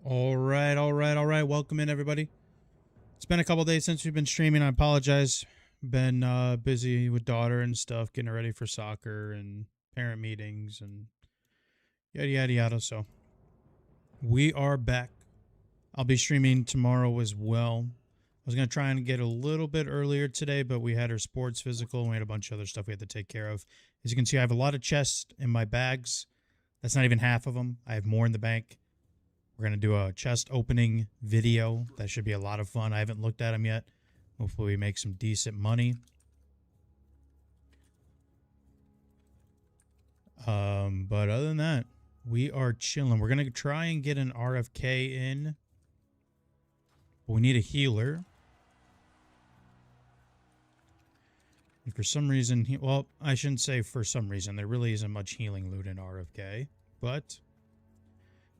All right, all right, all right. Welcome in, everybody. It's been a couple days since we've been streaming. I apologize. Been busy with daughter and stuff, getting her ready for soccer and parent meetings and yada, yada, yada. So we are back. I'll be streaming tomorrow as well. I was going to try and get a little bit earlier today, but we had our sports physical and we had a bunch of other stuff we had to take care of. As you can see, I have a lot of chests in my bags. That's not even half of them. I have more in the bank. We're going to do a chest opening video. That should be a lot of fun. I haven't looked at them yet. Hopefully we make some decent money. But other than that, we are chilling. We're going to try and get an RFK in. But we need a healer. And for some reason, well, I shouldn't say for some reason. There really isn't much healing loot in RFK. But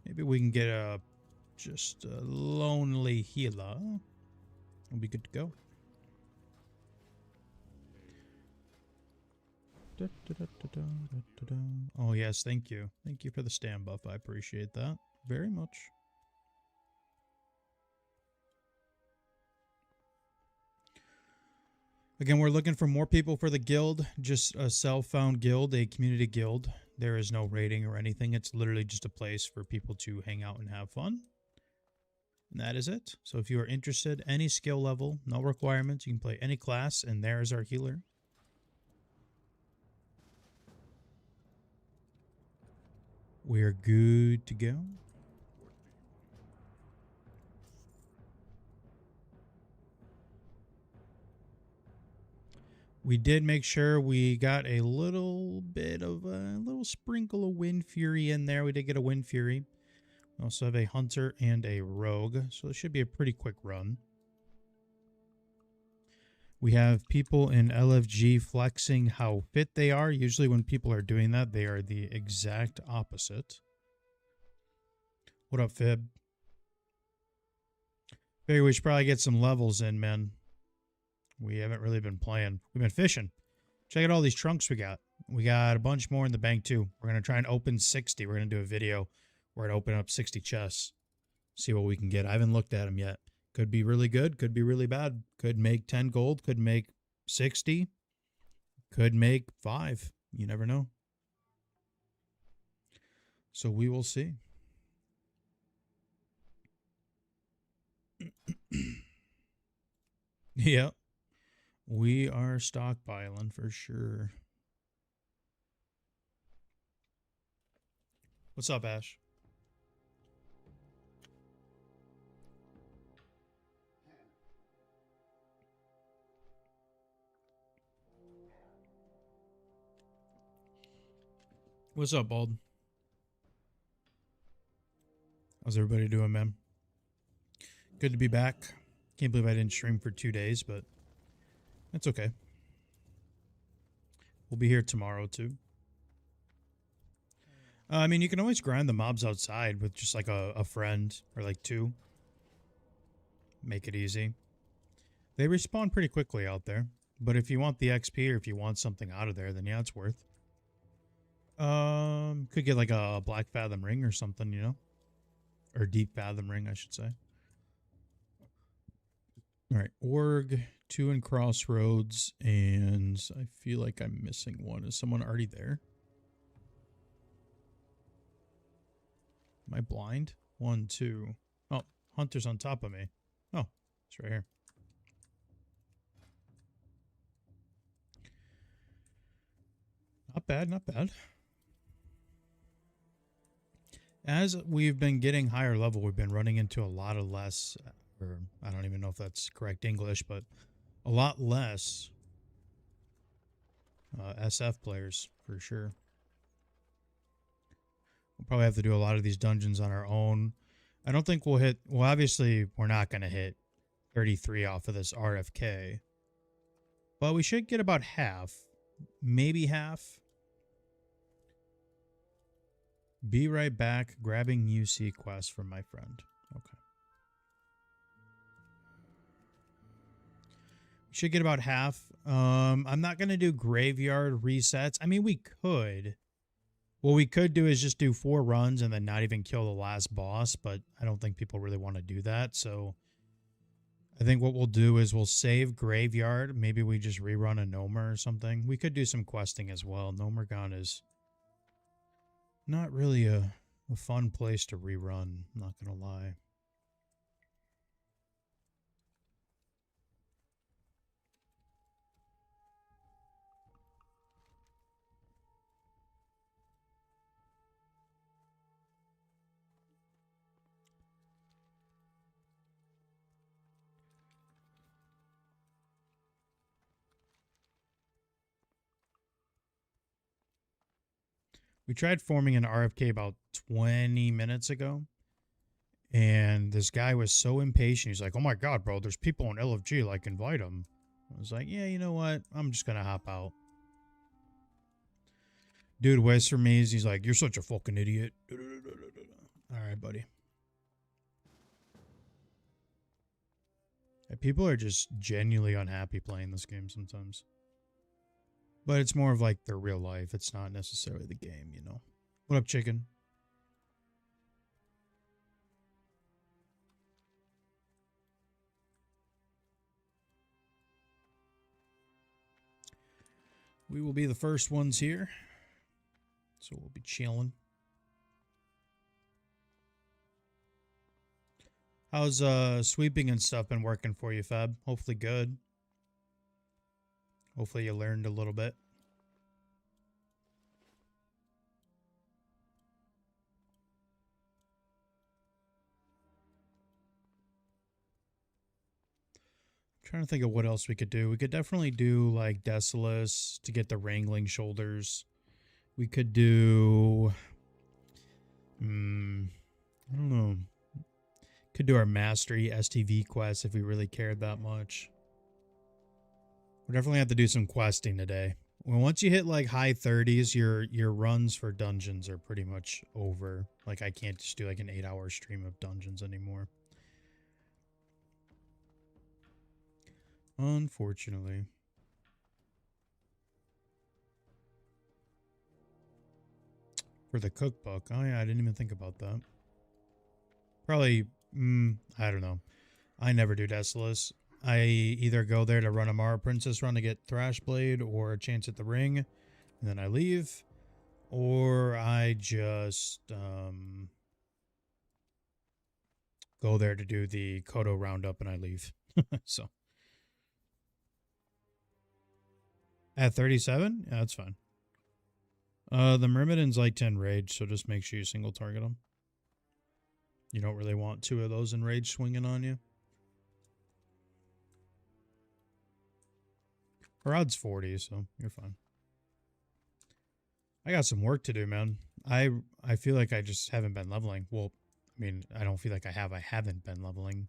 maybe we can get just a lonely healer. We'll be good to go. Oh, yes, thank you. Thank you for the stand buff. I appreciate that very much. Again, we're looking for more people for the guild. Just a self-found guild, a community guild. There is no rating or anything. It's literally just a place for people to hang out and have fun. And that is it. So if you are interested, any skill level, no requirements. You can play any class, and there is our healer. We are good to go. We did make sure we got a little bit of a little sprinkle of Wind Fury in there. We did get a Wind Fury. We also have a Hunter and a Rogue, so it should be a pretty quick run. We have people in LFG flexing how fit they are. Usually when people are doing that, they are the exact opposite. What up, Fib? Figure we should probably get some levels in, man. We haven't really been playing. We've been fishing. Check out all these trunks we got. We got a bunch more in the bank, too. We're going to try and open 60. We're going to do a video. We're going to open up 60 chests. See what we can get. I haven't looked at them yet. Could be really good. Could be really bad. Could make 10 gold. Could make 60. Could make 5. You never know. So we will see. Yep. We are stockpiling for sure. What's up, Ash? What's up, Bald? How's everybody doing, man? Good to be back. Can't believe I didn't stream for 2 days, but that's okay. We'll be here tomorrow, too. I mean, you can always grind the mobs outside with just like a friend or like 2. Make it easy. They respawn pretty quickly out there. But if you want the XP or if you want something out of there, then yeah, it's worth. Could get like a Black Fathom ring or something, you know? Or Deep Fathom ring, I should say. Alright, Org, 2 in Crossroads, and I feel like I'm missing one. Is someone already there? Am I blind? 1, 2. Oh, Hunter's on top of me. Oh, it's right here. Not bad, not bad. As we've been getting higher level, we've been running into a lot of less, or I don't even know if that's correct English, but a lot less SF players, for sure. We'll probably have to do a lot of these dungeons on our own. I don't think we'll hit, well, obviously, we're not going to hit 33 off of this RFK. But we should get about half, maybe half. Be right back, grabbing UC quest from my friend. Okay. Should get about half. I'm not going to do graveyard resets. I mean, we could. What we could do is just do 4 runs and then not even kill the last boss, but I don't think people really want to do that. So I think what we'll do is we'll save Graveyard. Maybe we just rerun a Nomer or something. We could do some questing as well. Nomergon is not really a fun place to rerun, not going to lie. We tried forming an RFK about 20 minutes ago. And this guy was so impatient. He's like, oh my God, bro, there's people on LFG. Like, invite them. I was like, yeah, you know what? I'm just going to hop out. Dude waits for me. He's like, you're such a fucking idiot. All right, buddy. People are just genuinely unhappy playing this game sometimes. But it's more of like their real life. It's not necessarily the game, you know. What up, chicken? We will be the first ones here. So we'll be chilling. How's sweeping and stuff been working for you, Fab? Hopefully good. Hopefully you learned a little bit. I'm trying to think of what else we could do. We could definitely do like Desolus to get the wrangling shoulders. We could do I don't know. Could do our mastery STV quest if we really cared that much. We definitely have to do some questing today. Well, once you hit like high 30s, your runs for dungeons are pretty much over. Like I can't just do like an 8-hour stream of dungeons anymore. Unfortunately. For the cookbook. Oh yeah, I didn't even think about that. Probably, I don't know. I never do Desolus. I either go there to run a Mara Princess run to get Thrashblade or a chance at the ring, and then I leave. Or I just go there to do the Kodo roundup and I leave. So at 37? Yeah, that's fine. The Myrmidon's like 10 rage, so just make sure you single target them. You don't really want 2 of those in rage swinging on you. Her odd's 40, so you're fine. I got some work to do, man. I feel like I just haven't been leveling. Well, I mean, I don't feel like I have. I haven't been leveling.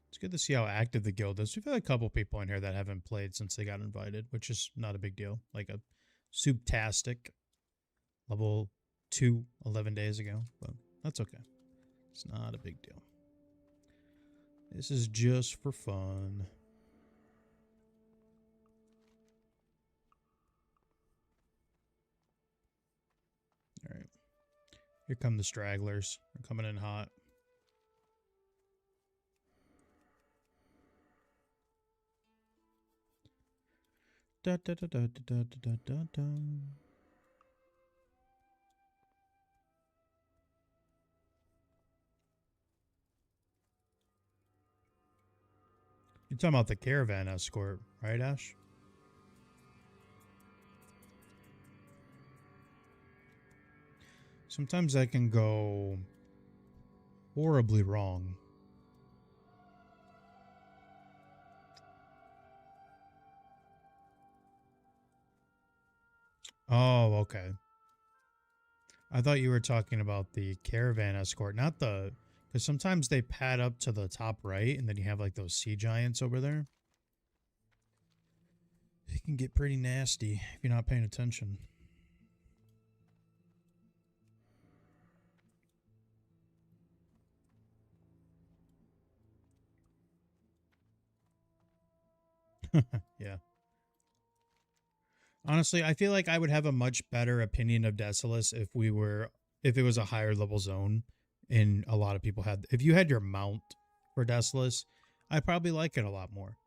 It's good to see how active the guild is. We've had a couple people in here that haven't played since they got invited, which is not a big deal. Like a Souptastic level 2 11 days ago, but that's okay. It's not a big deal. This is just for fun. All right. Here come the stragglers. They're coming in hot. Da, da, da, da, da, da, da, da. You're talking about the caravan escort, right, Ash? Sometimes that can go horribly wrong. Oh, okay. I thought you were talking about the caravan escort, not the... Because sometimes they pad up to the top right, and then you have like those sea giants over there. It can get pretty nasty if you're not paying attention. Yeah. Honestly, I feel like I would have a much better opinion of Decitus if it was a higher level zone and a lot of people had if you had your mount for Decitus, I'd probably like it a lot more.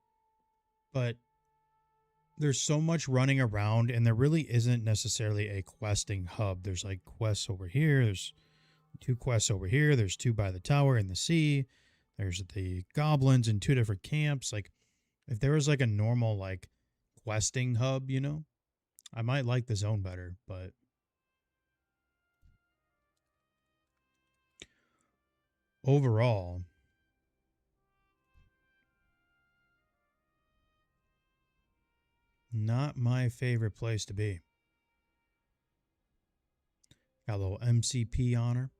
But there's so much running around and there really isn't necessarily a questing hub. There's like quests over here, there's 2 quests over here, there's 2 by the tower in the sea. There's the goblins in 2 different camps. Like if there was like a normal like questing hub, you know, I might like the zone better, but overall, not my favorite place to be. Got a little MCP honor.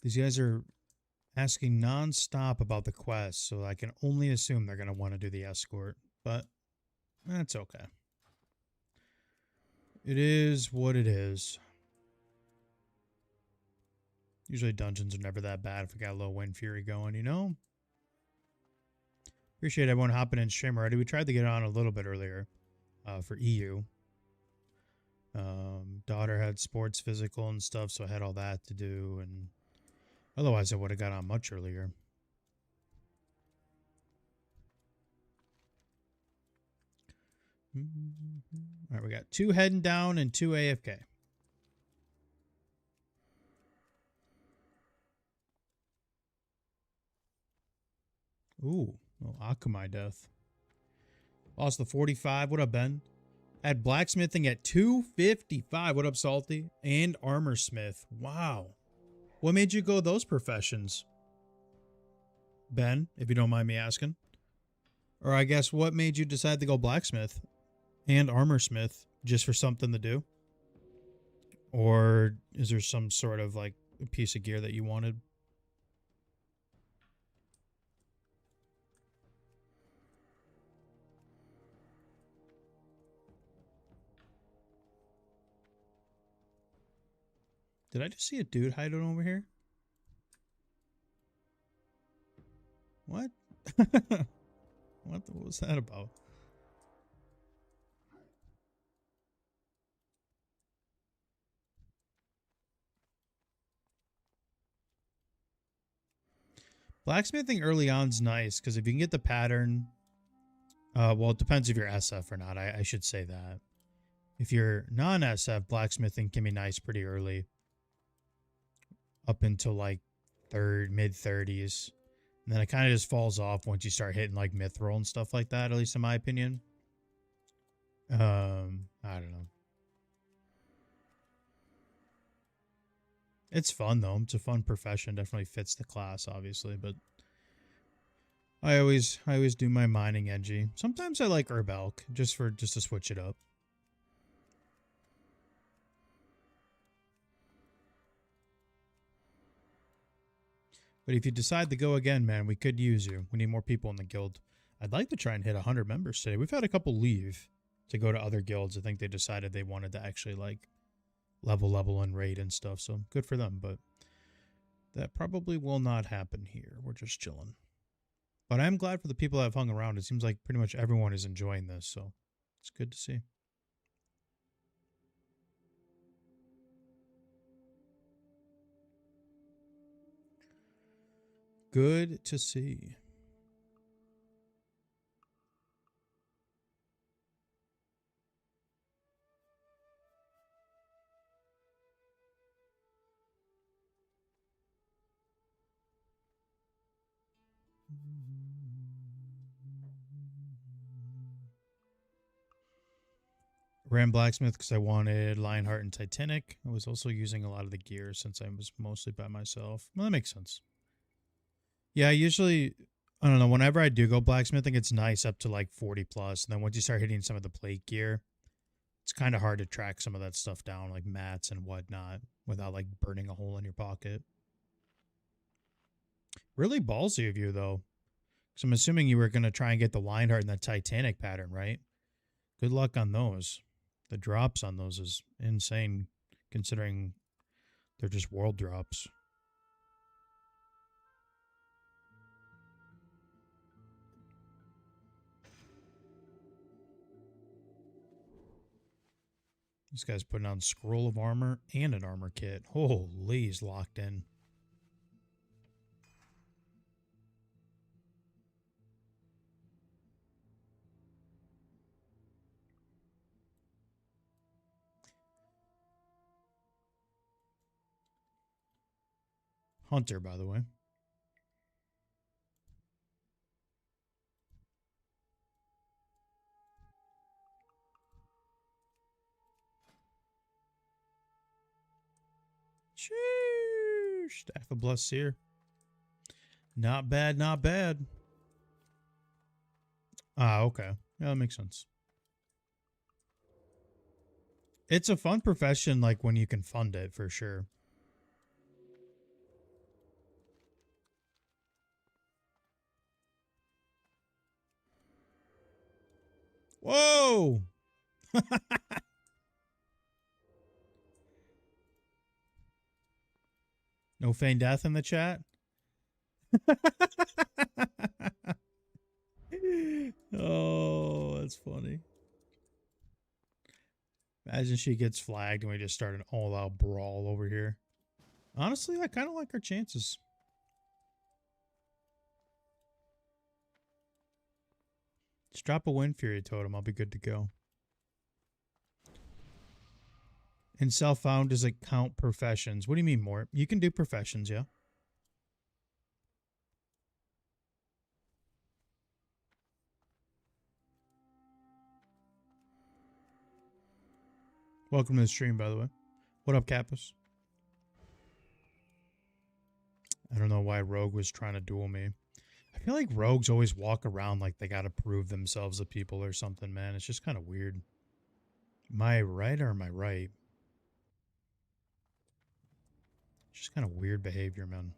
These guys are asking nonstop about the quest, so I can only assume they're going to want to do the escort, but that's okay. It is what it is. Usually dungeons are never that bad if we got a little Wind Fury going, you know? Appreciate everyone hopping in stream already. We tried to get on a little bit earlier for EU. Daughter had sports physical and stuff, so I had all that to do, and otherwise I would have got on much earlier. All right, we got 2 heading down and 2 AFK. Ooh, oh, Akamai death. Lost the 45. What up, Ben? Had blacksmithing at 255. What up, Salty? And armor smith. Wow. What made you go those professions? Ben, if you don't mind me asking. Or I guess what made you decide to go blacksmith and armor smith just for something to do? Or is there some sort of like a piece of gear that you wanted? Did I just see a dude hiding over here? What? What was that about? Blacksmithing early on's nice because if you can get the pattern, well, it depends if you're SF or not. I should say that. If you're non-SF, blacksmithing can be nice pretty early, up until like mid 30s, and then it kind of just falls off once you start hitting like mithril and stuff like that. At least in my opinion. I don't know. It's fun though. It's a fun profession. Definitely fits the class, obviously, but I always do my mining NG. Sometimes I like herb elk just to switch it up. But if you decide to go again, man, we could use you. We need more people in the guild. I'd like to try and hit 100 members today. We've had a couple leave to go to other guilds. I think they decided they wanted to actually like level and raid and stuff. So good for them. But that probably will not happen here. We're just chilling. But I'm glad for the people that have hung around. It seems like pretty much everyone is enjoying this. So it's good to see. Good to see. Ran Blacksmith because I wanted Lionheart and Titanic. I was also using a lot of the gear since I was mostly by myself. Well, that makes sense. Yeah, usually, I don't know, whenever I do go blacksmithing, it's nice up to like 40 plus. And then once you start hitting some of the plate gear, it's kind of hard to track some of that stuff down, like mats and whatnot, without like burning a hole in your pocket. Really ballsy of you, though. Because I'm assuming you were going to try and get the Lionheart in the Titanic pattern, right? Good luck on those. The drops on those is insane, considering they're just world drops. This guy's putting on Scroll of Armor and an armor kit. Holy, he's locked in. Hunter, by the way. Sheesh. Staff of Blessed Seer. Not bad, not bad. Ah, okay. Yeah, that makes sense. It's a fun profession, like, when you can fund it, for sure. Whoa! No feign death in the chat? Oh, that's funny. Imagine she gets flagged and we just start an all-out brawl over here. Honestly, I kind of like our chances. Just drop a Wind Fury totem. I'll be good to go. And self-found, does it count professions? What do you mean more? You can do professions, yeah. Welcome to the stream, by the way. What up, Kappas? I don't know why Rogue was trying to duel me. I feel like rogues always walk around like they gotta prove themselves to people or something, man. It's just kind of weird. Am I right or am I right? It's just kind of weird behavior, man.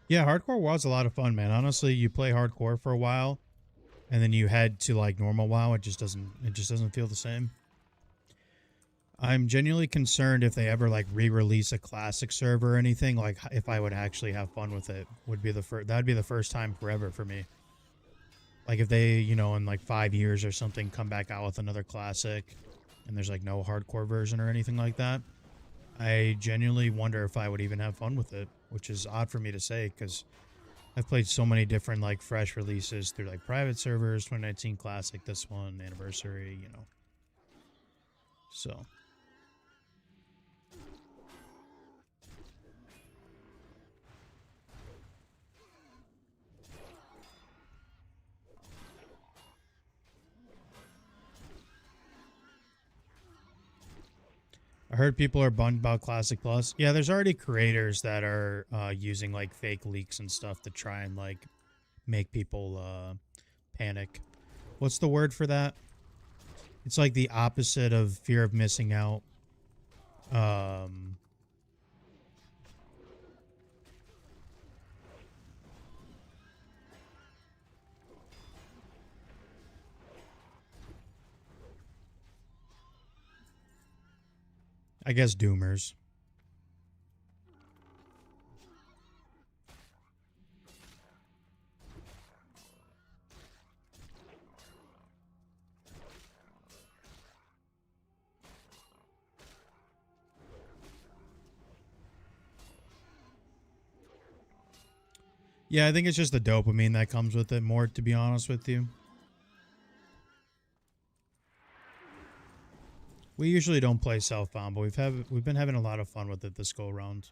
Yeah, hardcore WoW's a lot of fun, man. Honestly, you play hardcore for a while, and then you head to like normal WoW. It just doesn't feel the same. I'm genuinely concerned if they ever like re-release a classic server or anything. Like if I would actually have fun with it, would be the first. That'd be the first time forever for me. Like if they, you know, in like 5 years or something, come back out with another classic, and there's like no hardcore version or anything like that. I genuinely wonder if I would even have fun with it, which is odd for me to say because I've played so many different like fresh releases through like private servers, 2019 Classic, this one, Anniversary, you know. So. I heard people are bummed about Classic Plus. Yeah, there's already creators that are using like fake leaks and stuff to try and like make people panic. What's the word for that? It's like the opposite of fear of missing out. I guess doomers. Yeah, I think it's just the dopamine that comes with it more, to be honest with you. We usually don't play Southbound, but we've been having a lot of fun with it this go around.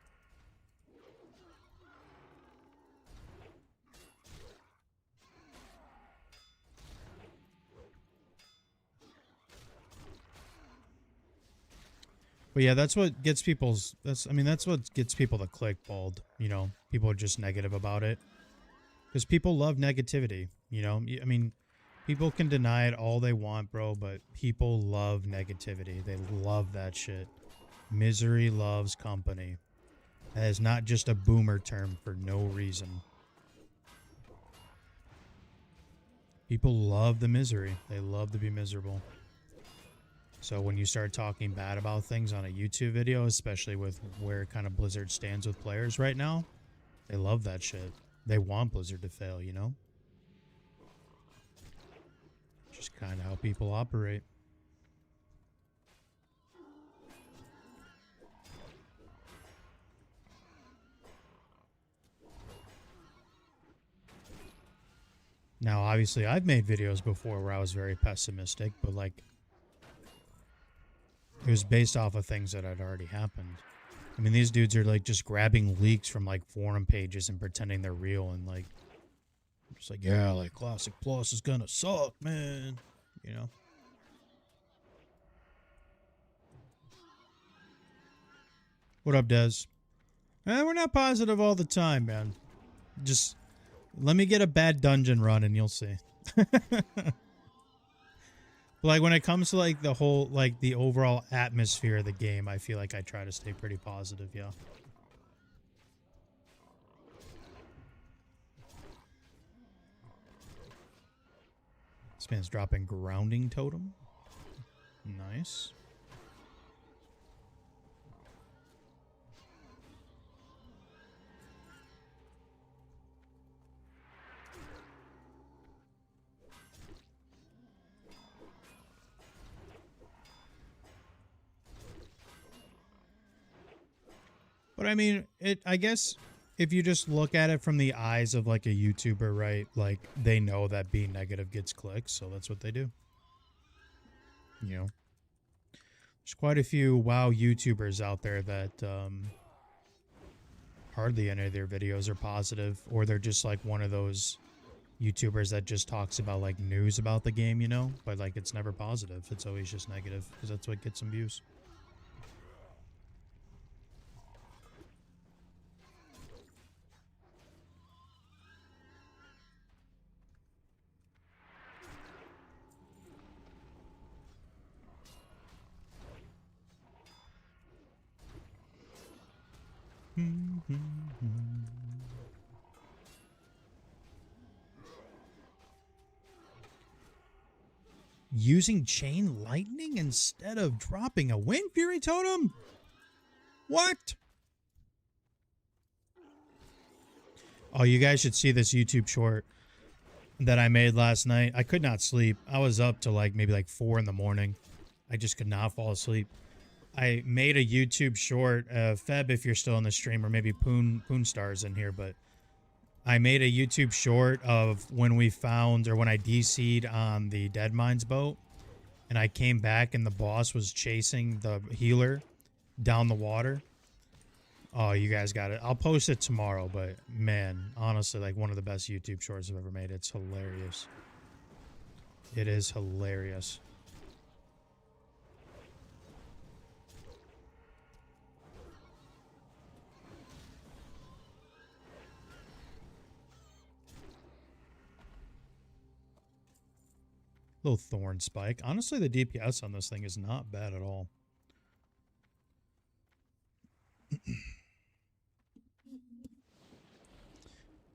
But yeah, that's what gets people's that's what gets people to click bald, you know. People are just negative about it. Cuz people love negativity, you know? I mean, people can deny it all they want, bro, but people love negativity. They love that shit. Misery loves company. That is not just a boomer term for no reason. People love the misery. They love to be miserable. So when you start talking bad about things on a YouTube video, especially with where kind of Blizzard stands with players right now, they love that shit. They want Blizzard to fail, you know? Just kind of how people operate. Now, obviously, I've made videos before where I was very pessimistic, but like, it was based off of things that had already happened. I mean, these dudes are like just grabbing leaks from like forum pages and pretending they're real and like, just like, yeah, like Classic Plus is gonna suck, man. You know? What up, Dez? We're not positive all the time, man. Just let me get a bad dungeon run and you'll see. Like when it comes to like the whole, like the overall atmosphere of the game, I feel like I try to stay pretty positive, yeah. This man's dropping grounding totem. Nice. But I mean, I guess if you just look at it from the eyes of like a YouTuber, right? Like they know that being negative gets clicks, so that's what they do. You know, there's quite a few WoW YouTubers out there that hardly any of their videos are positive, or they're just like one of those YouTubers that just talks about like news about the game, you know, but like it's never positive. It's always just negative because that's what gets them views. Using chain lightning instead of dropping a Wind Fury totem? What? Oh, you guys should see this YouTube short that I made last night. I could not sleep. I was up to like maybe like 4 in the morning. I just could not fall asleep. I made a YouTube short, Feb, if you're still in the stream, or maybe Poon Star's in here, but I made a YouTube short of when we found, or when I DC'd on the Dead Mines boat, and I came back and the boss was chasing the healer down the water. Oh, you guys got it. I'll post it tomorrow, but man, honestly, like one of the best YouTube shorts I've ever made. It's hilarious. It is hilarious. Little thorn spike. Honestly, the DPS on this thing is not bad at all.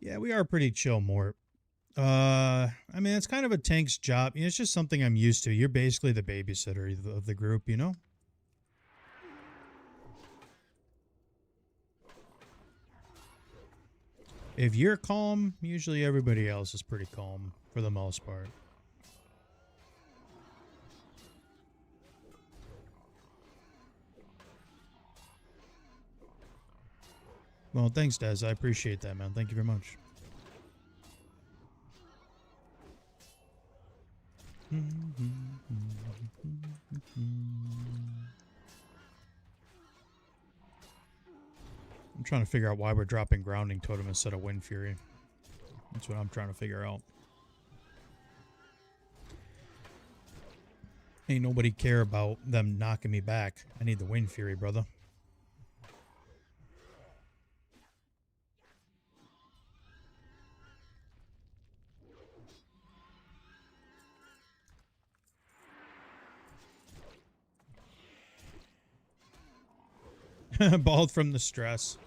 Yeah, we are pretty chill, Mort. I mean, it's kind of a tank's job. It's just something I'm used to. You're basically the babysitter of the group, you know? If you're calm, usually everybody else is pretty calm for the most part. Well, thanks, Des. I appreciate that, man. Thank you very much. I'm trying to figure out why we're dropping Grounding Totem instead of Wind Fury. That's what I'm trying to figure out. Ain't nobody care about them knocking me back. I need the Wind Fury, brother. Bald from the stress.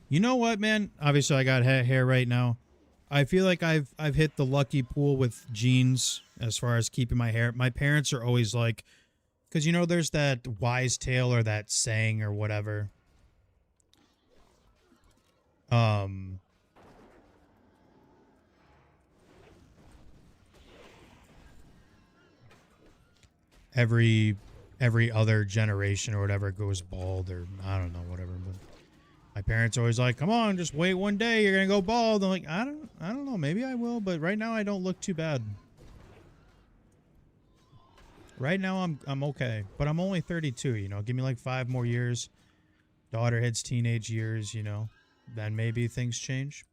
You know what, man? Obviously, I got hair right now. I feel like I've hit the lucky pool with genes as far as keeping my hair. My parents are always like, because you know, there's that wise tale or that saying or whatever. Every other generation or whatever goes bald, or I don't know, whatever. But my parents are always like, "Come on, just wait one day, you're gonna go bald." I'm like, I don't know, maybe I will, but right now I don't look too bad. Right now I'm okay, but I'm only 32. You know, give me like 5 more years. Daughter hits teenage years, you know, then maybe things change.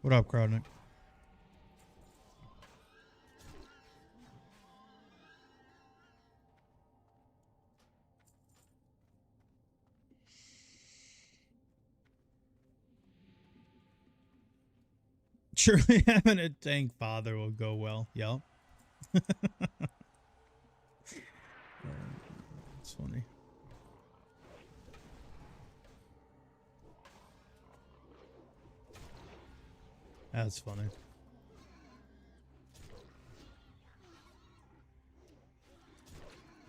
What up, Crowdnick? Surely having a tank father will go well. Yep. That's funny. That's funny.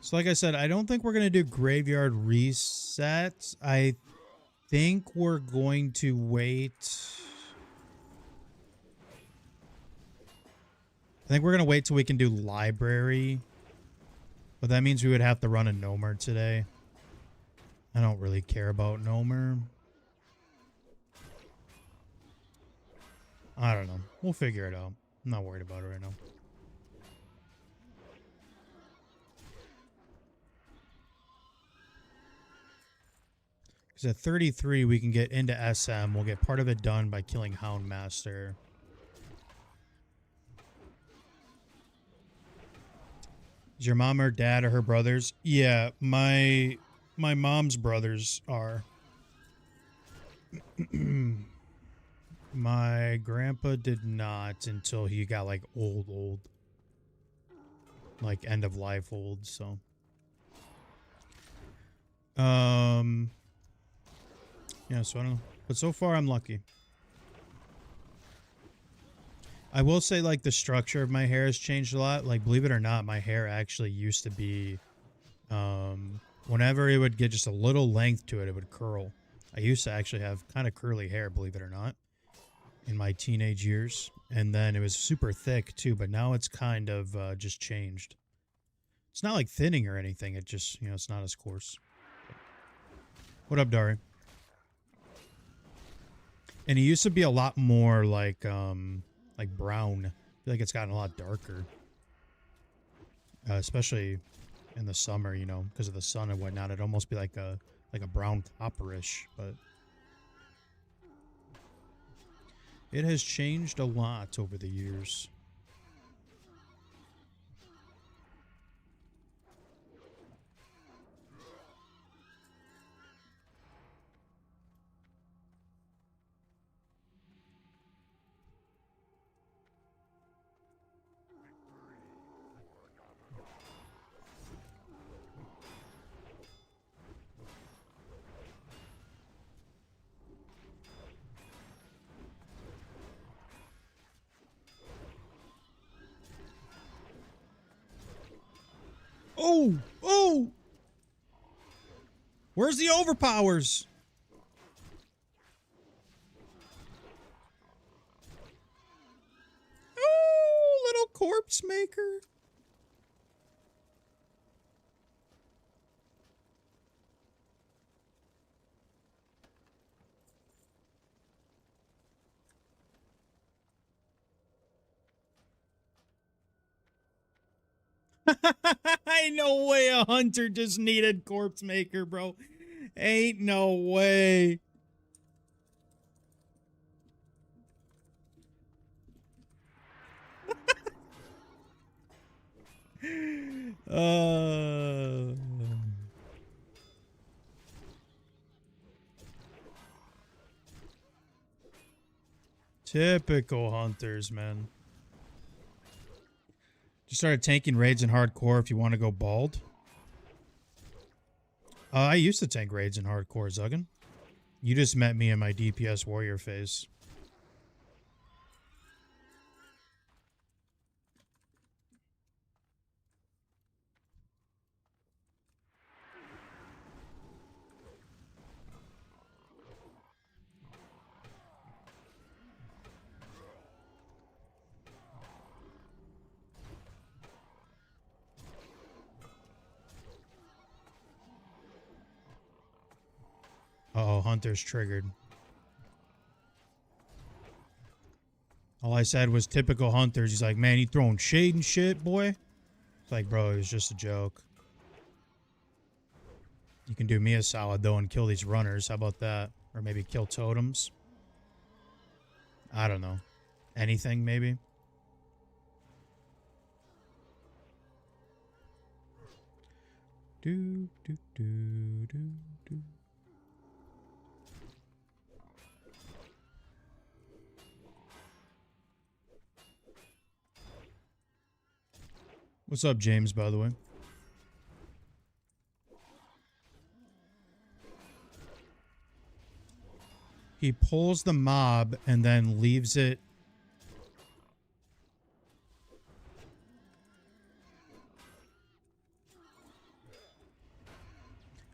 So like I said, I don't think we're going to do graveyard resets. I think we're going to wait. I think we're going to wait till we can do library. But that means we would have to run a Gnomer today. I don't really care about Gnomer. I don't know. We'll figure it out. I'm not worried about it right now. Because at 33, we can get into SM. We'll get part of it done by killing Houndmaster. Is your mom or dad or her brothers? Yeah, my mom's brothers are. My grandpa did not until he got like old. Like end of life old, so. Yeah, so I don't know. But so far I'm lucky. I will say, like, the structure of my hair has changed a lot. Like, believe it or not, my hair actually used to be, whenever it would get just a little length to it, it would curl. I used to actually have kind of curly hair, believe it or not, in my teenage years. And then it was super thick, too, but now it's kind of just changed. It's not like thinning or anything. It just, you know, it's not as coarse. What up, Dari? And it used to be a lot more like brown. I feel like it's gotten a lot darker. Especially in the summer, you know, because of the sun and whatnot. It'd almost be like a brown copperish, but it has changed a lot over the years. Oh! Oh! Where's the overpowers? Oh, little corpse maker. Ain't no way a hunter just needed corpse maker, bro. Ain't no way. uh Typical hunters, man. Just started tanking raids in hardcore if you want to go bald. I used to tank raids in hardcore, Zuggan. You just met me in my DPS warrior phase. Uh-oh, hunter's triggered. All I said was typical hunters. He's like, man, you throwing shade and shit, boy? It's like, bro, it was just a joke. You can do me a solid, though, and kill these runners. How about that? Or maybe kill totems. I don't know. Anything, maybe? Do, do, do, do, do. What's up, James, by the way? He pulls the mob and then leaves it.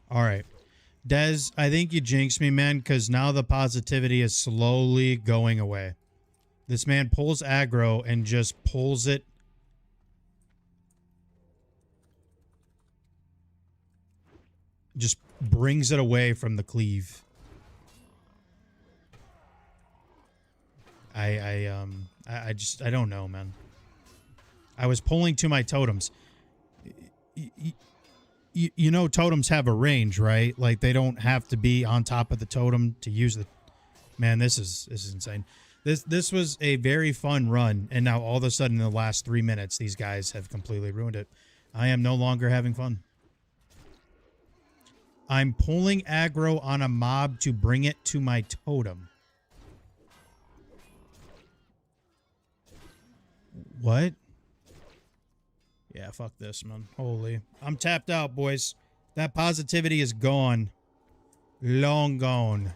All right. Dez, I think you jinxed me, man, because now the positivity is slowly going away. This man pulls aggro and just pulls it. Just brings it away from the cleave. I don't know, man. I was pulling to my totems. You know totems have a range, right? Like, they don't have to be on top of the totem to use the... Man, this is insane. This was a very fun run, and now all of a sudden in the last 3 minutes, these guys have completely ruined it. I am no longer having fun. I'm pulling aggro on a mob to bring it to my totem. What? Yeah, fuck this, man. Holy. I'm tapped out, boys. That positivity is gone. Long gone.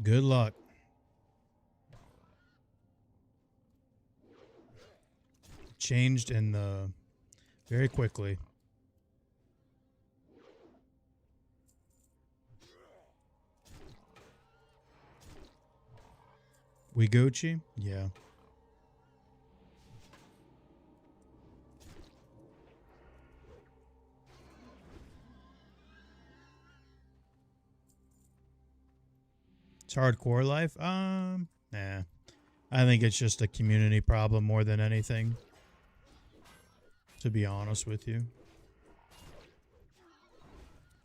Good luck. Changed in the... very quickly. We Gucci? Yeah. It's hardcore life? Nah. I think it's just a community problem more than anything. To be honest with you.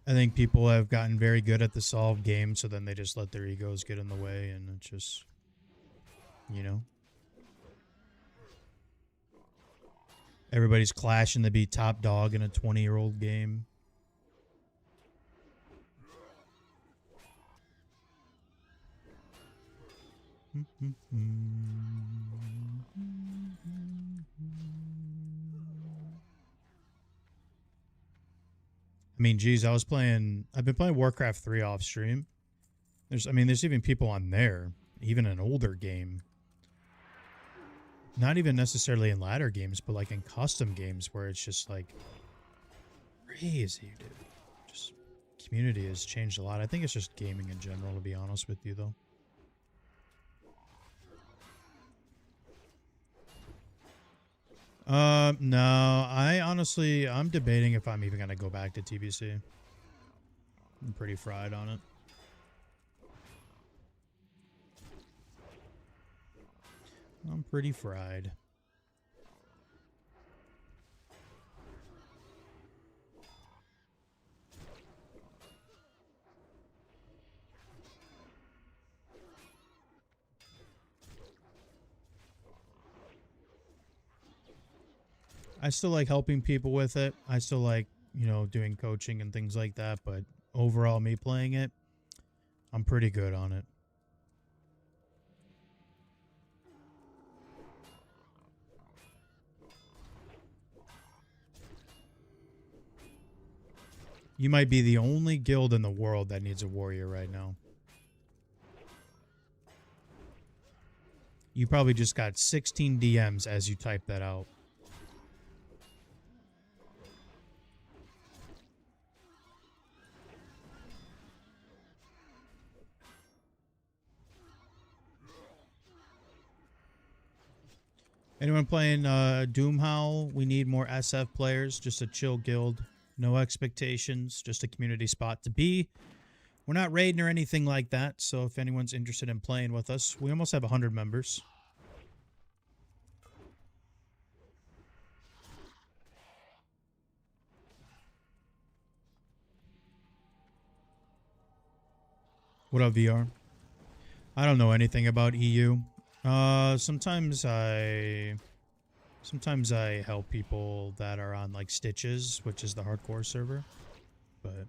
I think people have gotten very good at the solved game, so then they just let their egos get in the way, and it's just... you know? Everybody's clashing to be top dog in a 20-year-old game. I mean, geez, I've been playing Warcraft 3 off stream. There's even people on there, even an older game. Not even necessarily in ladder games, but like in custom games where it's just like crazy, dude. Just community has changed a lot. I think it's just gaming in general, to be honest with you, though. No, I'm debating if I'm even gonna go back to TBC. I'm pretty fried on it. I'm pretty fried. I still like helping people with it. I still like, you know, doing coaching and things like that, but overall me playing it, I'm pretty good on it. You might be the only guild in the world that needs a warrior right now. You probably just got 16 DMs as you type that out. Anyone playing Doomhowl? We need more SF players. Just a chill guild. No expectations. Just a community spot to be. We're not raiding or anything like that. So if anyone's interested in playing with us, we almost have 100 members. What up, VR? I don't know anything about EU. Sometimes I help people that are on like Stitches, which is the hardcore server, but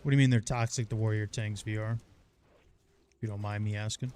what do you mean they're toxic, the warrior tanks, VR? If you don't mind me asking.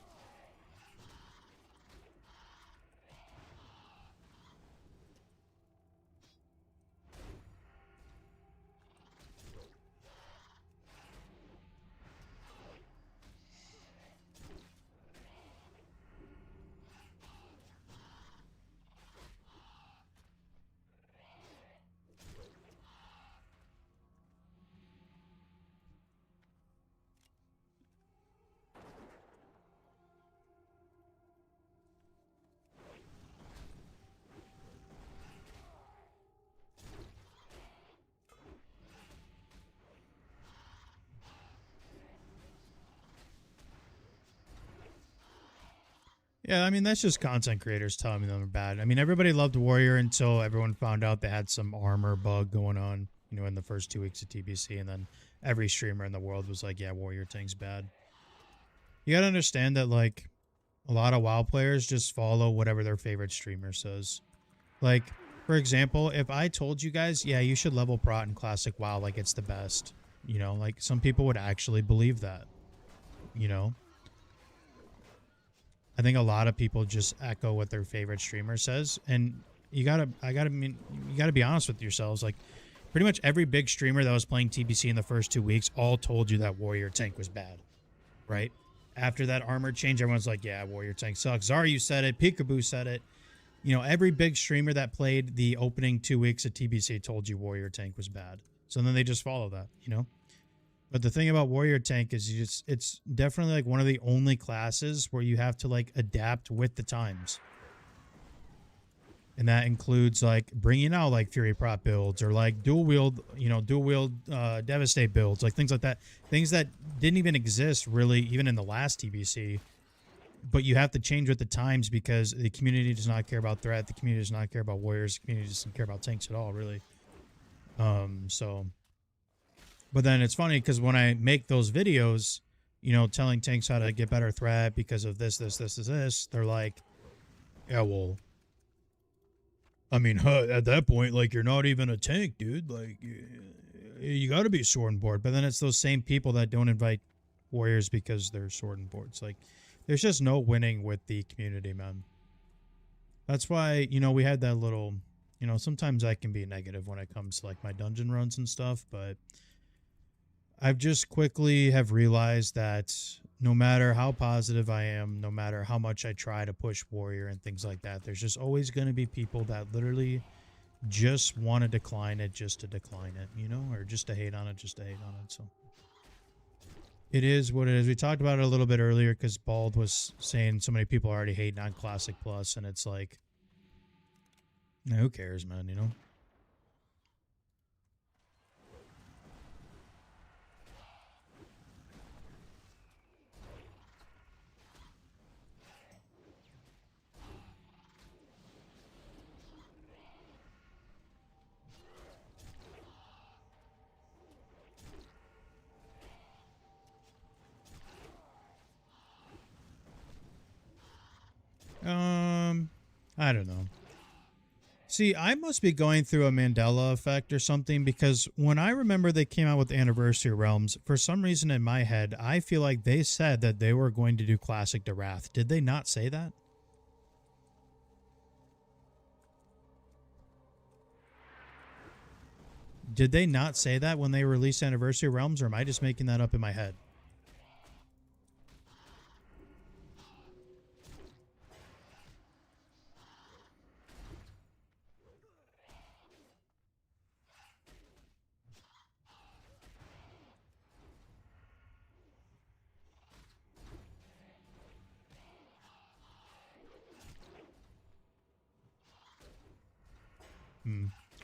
Yeah, I mean, that's just content creators telling me they're bad. I mean, everybody loved Warrior until everyone found out they had some armor bug going on, you know, in the first 2 weeks of TBC, and then every streamer in the world was like, yeah, Warrior tank's bad. You gotta understand that, like, a lot of WoW players just follow whatever their favorite streamer says. Like, for example, if I told you guys, yeah, you should level prot in Classic WoW like it's the best, you know, like, some people would actually believe that, you know? I think a lot of people just echo what their favorite streamer says, and you gotta be honest with yourselves. Like, pretty much every big streamer that was playing TBC in the first 2 weeks all told you that Warrior tank was bad, right? After that armor change, everyone's like, yeah, Warrior tank sucks. Zaryu said it, Peekaboo said it. You know, every big streamer that played the opening 2 weeks of TBC told you Warrior tank was bad. So then they just follow that, you know? But the thing about Warrior Tank is it's definitely like one of the only classes where you have to like adapt with the times. And that includes like bringing out like Fury Prop builds or like dual wield Devastate builds, like things like that. Things that didn't even exist really even in the last TBC. But you have to change with the times because the community does not care about threat. The community does not care about warriors. The community doesn't care about tanks at all, really. So, but then it's funny because when I make those videos, you know, telling tanks how to get better threat because of this, they're like, yeah, well, I mean, at that point, like, you're not even a tank, dude. Like, you got to be sword and board. But then it's those same people that don't invite warriors because they're sword and boards. Like, there's just no winning with the community, man. That's why, you know, we had that little, you know, sometimes I can be negative when it comes to like my dungeon runs and stuff, but I've just quickly have realized that no matter how positive I am, no matter how much I try to push warrior and things like that, there's just always going to be people that literally just want to decline it just to decline it, you know, or just to hate on it, just to hate on it. So it is what it is. We talked about it a little bit earlier because Bald was saying so many people are already hating on Classic Plus, and it's like, who cares, man, you know? I don't know. See, I must be going through a Mandela effect or something because when I remember they came out with Anniversary Realms, for some reason in my head, I feel like they said that they were going to do Classic to Wrath. Did they not say that? Did they not say that when they released Anniversary Realms, or am I just making that up in my head?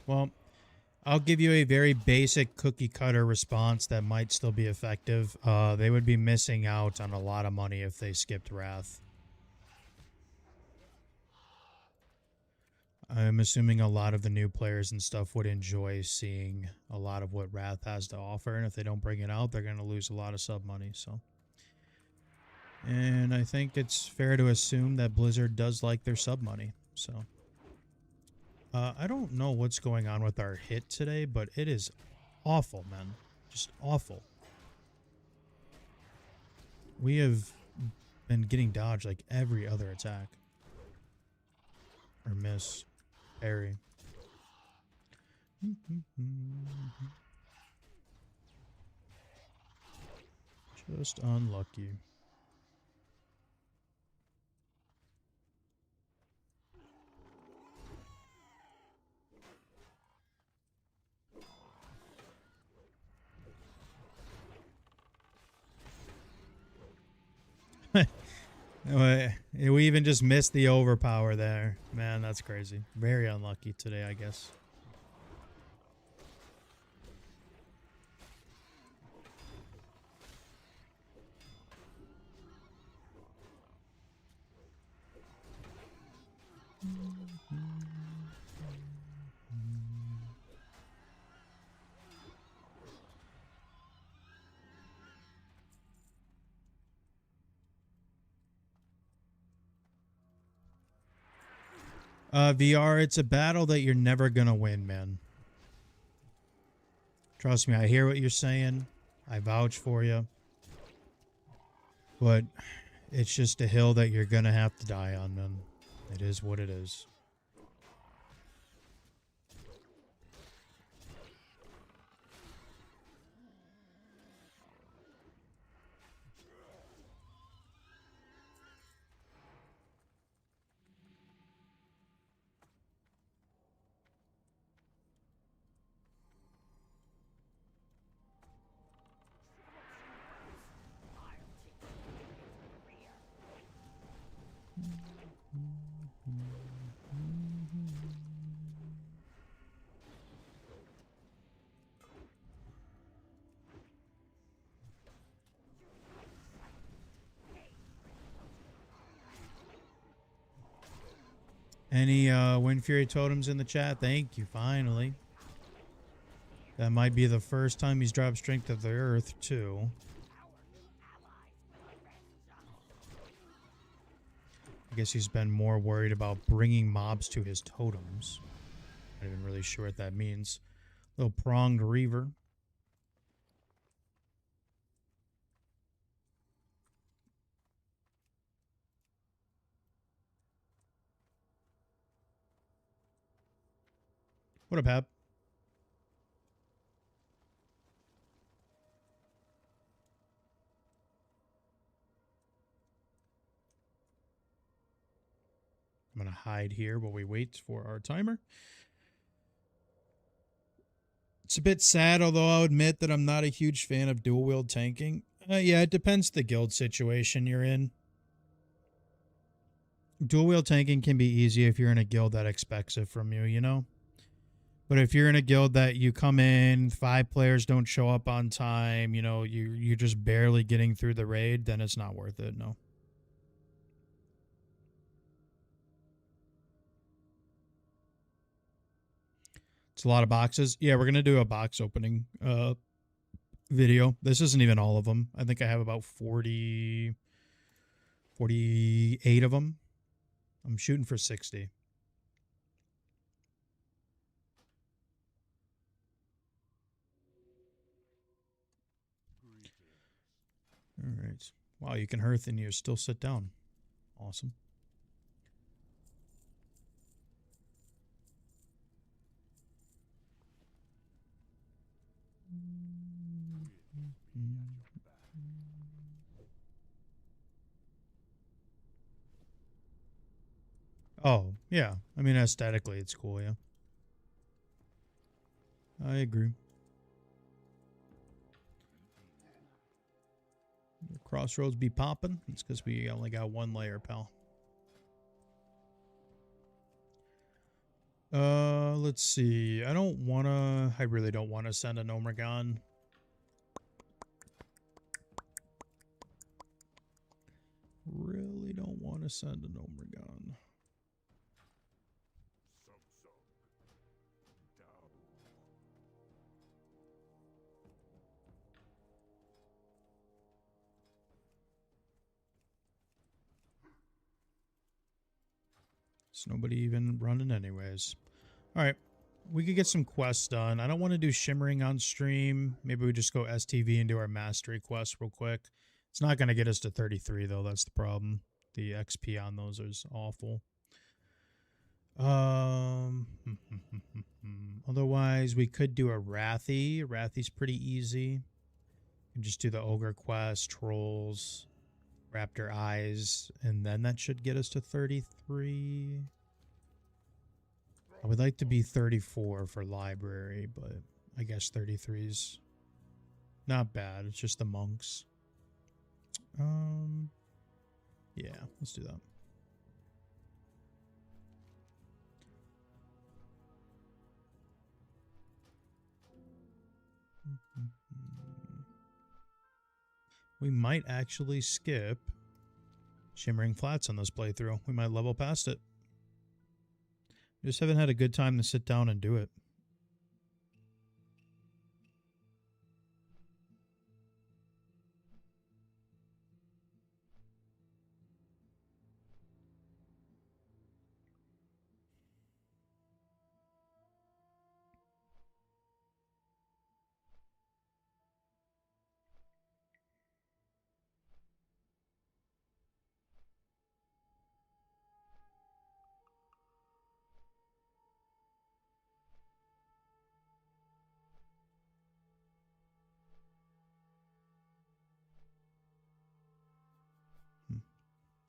Well, I'll give you a very basic cookie cutter response that might still be effective. They would be missing out on a lot of money if they skipped Wrath. I'm assuming a lot of the new players and stuff would enjoy seeing a lot of what Wrath has to offer, and if they don't bring it out, they're going to lose a lot of sub money. So, and I think it's fair to assume that Blizzard does like their sub money. So, I don't know what's going on with our hit today, but it is awful, man. Just awful. We have been getting dodged like every other attack. Or miss. Parry. Just unlucky. We even just missed the overpower there. Man, that's crazy. Very unlucky today, I guess. VR, it's a battle that you're never gonna win, man. Trust me, I hear what you're saying. I vouch for you. But it's just a hill that you're gonna have to die on, man. It is what it is. Any Wind Fury totems in the chat? Thank you, finally. That might be the first time he's dropped Strength of the Earth, too. I guess he's been more worried about bringing mobs to his totems. Not even really sure what that means. Little pronged reaver. What up, Hap? I'm going to hide here while we wait for our timer. It's a bit sad, although I'll admit that I'm not a huge fan of dual wield tanking. Yeah, it depends the guild situation you're in. Dual wield tanking can be easy if you're in a guild that expects it from you, you know? But if you're in a guild that you come in, 5 players don't show up on time, you know, you're just barely getting through the raid, then it's not worth it, no. It's a lot of boxes. Yeah, we're going to do a box opening video. This isn't even all of them. I think I have about 48 of them. I'm shooting for 60. All right. Wow, you can hearth and you still sit down. Awesome. Oh, yeah. I mean, aesthetically, it's cool, yeah. I agree. The crossroads be popping. It's because we only got 1 layer, pal. Let's see. I really don't want to send an Omegon. Really don't want to send an Omegon. It's nobody even running anyways. All right. We could get some quests done. I don't want to do shimmering on stream. Maybe we just go STV and do our mastery quest real quick. It's not going to get us to 33, though. That's the problem. The XP on those is awful. Otherwise, we could do a Wrathy. Wrathy's pretty easy. And just do the Ogre quest, Trolls, Raptor Eyes, and then that should get us to 33. I would like to be 34 for library, but I guess 33's not bad. It's just the monks. Yeah, let's do that. We might actually skip Shimmering Flats on this playthrough. We might level past it. We just haven't had a good time to sit down and do it.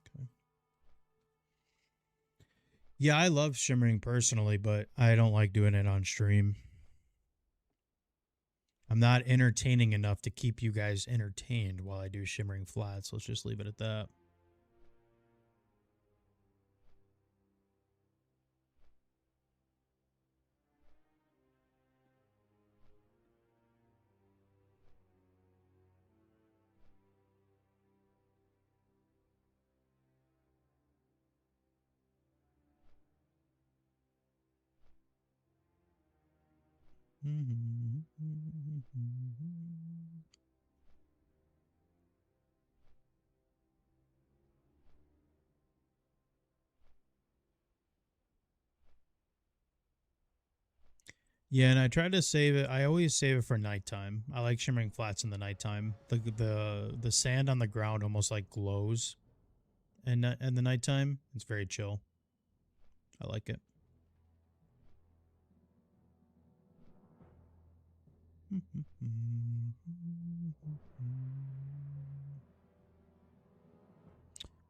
Okay. Yeah, I love Shimmering personally, but I don't like doing it on stream. I'm not entertaining enough to keep you guys entertained while I do Shimmering Flats. Let's just leave it at that. Yeah, and I try to save it. I always save it for nighttime. I like shimmering flats in the nighttime. The sand on the ground almost like glows, and in the nighttime, it's very chill. I like it.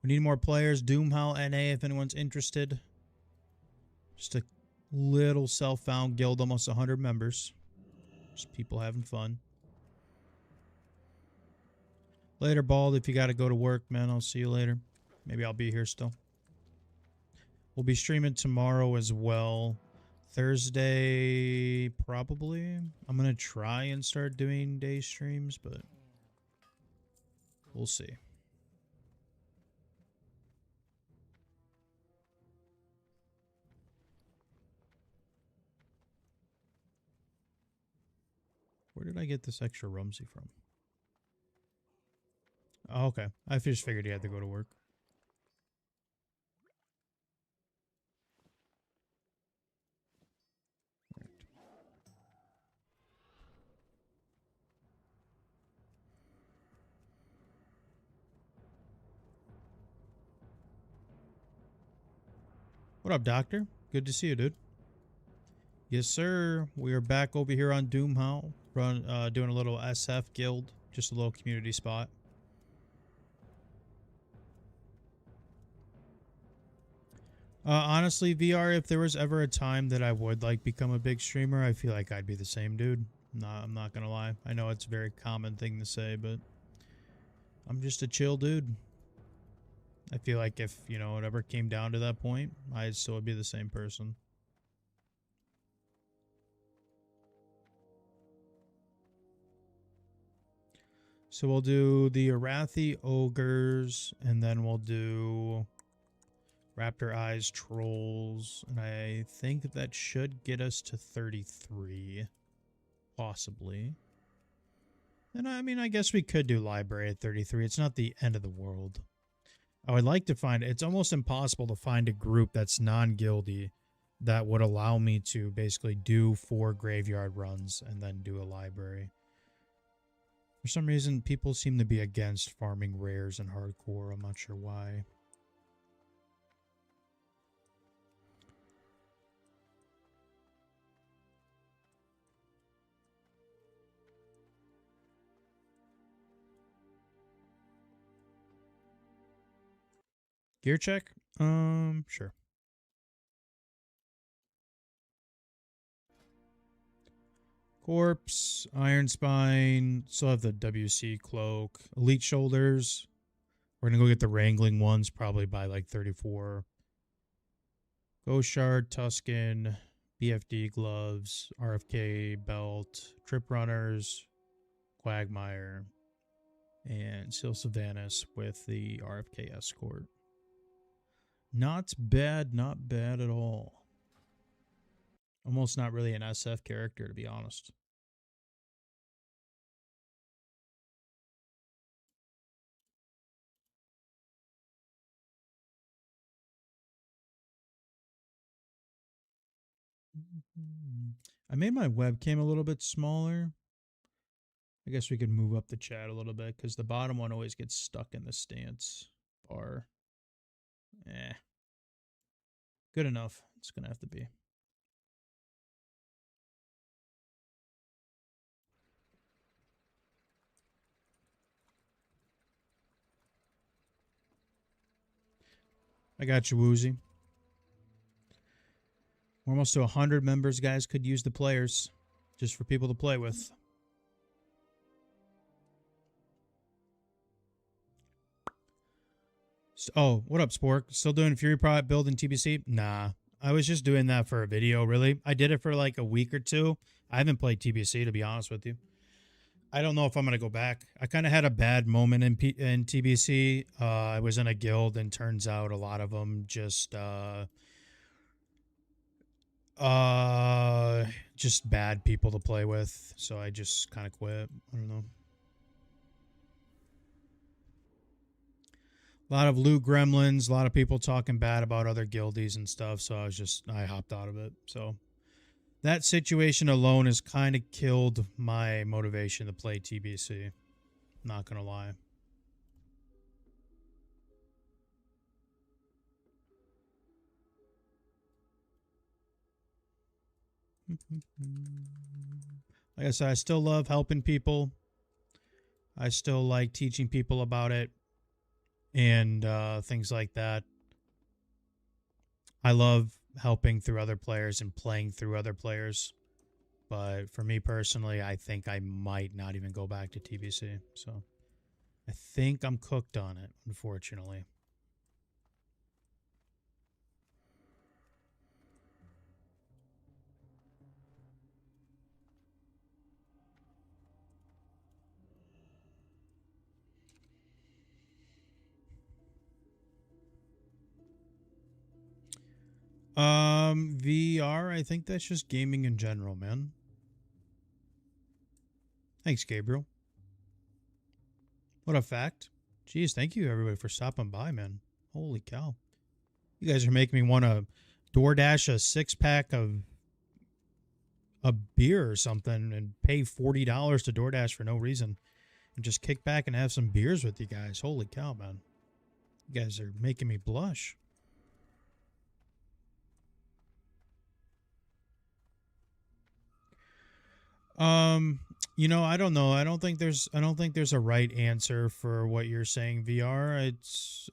We need more players. Doomhowl NA if anyone's interested. Just a little self-found guild, almost 100 members. Just people having fun. Later, Bald, if you got to go to work, man, I'll see you later. Maybe I'll be here still. We'll be streaming tomorrow as well. Thursday, probably. I'm going to try and start doing day streams, but we'll see. Where did I get this extra Rumsey from? Oh, okay. I just figured he had to go to work. What up, Doctor? Good to see you, dude. Yes, sir. We are back over here on Doomhowl, doing a little SF guild, just a little community spot. Honestly, VR, if there was ever a time that I would like become a big streamer, I feel like I'd be the same dude. I'm not gonna lie. I know it's a very common thing to say, but I'm just a chill dude. I feel like if, you know, it ever came down to that point, I'd still be the same person. So we'll do the Arathi Ogres, and then we'll do Raptor Eyes Trolls, and I think that should get us to 33, possibly. And I mean, I guess we could do Library at 33. It's not the end of the world. I would like to find, it's almost impossible to find a group that's non-guildy that would allow me to basically do 4 graveyard runs and then do a library. For some reason, people seem to be against farming rares and hardcore. I'm not sure why. Gear check? Sure. Corpse, Iron Spine, still have the WC Cloak, Elite Shoulders. We're going to go get the Wrangling ones probably by like 34. Ghost Shard, Tuscan, BFD Gloves, RFK Belt, Trip Runners, Quagmire, and Seal Sylvanas with the RFK Escort. Not bad at all. Almost not really an SF character, to be honest. I made my webcam a little bit smaller. I guess we could move up the chat a little bit because the bottom one always gets stuck in the stance bar. Good enough. It's going to have to be. I got you, Woozy. We're almost to 100 members, guys. Could use the players just for people to play with. Oh, what up, Spork? Still doing Fury Prot build in TBC? Nah. I was just doing that for a video, really. I did it for like a week or two. I haven't played TBC, to be honest with you. I don't know if I'm going to go back. I kind of had a bad moment in TBC. I was in a guild, and turns out a lot of them just just bad people to play with, so I just kind of quit. I don't know. A lot of loot gremlins, a lot of people talking bad about other guildies and stuff, so I hopped out of it. So that situation alone has kind of killed my motivation to play TBC. Not gonna lie. Like I said, I still love helping people. I still like teaching people about it and things like that. I love helping through other players and playing through other players. But for me personally, I think I might not even go back to TBC. So I think I'm cooked on it, unfortunately. VR, I think that's just gaming in general, man. Thanks, Gabriel. What a fact. Jeez, thank you everybody for stopping by, man. Holy cow. You guys are making me want to DoorDash a 6-pack of a beer or something and pay $40 to DoorDash for no reason and just kick back and have some beers with you guys. Holy cow, man. You guys are making me blush. You know, I don't know. I don't think there's a right answer for what you're saying, VR.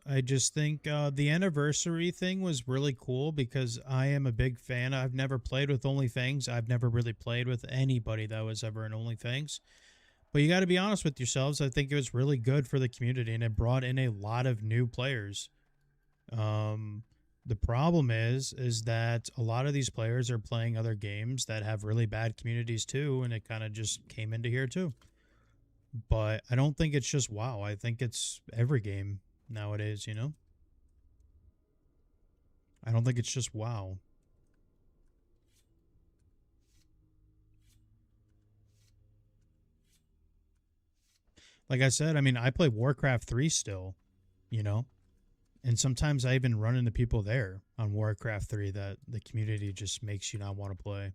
I just think the anniversary thing was really cool because I am a big fan. I've never played with OnlyFans. I've never really played with anybody that was ever in OnlyFans. But you got to be honest with yourselves. I think it was really good for the community and it brought in a lot of new players. The problem is that a lot of these players are playing other games that have really bad communities too, and it kind of just came into here too. But I don't think it's just WoW. I think it's every game nowadays, you know? I don't think it's just WoW. Like I said, I mean, I play Warcraft 3 still, you know? And sometimes I even run into people there on Warcraft 3 that the community just makes you not want to play.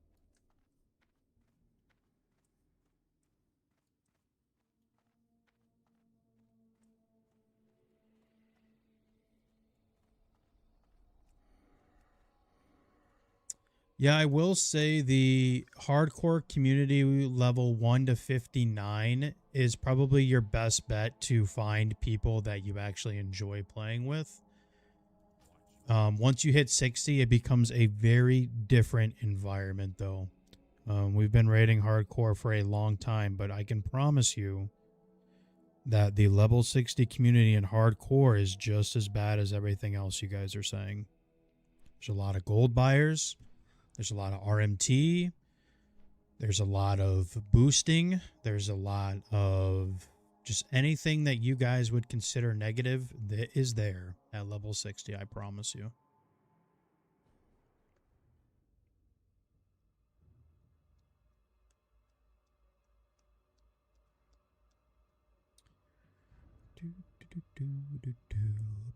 Yeah, I will say the hardcore community level 1 to 59 is probably your best bet to find people that you actually enjoy playing with. Once you hit 60, it becomes a very different environment, though. We've been raiding hardcore for a long time, but I can promise you that the level 60 community in hardcore is just as bad as everything else you guys are saying. There's a lot of gold buyers. There's a lot of RMT. There's a lot of boosting. There's a lot of just anything that you guys would consider negative that is there at level 60, I promise you.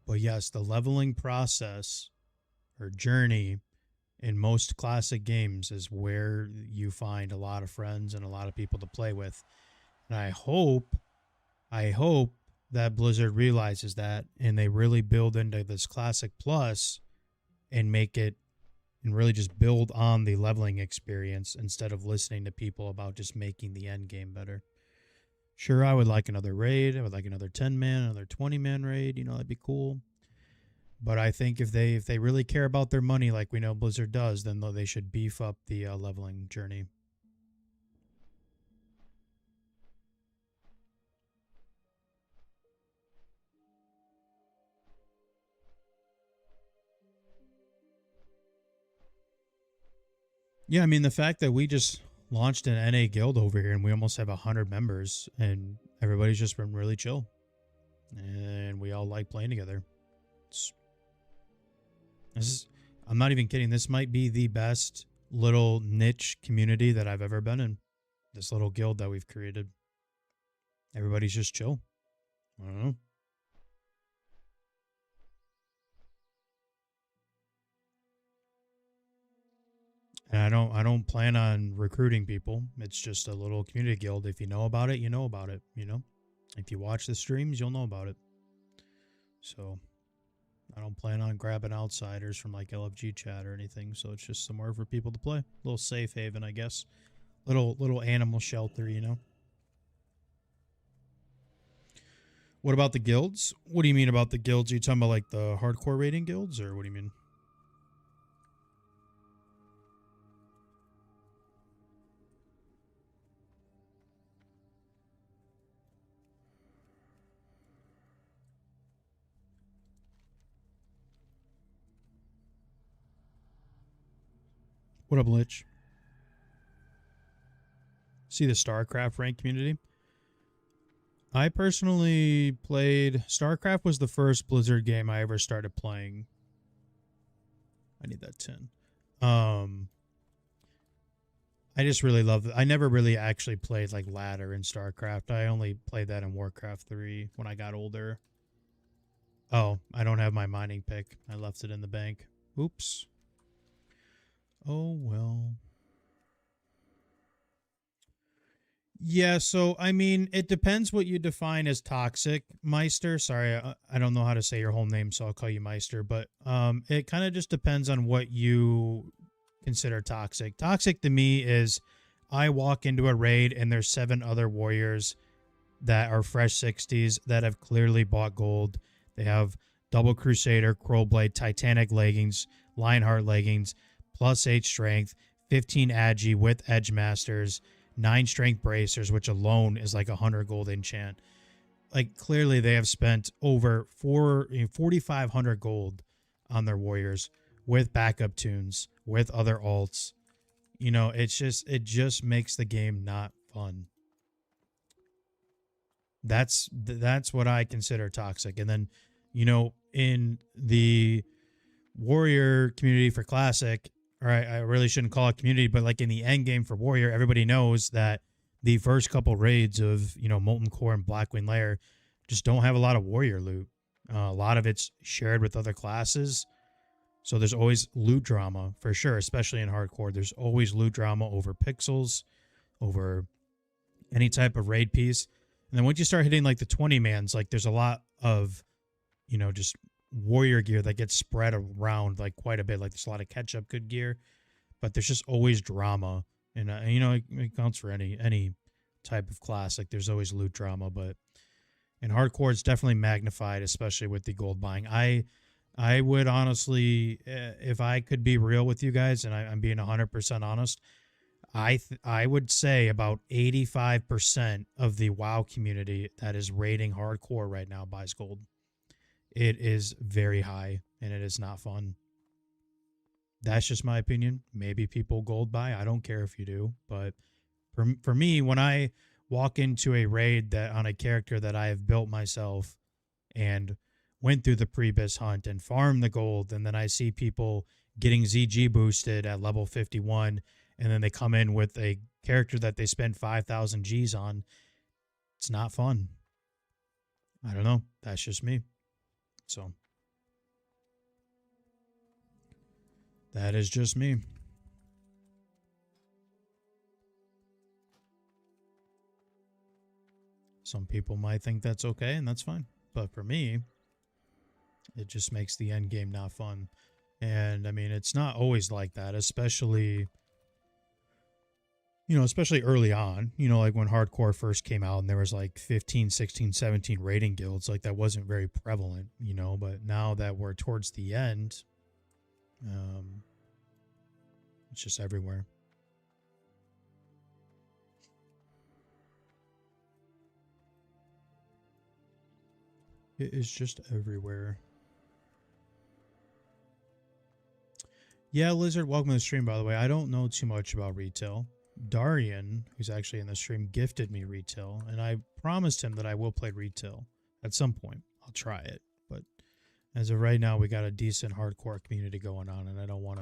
But yes, the leveling process or journey in most classic games is where you find a lot of friends and a lot of people to play with. And I hope that Blizzard realizes that and they really build into this Classic Plus and make it and really just build on the leveling experience instead of listening to people about just making the end game better. Sure, I would like another raid. I would like another 10-man, another 20-man raid. You know, that'd be cool. But I think if they really care about their money like we know Blizzard does, then they should beef up the leveling journey. Yeah, I mean, the fact that we just launched an NA guild over here and we almost have 100 members and everybody's just been really chill. And we all like playing together. I'm not even kidding. This might be the best little niche community that I've ever been in. This little guild that we've created. Everybody's just chill. I don't know. And I don't plan on recruiting people. It's just a little community guild. If you know about it, you know about it, you know? If you watch the streams, you'll know about it. So I don't plan on grabbing outsiders from like LFG chat or anything. So it's just somewhere for people to play. A little safe haven, I guess. Little animal shelter, you know? What about the guilds? What do you mean about the guilds? Are you talking about like the hardcore raiding guilds, or what do you mean? What up, Lich? See the StarCraft rank community? I personally played... StarCraft was the first Blizzard game I ever started playing. I need that 10. I just really love it. I never really actually played like ladder in StarCraft. I only played that in Warcraft 3 when I got older. Oh, I don't have my mining pick. I left it in the bank. Oops. Oh, well. Yeah, so, I mean, it depends what you define as toxic, Meister. Sorry, I don't know how to say your whole name, so I'll call you Meister. But it kind of just depends on what you consider toxic. Toxic to me is I walk into a raid and there's 7 other warriors that are fresh 60s that have clearly bought gold. They have Double Crusader, Crowblade, Titanic leggings, Lionheart leggings, plus 8 strength, 15 agi with Edge Masters, 9 strength bracers, which alone is like 100 gold enchant. Like, clearly they have spent over 4,500 gold on their warriors with backup tunes, with other alts. You know, it just makes the game not fun. That's what I consider toxic. And then, you know, in the warrior community for classic, or I really shouldn't call it community, but like in the end game for warrior, everybody knows that the first couple raids of, you know, Molten Core and Blackwing Lair just don't have a lot of warrior loot. A lot of it's shared with other classes. So there's always loot drama for sure, especially in hardcore. There's always loot drama over pixels, over any type of raid piece. And then once you start hitting like the 20-mans, like there's a lot of, you know, just warrior gear that gets spread around like quite a bit. Like there's a lot of catch-up good gear, but there's just always drama. And you know, it counts for any type of class. Like there's always loot drama, but in hardcore, it's definitely magnified, especially with the gold buying. I would honestly, if I could be real with you guys, and I'm being 100% honest, I would say about 85% of the WoW community that is raiding hardcore right now buys gold. It is very high, and it is not fun. That's just my opinion. Maybe people gold buy. I don't care if you do. But for me, when I walk into a raid that on a character that I have built myself and went through the pre-bis hunt and farmed the gold, and then I see people getting ZG boosted at level 51, and then they come in with a character that they spend 5,000 Gs on, it's not fun. I don't know. That's just me. So that is just me. Some people might think that's okay, and that's fine. But for me, it just makes the end game not fun. And I mean, it's not always like that, especially, you know, especially early on, you know, like when hardcore first came out and there was like 15, 16, 17 raiding guilds, like that wasn't very prevalent, you know, but now that we're towards the end, it's just everywhere. It is just everywhere. Yeah, Lizard, welcome to the stream, by the way. I don't know too much about retail. Darian, who's actually in the stream, gifted me retail, and I promised him that I will play retail at some point. I'll try it, but as of right now, we got a decent hardcore community going on, and I don't want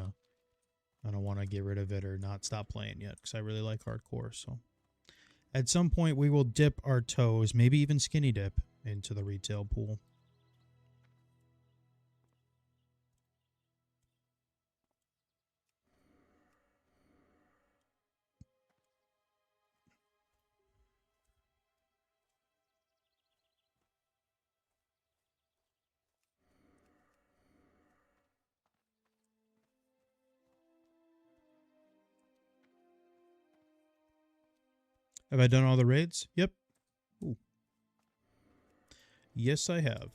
want to get rid of it or not stop playing yet because I really like hardcore. So at some point we will dip our toes, maybe even skinny dip, into the retail pool. Have I done all the raids? Yep. Ooh. Yes, I have.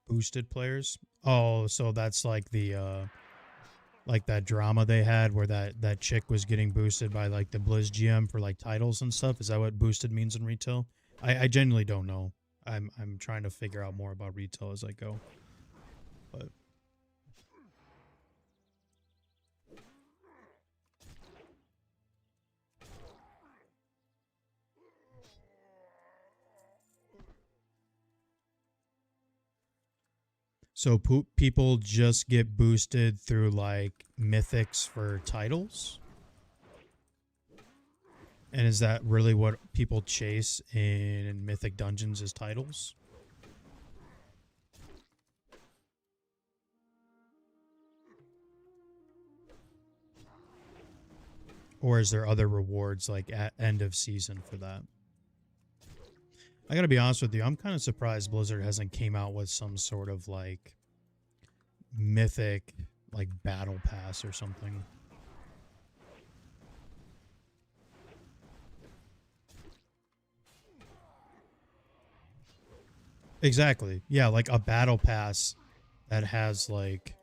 Boosted players? Oh, so that's like the like that drama they had where that chick was getting boosted by like the Blizz GM for like titles and stuff. Is that what boosted means in retail? I genuinely don't know. I'm trying to figure out more about retail as I go. But so people just get boosted through like mythics for titles? And is that really what people chase in mythic dungeons as titles? Or is there other rewards like at end of season for that? I gotta be honest with you, I'm kind of surprised Blizzard hasn't came out with some sort of like mythic like battle pass or something. Exactly. Yeah, like a battle pass that has like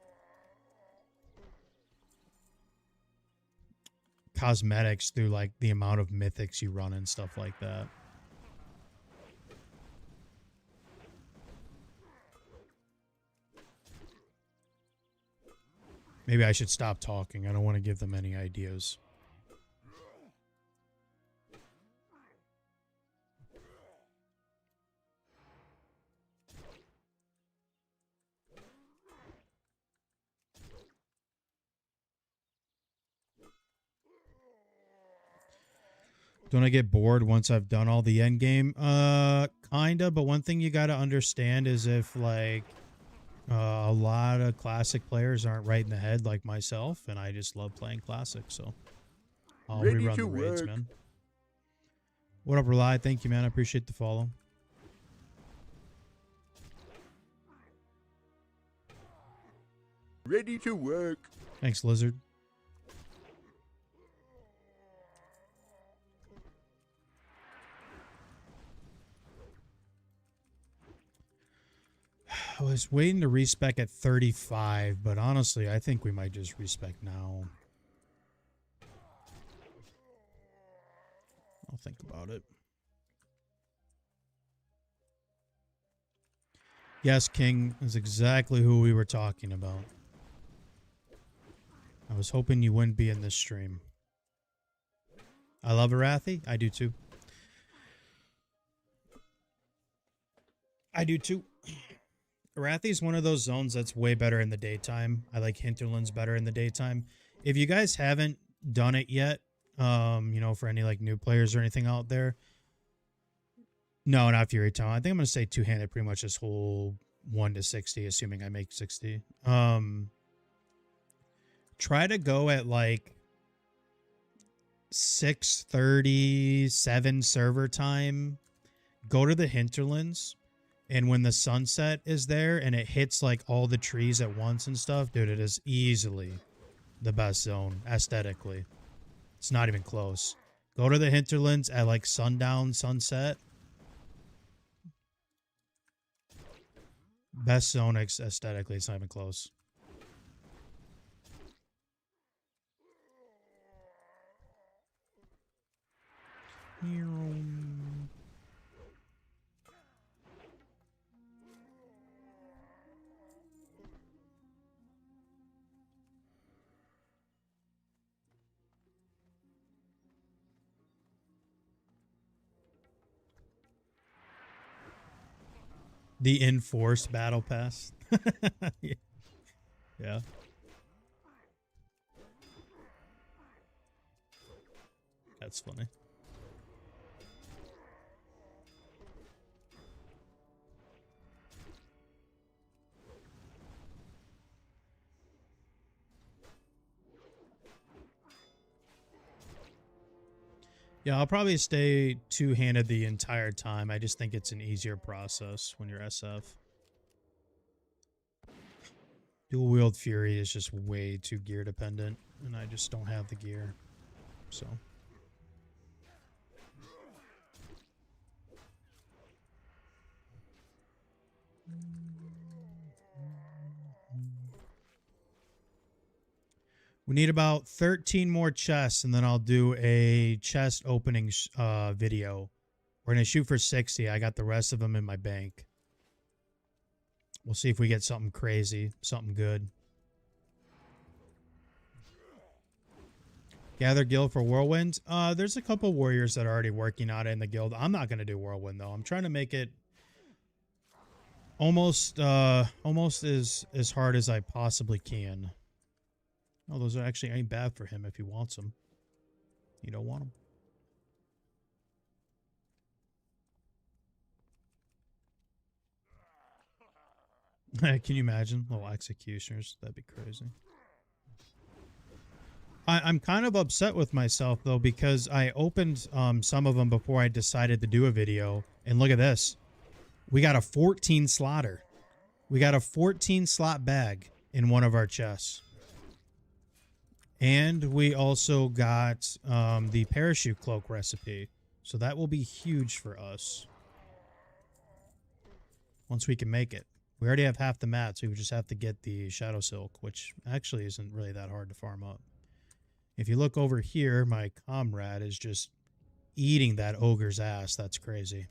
cosmetics through like the amount of mythics you run and stuff like that. Maybe I should stop talking. I don't want to give them any ideas. Don't I get bored once I've done all the end game? Kinda, but one thing you gotta understand is if like a lot of classic players aren't right in the head like myself, and I just love playing classic, so I'll rerun the raids, man. What up, Rely? Thank you, man. I appreciate the follow. Ready to work. Thanks, Lizard. I was waiting to respec at 35, but honestly, I think we might just respec now. I'll think about it. Yes, King is exactly who we were talking about. I was hoping you wouldn't be in this stream. I love Arathi. I do too. I do too. Arathi is one of those zones that's way better in the daytime. I like Hinterlands better in the daytime. If you guys haven't done it yet, you know, for any like new players or anything out there. No, not Fury Town. I think I'm gonna say two-handed pretty much this whole 1 to 60, assuming I make 60. Try to go at like 6:37 server time. Go to the Hinterlands. And when the sunset is there and it hits like all the trees at once and stuff, dude, it is easily the best zone aesthetically. It's not even close. Go to the Hinterlands at like sundown, sunset. Best zone aesthetically. It's not even close. The enforced battle pass. Yeah. That's funny. Yeah, I'll probably stay two-handed the entire time. I just think it's an easier process when you're SF. Dual-wield Fury is just way too gear dependent, and I just don't have the gear. So... we need about 13 more chests, and then I'll do a chest opening video. We're going to shoot for 60. I got the rest of them in my bank. We'll see if we get something crazy, something good. Gather guild for Whirlwind. There's a couple warriors that are already working on it in the guild. I'm not going to do Whirlwind, though. I'm trying to make it almost as hard as I possibly can. Oh, those are actually ain't bad for him if he wants them. You don't want them. Can you imagine? Little executioners. That'd be crazy. I'm kind of upset with myself, though, because I opened some of them before I decided to do a video. And look at this. We got a 14 slotter. We got a 14 slot bag in one of our chests. And we also got the parachute cloak recipe. So that will be huge for us. Once we can make it. We already have half the mats. We would just have to get the shadow silk, which actually isn't really that hard to farm up. If you look over here, my comrade is just eating that ogre's ass. That's crazy.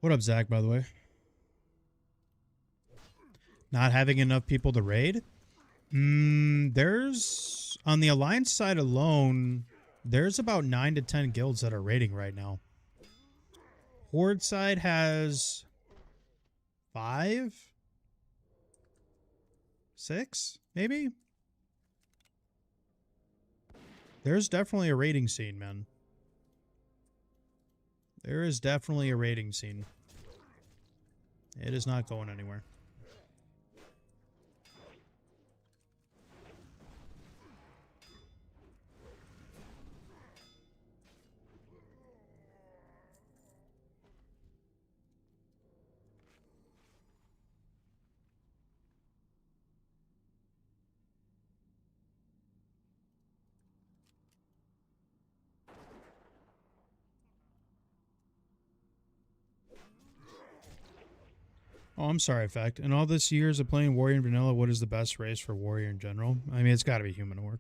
What up, Zach, by the way? Not having enough people to raid? There's... on the Alliance side alone, there's about 9 to 10 guilds that are raiding right now. Horde side has... 5? 6? Maybe? There's definitely a raiding scene, man. There is definitely a raiding scene. It is not going anywhere. Oh, I'm sorry, Fact. In all this years of playing Warrior and Vanilla, what is the best race for Warrior in general? I mean, it's got to be Human Orc.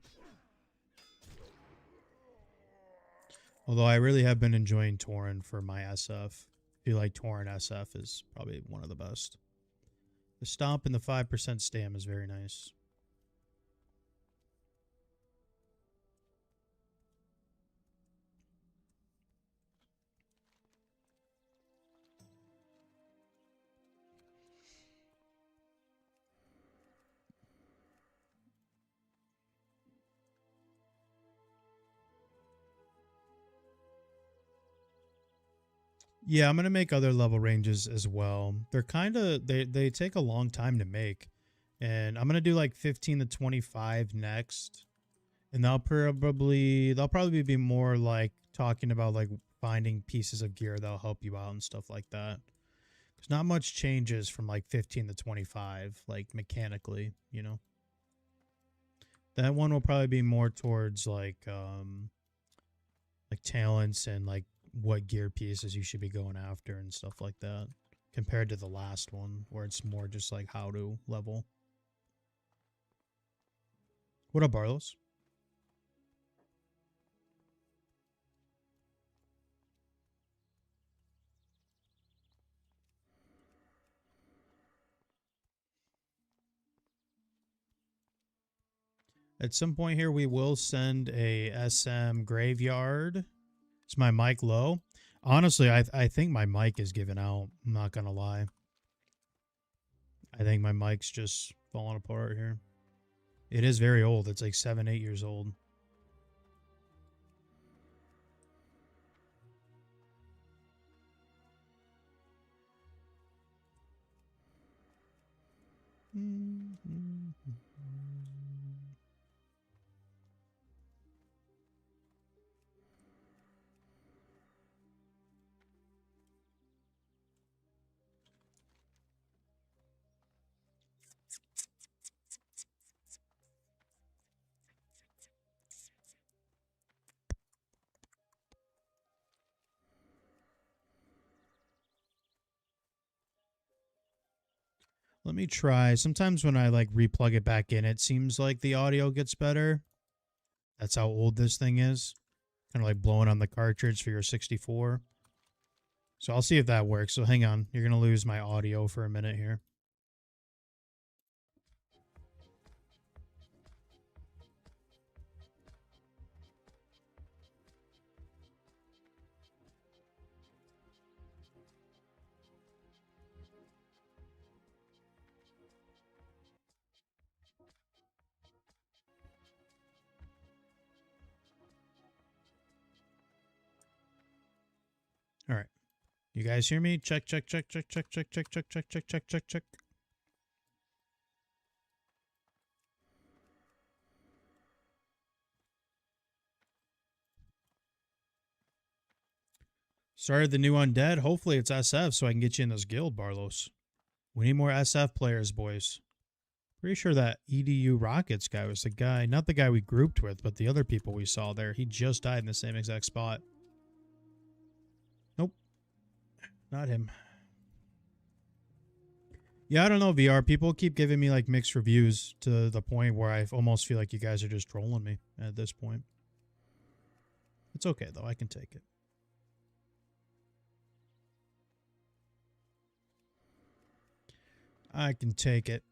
Although I really have been enjoying Tauren for my SF. I feel like Tauren SF is probably one of the best. The Stomp and the 5% Stam is very nice. Yeah, I'm going to make other level ranges as well. They're kind of, they take a long time to make. And I'm going to do like 15 to 25 next. And they'll probably be more like talking about like finding pieces of gear that'll help you out and stuff like that. There's not much changes from like 15 to 25, like mechanically, you know. That one will probably be more towards like talents and like what gear pieces you should be going after and stuff like that, compared to the last one where it's more just like how to level. What up, Barlos? At some point here, we will send a SM graveyard. Is my mic low? Honestly, I think my mic is giving out. I'm not going to lie. I think my mic's just falling apart here. It is very old. It's like 7, 8 years old. Let me try. Sometimes when I like replug it back in, it seems like the audio gets better. That's how old this thing is. Kind of like blowing on the cartridge for your 64. So I'll see if that works. So hang on. You're going to lose my audio for a minute here. All right. You guys hear me? Check, check, check, check, check, check, check, check, check, check, check, check, check. Started the new Undead. Hopefully it's SF so I can get you in this guild, Barlos. We need more SF players, boys. Pretty sure that EDU Rockets guy was the guy, not the guy we grouped with, but the other people we saw there. He just died in the same exact spot. Nope. Not him. Yeah, I don't know, VR. People keep giving me like mixed reviews to the point where I almost feel like you guys are just trolling me at this point. It's okay, though. I can take it. I can take it.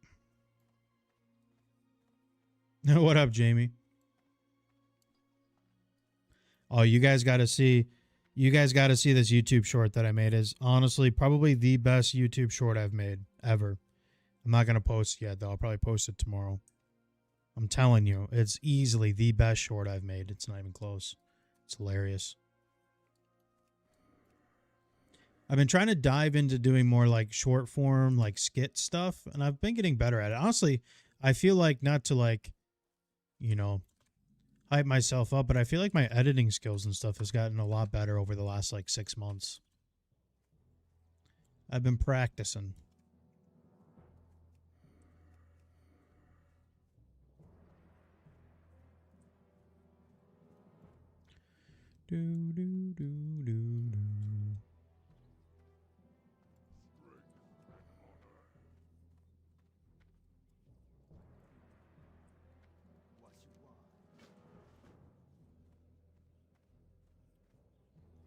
What up, Jamie? Oh, you guys got to see. You guys got to see this YouTube short that I made. Is honestly probably the best YouTube short I've made ever. I'm not going to post it yet, though. I'll probably post it tomorrow. I'm telling you, it's easily the best short I've made. It's not even close. It's hilarious. I've been trying to dive into doing more like short form, like skit stuff, and I've been getting better at it. Honestly, I feel like not to like, you know, hype myself up, but I feel like my editing skills and stuff has gotten a lot better over the last like 6 months. I've been practicing. Do, do, do, do, do.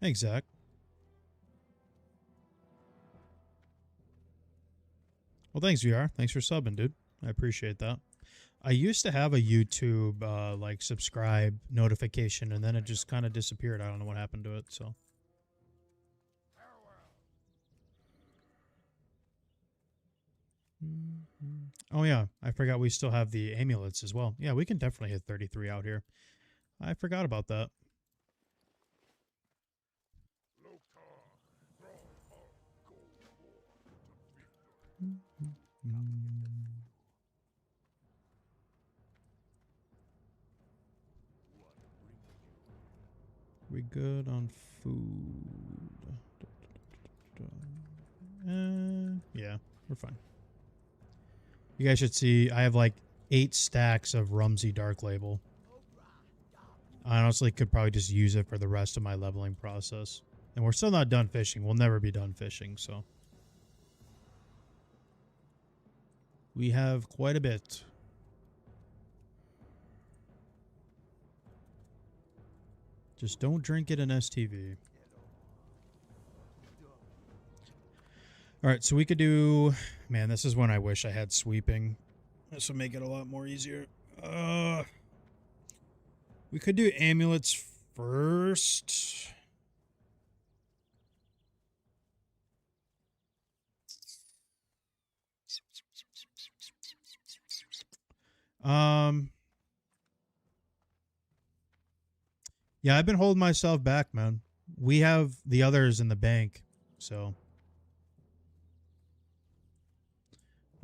Thanks, Zach. Well, thanks, VR. Thanks for subbing, dude. I appreciate that. I used to have a YouTube like subscribe notification, and then it just kind of disappeared. I don't know what happened to it. So. Oh yeah, I forgot we still have the amulets as well. Yeah, we can definitely hit 33 out here. I forgot about that. We good on food? Yeah, we're fine. You guys should see, I have like 8 stacks of Rumsey Dark Label. I honestly could probably just use it for the rest of my leveling process. And we're still not done fishing. We'll never be done fishing, so. We have quite a bit. Just don't drink it in STV. All right, so we could do... Man, this is when I wish I had sweeping. This would make it a lot more easier. We could do amulets first. Yeah, I've been holding myself back, man. We have the others in the bank, so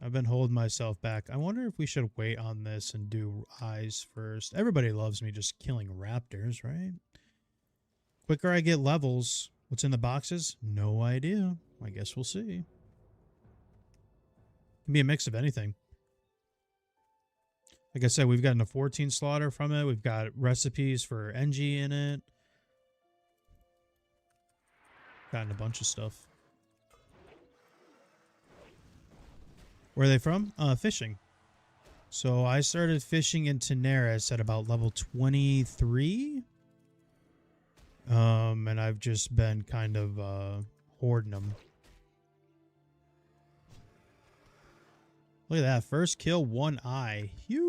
I've been holding myself back. I wonder if we should wait on this and do eyes first. Everybody loves me just killing raptors, right? Quicker I get levels. What's in the boxes? No idea. I guess we'll see. Can be a mix of anything. Like I said, we've gotten a 14 slaughter from it. We've got recipes for NG in it. Gotten a bunch of stuff. Where are they from? Fishing. So I started fishing in Teneris at about level 23. And I've just been kind of hoarding them. Look at that. First kill, one eye. Huge.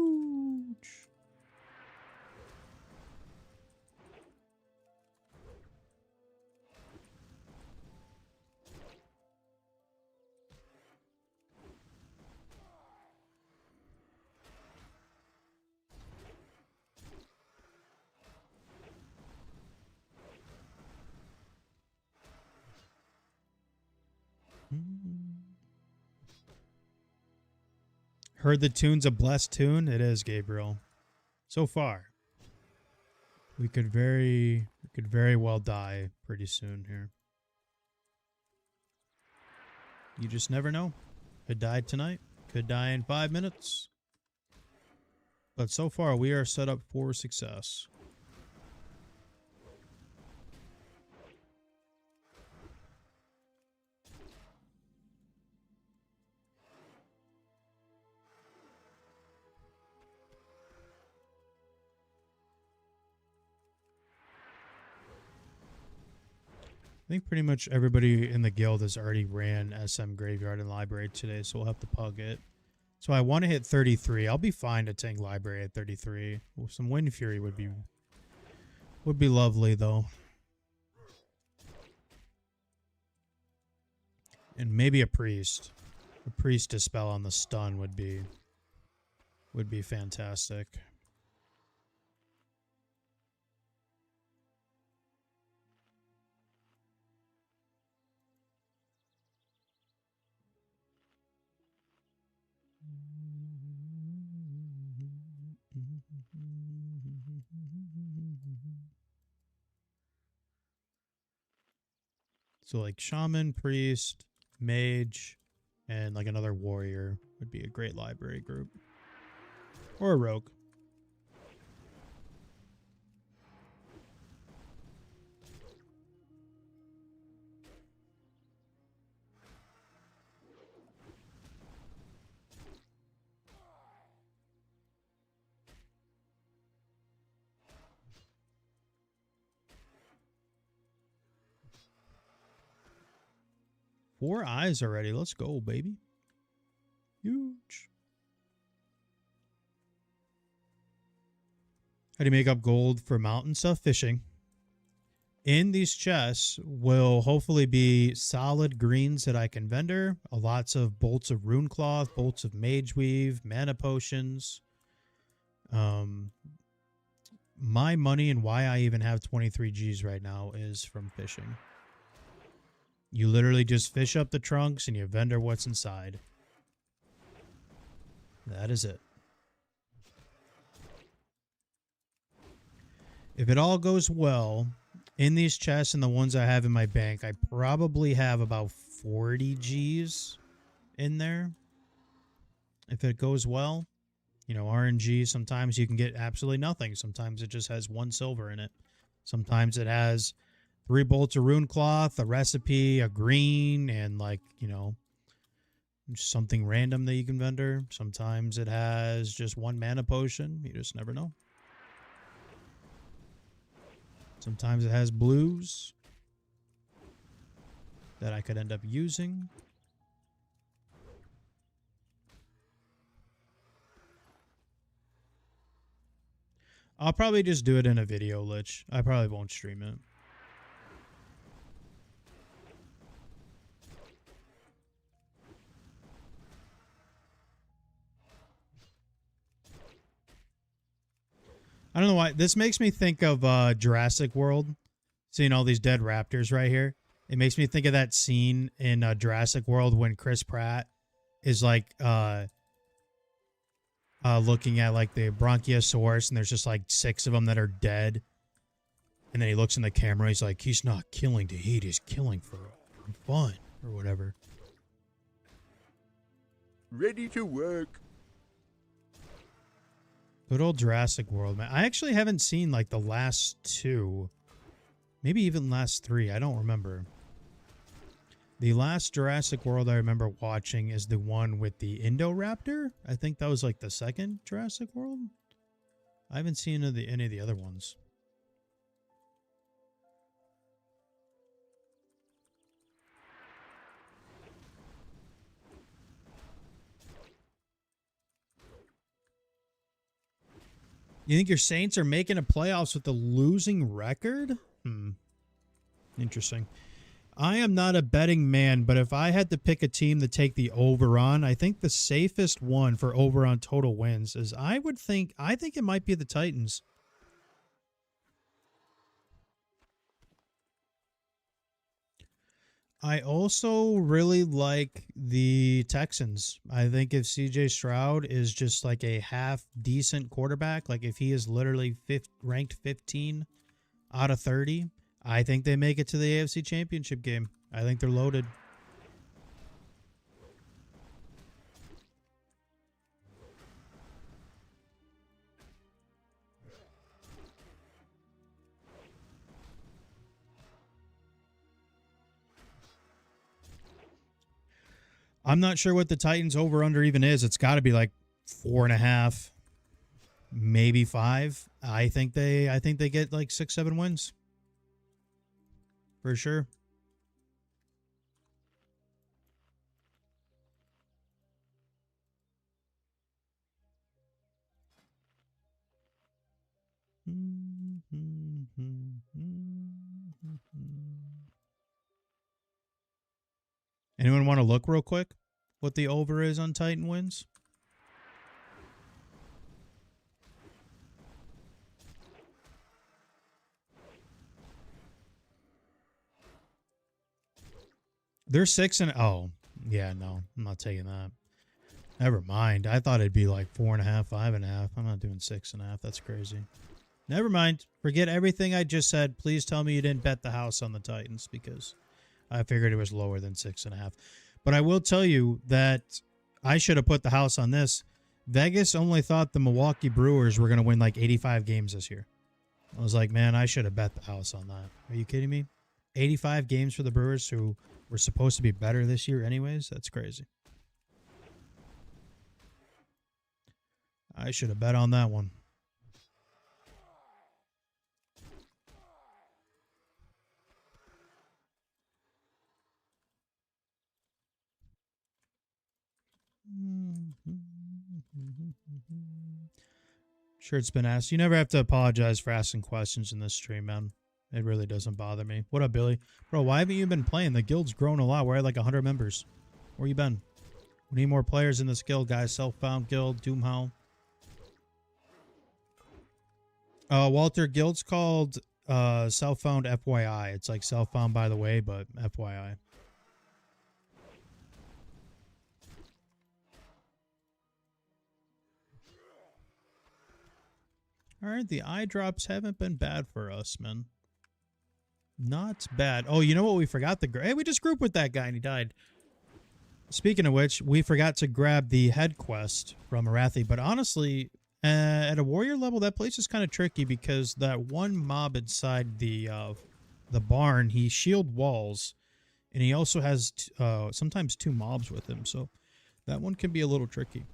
Heard the tune's a blessed tune? It is, Gabriel. So far. We could very well die pretty soon here. You just never know. Could die tonight. Could die in 5 minutes. But so far, we are set up for success. I think pretty much everybody in the guild has already ran SM Graveyard and Library today, so we'll have to pug it. So I want to hit 33. I'll be fine to tank Library at 33. Well, some Wind Fury would be lovely, though. And maybe a Priest. A Priest Dispel on the stun would be fantastic. So like Shaman, Priest, Mage, and like another Warrior would be a great library group. Or a Rogue. Four eyes already. Let's go, baby. Huge. How do you make up gold for mountain stuff? Fishing. In these chests will hopefully be solid greens that I can vendor. Lots of bolts of rune cloth, bolts of mage weave, mana potions. My money and why I even have 23 Gs right now is from fishing. You literally just fish up the trunks and you vendor what's inside. That is it. If it all goes well, in these chests and the ones I have in my bank, I probably have about 40 Gs in there. If it goes well, you know, RNG, sometimes you can get absolutely nothing. Sometimes it just has 1 silver in it. Sometimes it has 3 bolts of rune cloth, a recipe, a green, and like, you know, something random that you can vendor. Sometimes it has just 1 mana potion. You just never know. Sometimes it has blues that I could end up using. I'll probably just do it in a video, Lich. I probably won't stream it. I don't know why. This makes me think of Jurassic World. Seeing all these dead raptors right here. It makes me think of that scene in Jurassic World when Chris Pratt is like looking at like the Bronchiosaurus and there's just like 6 of them that are dead. And then he looks in the camera. He's like, he's not killing to eat. He's killing for fun or whatever. Ready to work. Good old Jurassic World, man. I actually haven't seen like the last 2. Maybe even last 3. I don't remember. The last Jurassic World I remember watching is the one with the Indoraptor. I think that was like the second Jurassic World. I haven't seen any of the other ones. You think your Saints are making a playoffs with a losing record? Interesting. I am not a betting man, but if I had to pick a team to take the over on, I think the safest one for over on total wins is I think it might be the Titans. I also really like the Texans. I think if CJ Stroud is just like a half decent quarterback, like if he is literally ranked 15 out of 30, I think they make it to the AFC Championship game. I think they're loaded. I'm not sure what the Titans over-under even is. It's got to be like 4.5, maybe 5. I think they get like 6-7 wins. For sure. Anyone want to look real quick what the over is on Titan wins? They're 6 and oh yeah, no, I'm not taking that. Never mind. I thought it'd be like 4.5, 5.5. I'm not doing 6.5. That's crazy. Never mind. Forget everything I just said. Please tell me you didn't bet the house on the Titans because I figured it was lower than 6.5. But I will tell you that I should have put the house on this. Vegas only thought the Milwaukee Brewers were going to win like 85 games this year. I was like, man, I should have bet the house on that. Are you kidding me? 85 games for the Brewers who were supposed to be better this year anyways? That's crazy. I should have bet on that one. Sure, it's been asked. You never have to apologize for asking questions in this stream, man. It really doesn't bother me. What up, Billy? Bro, why haven't you been playing? The guild's grown a lot. We're at like 100 members. Where you been? We need more players in this guild, guys. Self-found guild, Doomhowl. Walter, guild's called Self-found FYI. It's like self-found by the way, but FYI. All right, the eye drops haven't been bad for us, man. Not bad. Oh, you know what we forgot? Hey, we just grouped with that guy and he died. Speaking of which, we forgot to grab the head quest from Arathi. But honestly, at a warrior level, that place is kind of tricky because that one mob inside the barn, he shield walls. And he also has sometimes 2 mobs with him. So that one can be a little tricky.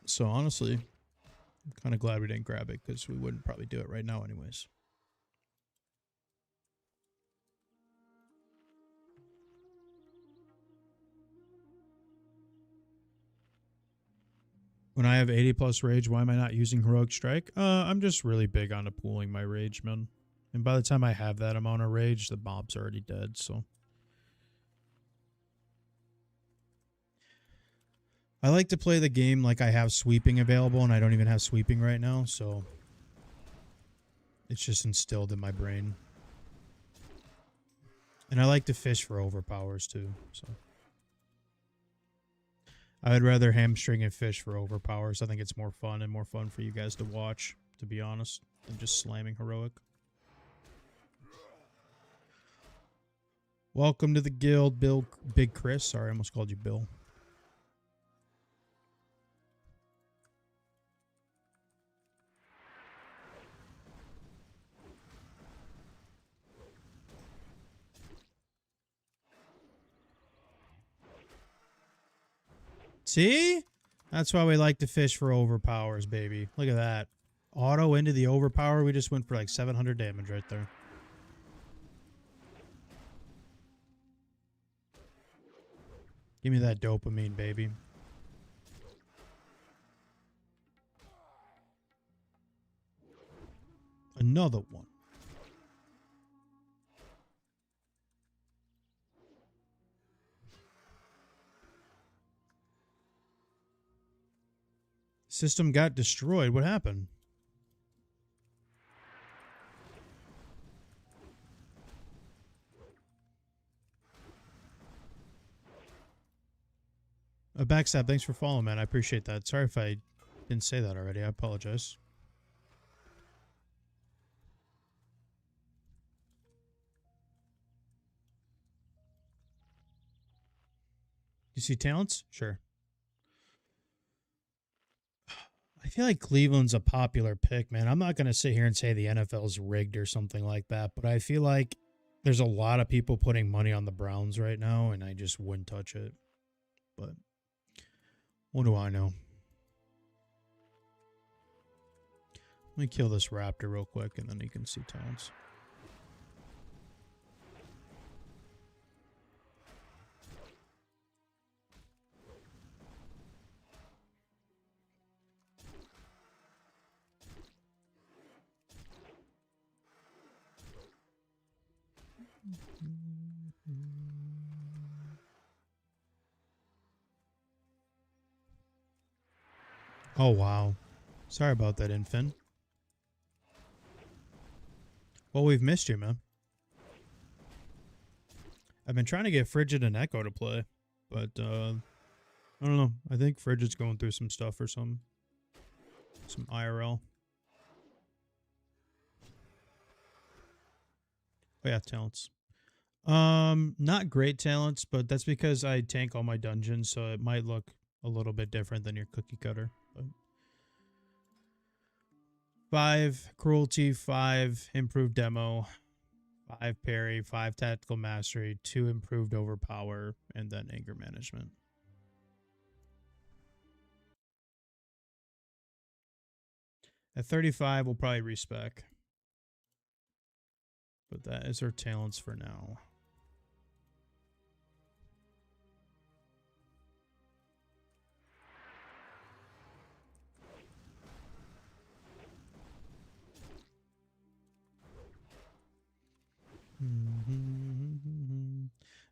So honestly, I'm kind of glad we didn't grab it because we wouldn't probably do it right now anyways. When I have 80 plus rage, why am I not using heroic strike? I'm just really big on pooling my rage, man. And by the time I have that amount of rage, the mob's already dead, so. I like to play the game like I have sweeping available, and I don't even have sweeping right now, so. It's just instilled in my brain. And I like to fish for overpowers, too, so. I would rather hamstring and fish for overpowers. I think it's more fun and more fun for you guys to watch, to be honest, than just slamming heroic. Welcome to the guild, Big Chris. Sorry, I almost called you Bill. See? That's why we like to fish for overpowers, baby. Look at that. Auto into the overpower. We just went for like 700 damage right there. Give me that dopamine, baby. Another one. System got destroyed. What happened? Backstab, thanks for following, man. I appreciate that. Sorry if I didn't say that already. I apologize. You see talents? Sure. I feel like Cleveland's a popular pick, man. I'm not going to sit here and say the NFL's rigged or something like that, but I feel like there's a lot of people putting money on the Browns right now, and I just wouldn't touch it. But what do I know? Let me kill this raptor real quick, and then you can see talents. Oh, wow. Sorry about that, Infin. Well, we've missed you, man. I've been trying to get Frigid and Echo to play, but I don't know. I think Frigid's going through some stuff or some IRL. Oh yeah, talents. Not great talents, but that's because I tank all my dungeons, so it might look a little bit different than your cookie cutter. But 5 cruelty, 5 improved demo, 5 parry, 5 tactical mastery, 2 improved overpower, and then anger management. At 35, we'll probably respec. But that is our talents for now.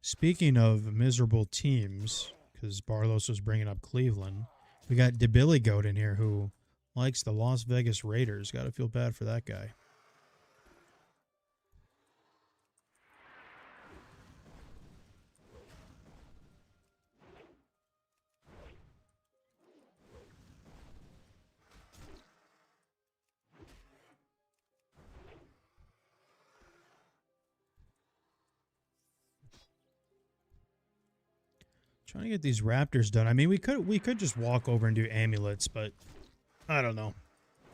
Speaking of miserable teams, because Barlos was bringing up Cleveland, we got DeBilly Goat in here who likes the Las Vegas Raiders. Got to feel bad for that guy. Trying to get these raptors done. I mean, we could just walk over and do amulets, but I don't know.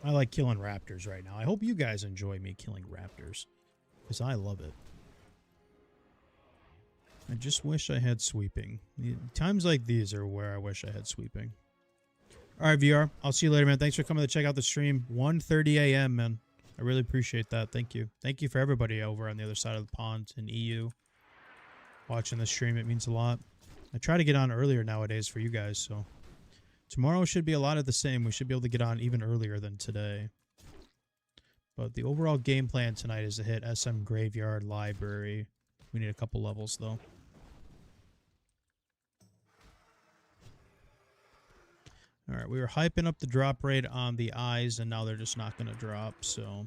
I like killing raptors right now. I hope you guys enjoy me killing raptors, because I love it. I just wish I had sweeping. Times like these are where I wish I had sweeping. All right, VR. I'll see you later, man. Thanks for coming to check out the stream. 1:30 a.m., man. I really appreciate that. Thank you. Thank you for everybody over on the other side of the pond in EU watching the stream. It means a lot. I try to get on earlier nowadays for you guys, so Tomorrow should be a lot of the same. We should be able to get on even earlier than today. But the overall game plan tonight is to hit SM Graveyard Library. We need a couple levels, though. Alright, we were hyping up the drop rate on the eyes, and now they're just not going to drop, so...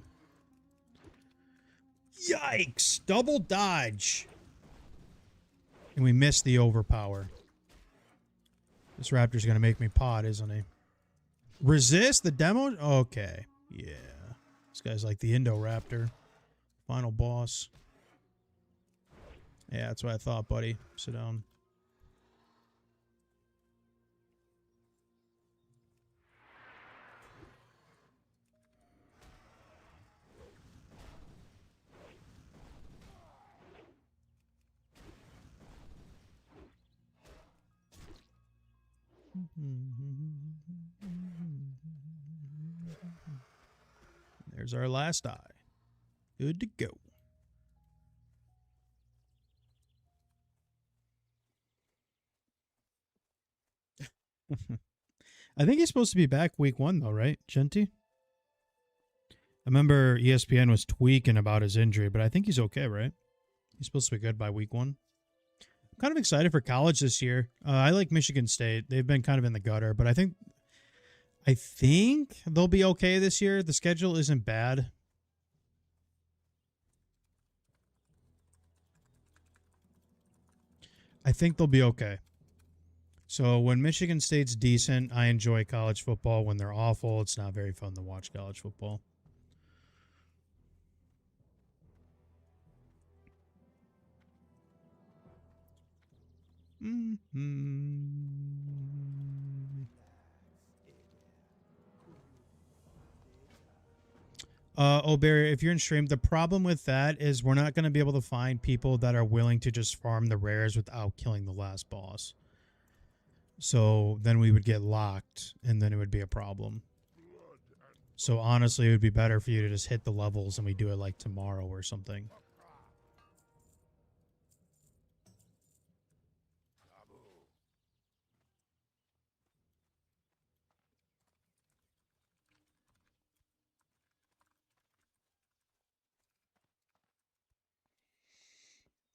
Yikes! Double dodge! And we missed the overpower. This raptor's going to make me pod, isn't he? Resist the demo? Okay. Yeah. This guy's like the Indoraptor. Final boss. Yeah, that's what I thought, buddy. Sit down. There's our last eye. Good to go. I think he's supposed to be back week 1, though, right, Genty? I remember ESPN was tweaking about his injury, but I think he's okay, right? He's supposed to be good by week 1. I'm kind of excited for college this year. I like Michigan State. They've been kind of in the gutter, but I think they'll be okay this year. The schedule isn't bad. I think they'll be okay. So when Michigan State's decent, I enjoy college football. When they're awful, it's not very fun to watch college football. Barry, if you're in stream, the problem with that is we're not going to be able to find people that are willing to just farm the rares without killing the last boss. So then we would get locked, and then it would be a problem. So honestly, it would be better for you to just hit the levels and we do it like tomorrow or something.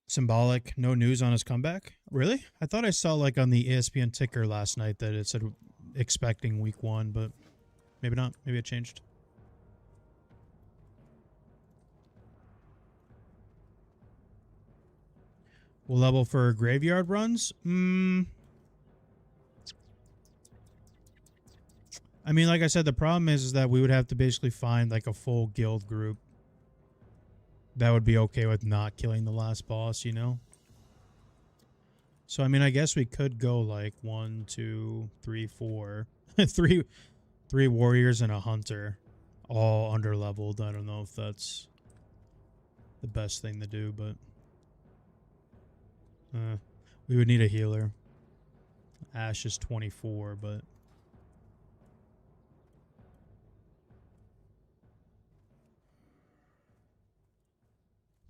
Symbolic, no news on his comeback? Really? I thought I saw like on the ESPN ticker last night that it said expecting week 1, but maybe not. Maybe it changed. We'll level for graveyard runs? I mean, like I said, the problem is that we would have to basically find like a full guild group that would be okay with not killing the last boss, you know? So, I mean, I guess we could go like 1, 2, 3, 4. three warriors and a hunter. All under-leveled. I don't know if that's the best thing to do, but... we would need a healer. Ash is 24, but...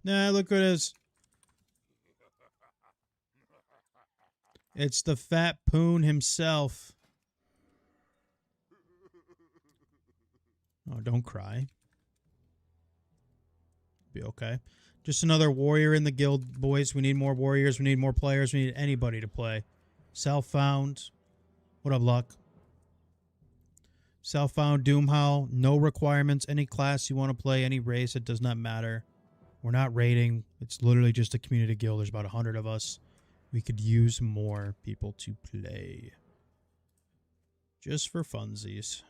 Nah, look what it is. It's the fat poon himself. Oh, don't cry. Be okay. Just another warrior in the guild, boys. We need more warriors. We need more players. We need anybody to play. Self-found. What up, Luck? Self-found Doomhowl. No requirements. Any class you want to play, any race, it does not matter. We're not raiding. It's literally just a community guild. There's about 100 of us. We could use more people to play. Just for funsies.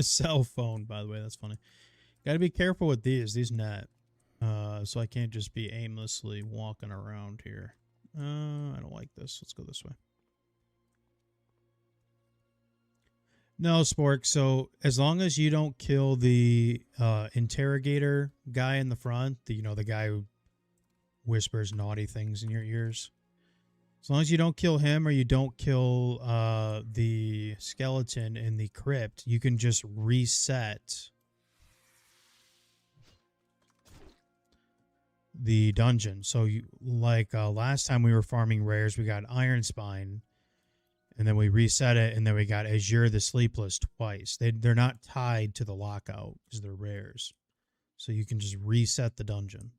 Cell phone, by the way. That's funny. Got to be careful with these. These net. So I can't just be aimlessly walking around here. I don't like this. Let's go this way. No, Spork. So as long as you don't kill the interrogator guy in the front, the guy who whispers naughty things in your ears, As long as you don't kill him or you don't kill the skeleton in the crypt, you can just reset the dungeon. So you like last time we were farming rares, we got Iron Spine, and then we reset it, and then we got Azure the Sleepless twice. They're not tied to the lockout because they're rares. So you can just reset the dungeon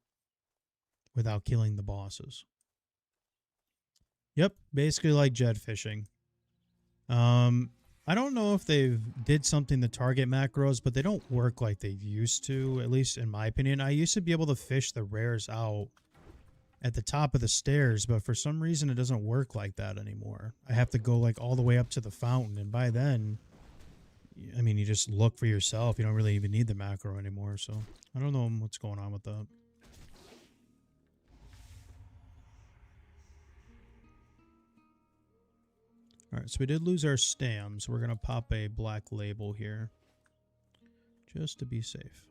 without killing the bosses. Yep, basically like jet fishing. I don't know if they did something to target macros, but they don't work like they used to, at least in my opinion. I used to be able to fish the rares out at the top of the stairs, but for some reason it doesn't work like that anymore. I have to go like all the way up to the fountain, and by then, I mean, you just look for yourself. You don't really even need the macro anymore, so I don't know what's going on with that. Alright, so we did lose our stam, so we're going to pop a black label here. Just to be safe.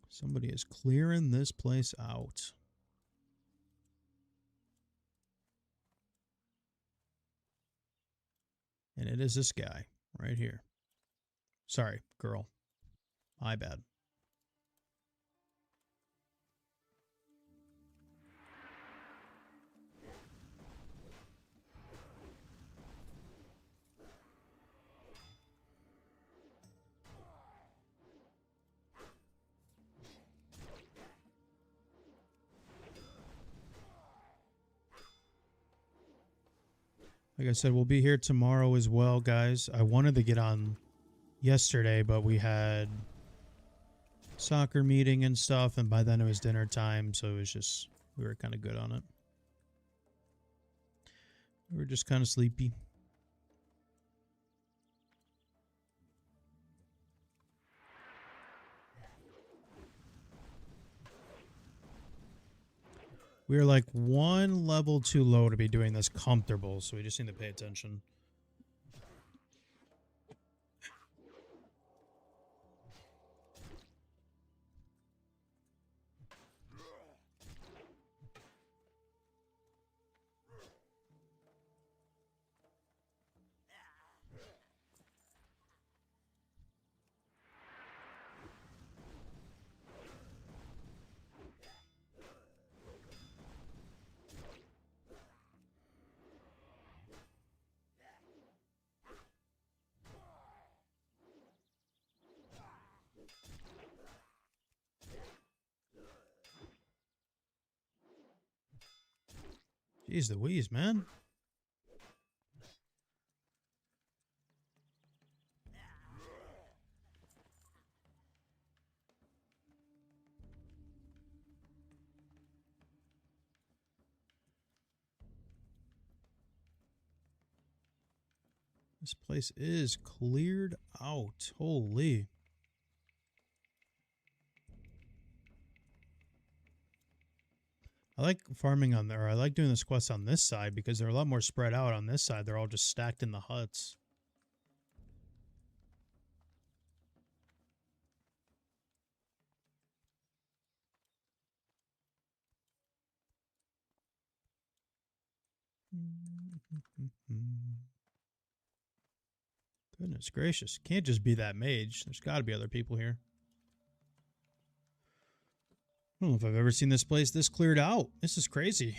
Somebody is clearing this place out. And it is this guy right here. Sorry, girl. My bad. Like I said, we'll be here tomorrow as well, guys. I wanted to get on yesterday, but we had soccer meeting and stuff, and by then it was dinner time, so it was just, we were kind of good on it. We were just kind of sleepy. We are like one level too low to be doing this comfortable, so we just need to pay attention. Jeez Louise, man. This place is cleared out. Holy. I like farming on there. I like doing this quest on this side because they're a lot more spread out on this side. They're all just stacked in the huts. Goodness gracious. Can't just be that mage. There's got to be other people here. I don't know if I've ever seen this place this cleared out. This is crazy.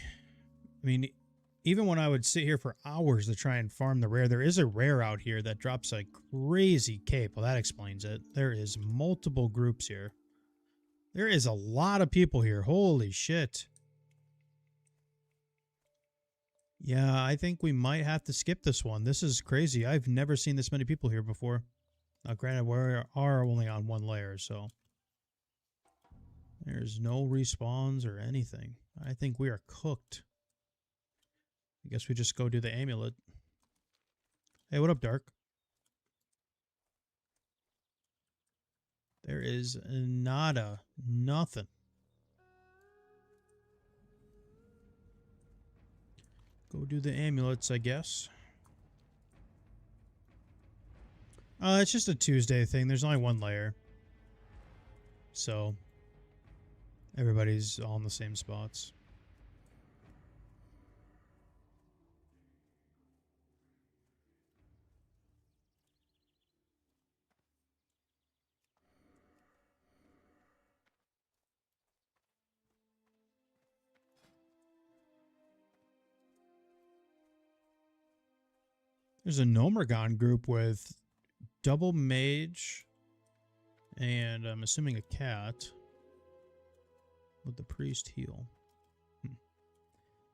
I mean, even when I would sit here for hours to try and farm the rare, there is a rare out here that drops a crazy cape. Well, that explains it. There is multiple groups here. There is a lot of people here. Holy shit. Yeah, I think we might have to skip this one. This is crazy. I've never seen this many people here before. Now, granted, we are only on one layer, so there's no respawns or anything. I think we are cooked. I guess we just go do the amulet. Hey, what up, Dark? There is nada. Nothing. Go do the amulets, I guess. It's just a Tuesday thing. There's only one layer. So everybody's all in the same spots. There's a Nomergon group with double mage and I'm assuming a cat with the priest heal.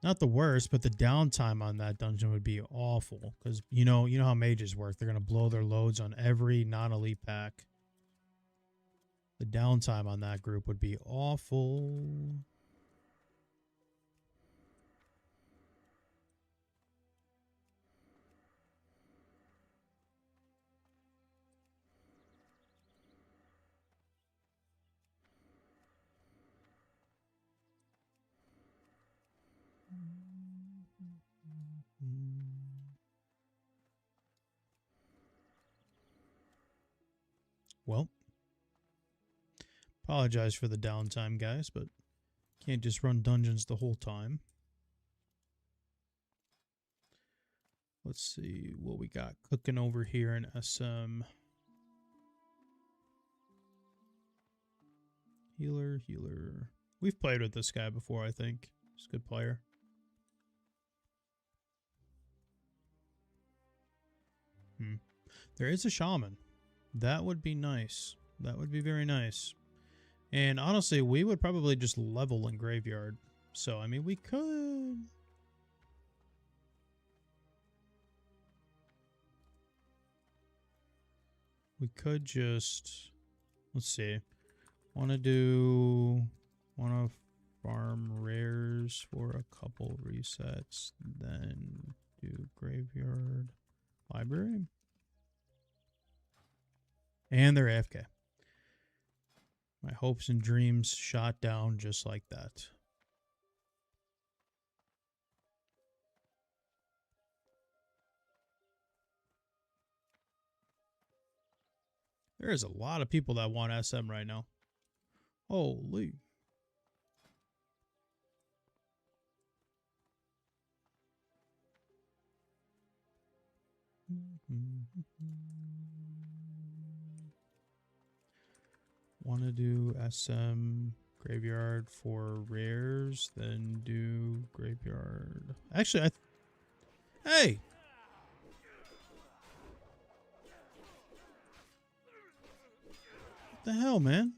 Not the worst, but the downtime on that dungeon would be awful because you know how mages work. They're gonna blow their loads on every non-elite pack. The downtime on that group would be awful. Well, apologize for the downtime, guys, but can't just run dungeons the whole time. Let's see what we got cooking over here in SM. Healer. We've played with this guy before, I think. He's a good player. There is a shaman. That would be nice. That would be very nice. And honestly, we would probably just level in Graveyard. So, I mean, we could... We could just... Let's see. Want to farm rares for a couple resets. Then do Graveyard. Library. And they're AFK. My hopes and dreams shot down just like that. There is a lot of people that want SM right now. Holy. Want to do SM Graveyard for rares, then do Graveyard. Actually, hey! What the hell, man?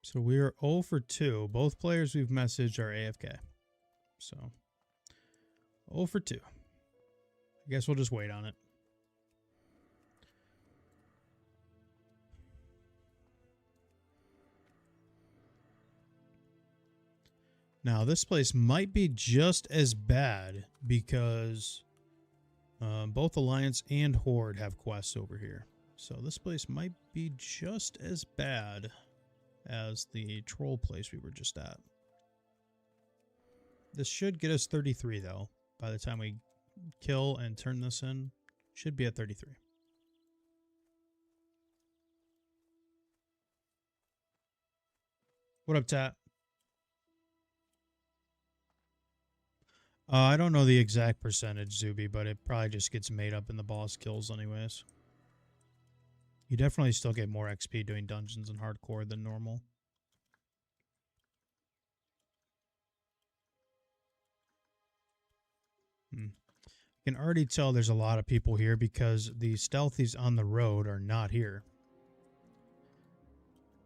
So we are 0 for 2. Both players we've messaged are AFK. So 0 for 2. I guess we'll just wait on it. Now, this place might be just as bad because both Alliance and Horde have quests over here. So this place might be just as bad as the troll place we were just at. This should get us 33, though. By the time we kill and turn this in, should be at 33. What up, Tat? I don't know the exact percentage, Zuby, but it probably just gets made up in the boss kills anyways. You definitely still get more XP doing dungeons in hardcore than normal. I can already tell there's a lot of people here because the stealthies on the road are not here.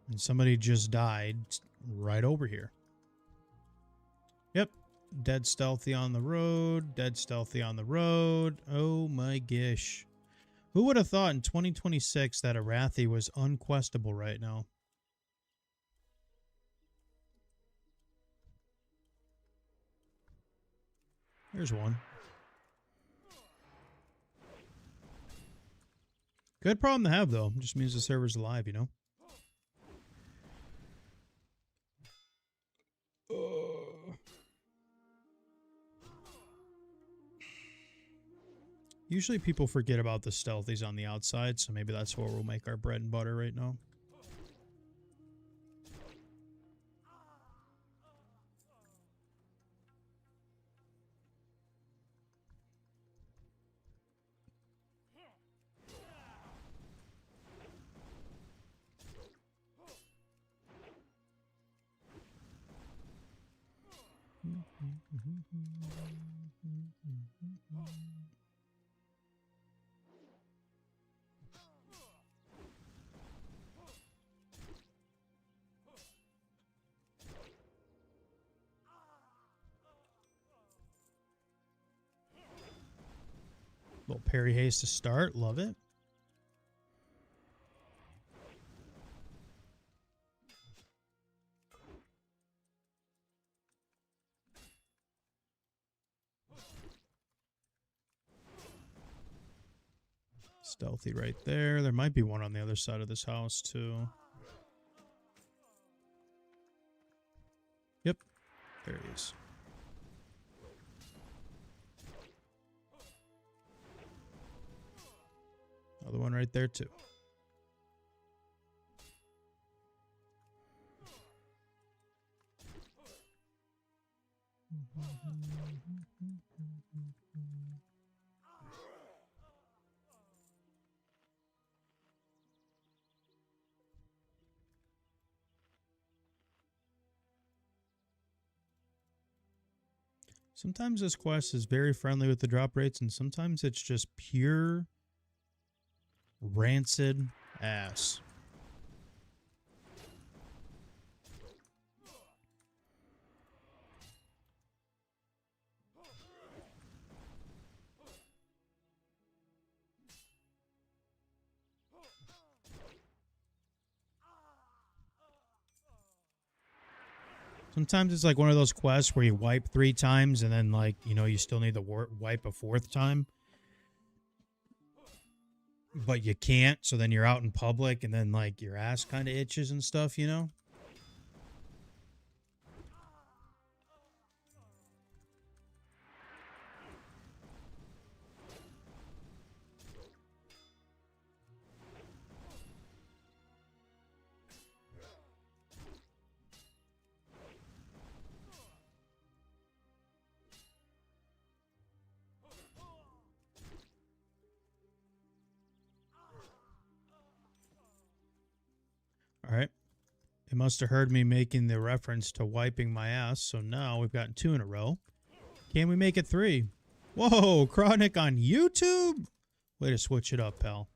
And somebody just died right over here. Yep. Dead stealthy on the road. Dead stealthy on the road. Oh my gosh. Who would have thought in 2026 that Arathi was unquestable right now? There's one. Good problem to have, though. Just means the server's alive, you know? Usually people forget about the stealthies on the outside, so maybe that's where we'll make our bread and butter right now. Little parry haste to start. Love it. Stealthy right there. There might be one on the other side of this house, too. Yep. There he is. Another one right there, too. Sometimes this quest is very friendly with the drop rates, and sometimes it's just pure rancid ass. Sometimes it's like one of those quests where you wipe 3 times and then, like, you know, you still need to wipe a 4th time. But you can't, so then you're out in public and then, like, your ass kind of itches and stuff, you know? All right. It must have heard me making the reference to wiping my ass, so now we've gotten 2 in a row. Can we make it 3? Whoa, Chronic on YouTube? Way to switch it up, pal.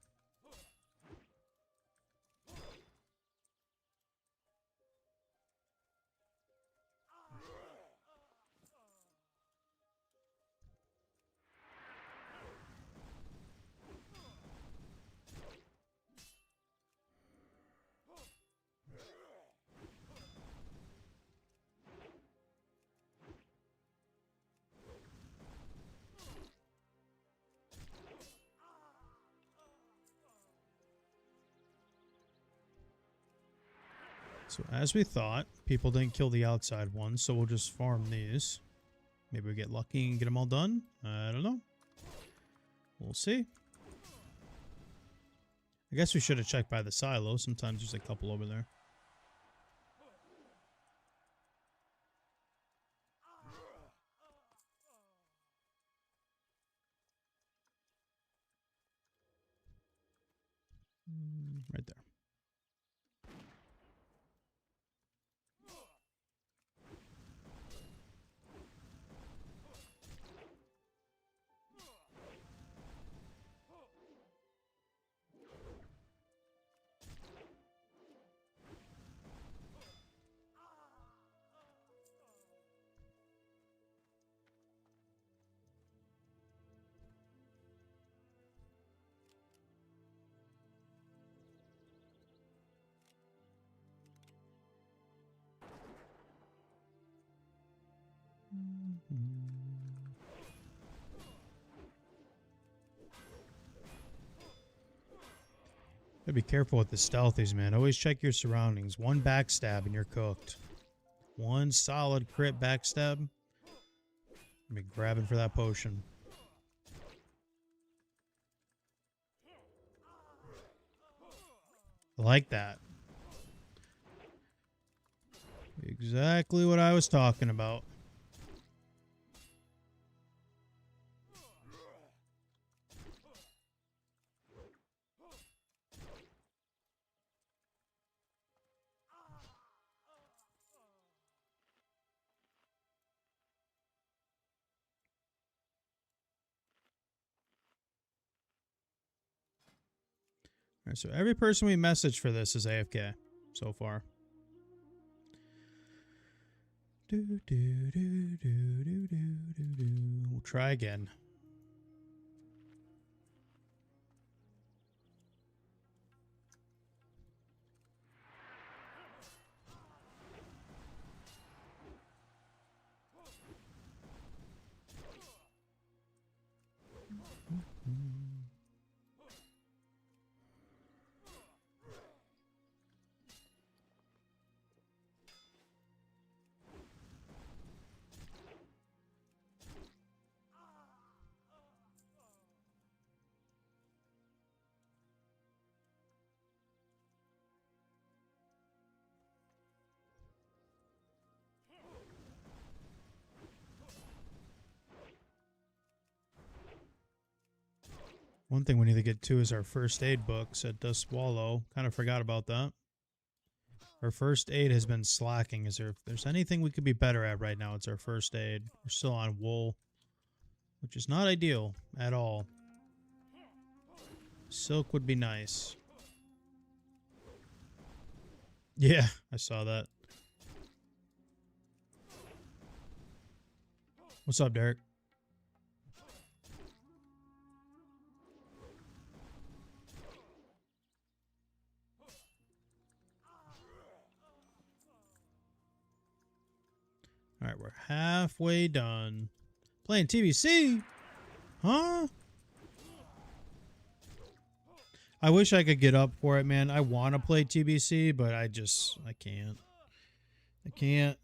So as we thought, people didn't kill the outside ones, so we'll just farm these. Maybe we get lucky and get them all done. I don't know. We'll see. I guess we should have checked by the silo. Sometimes there's a couple over there. Right there. Gotta be careful with the stealthies, man. Always check your surroundings. One backstab and you're cooked. One solid crit backstab. I'll be grabbing for that potion. I like that. Exactly what I was talking about. All right, so every person we message for this is AFK so far. We'll try again. One thing we need to get to is our first aid books at Dust Swallow. Kind of forgot about that. Our first aid has been slacking. If there's anything we could be better at right now, it's our first aid. We're still on wool, which is not ideal at all. Silk would be nice. Yeah, I saw that. What's up, Derek? All right, we're halfway done. Playing TBC? Huh? I wish I could get up for it, man. I want to play TBC, but I can't. I can't.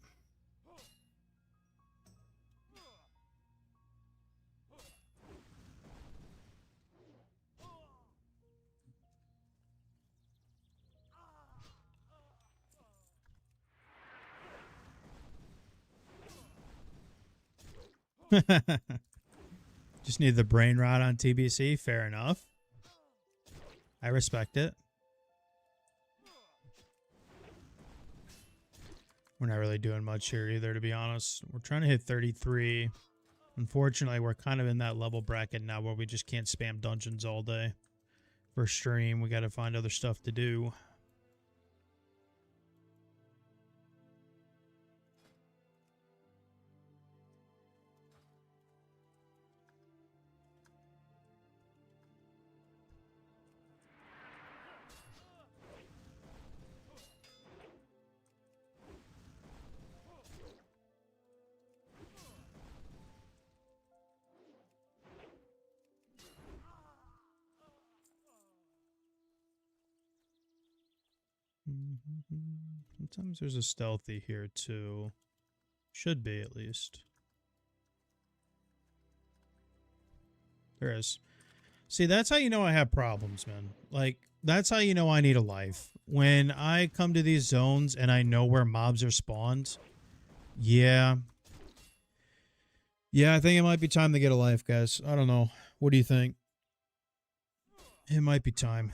Just need the brain rot on TBC. Fair enough. I respect it. We're not really doing much here either, to be honest. We're trying to hit 33. Unfortunately, we're kind of in that level bracket now where we just can't spam dungeons all day. For stream, we got to find other stuff to do. Sometimes there's a stealthy here too. Should be, at least. There is. See, that's how you know I have problems, man. Like, that's how you know I need a life. When I come to these zones and I know where mobs are spawned. Yeah. Yeah, I think it might be time to get a life, guys. I don't know. What do you think? It might be time.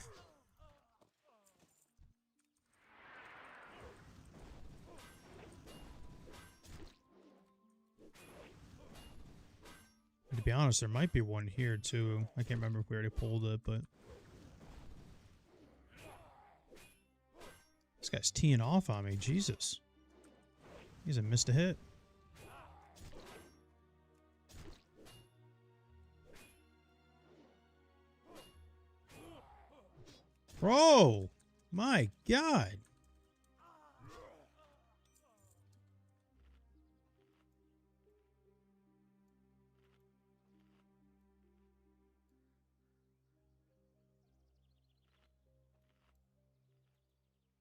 To be honest, there might be one here too. I can't remember if we already pulled it, but this guy's teeing off on me. Jesus. He hasn't missed a hit. Bro! My God.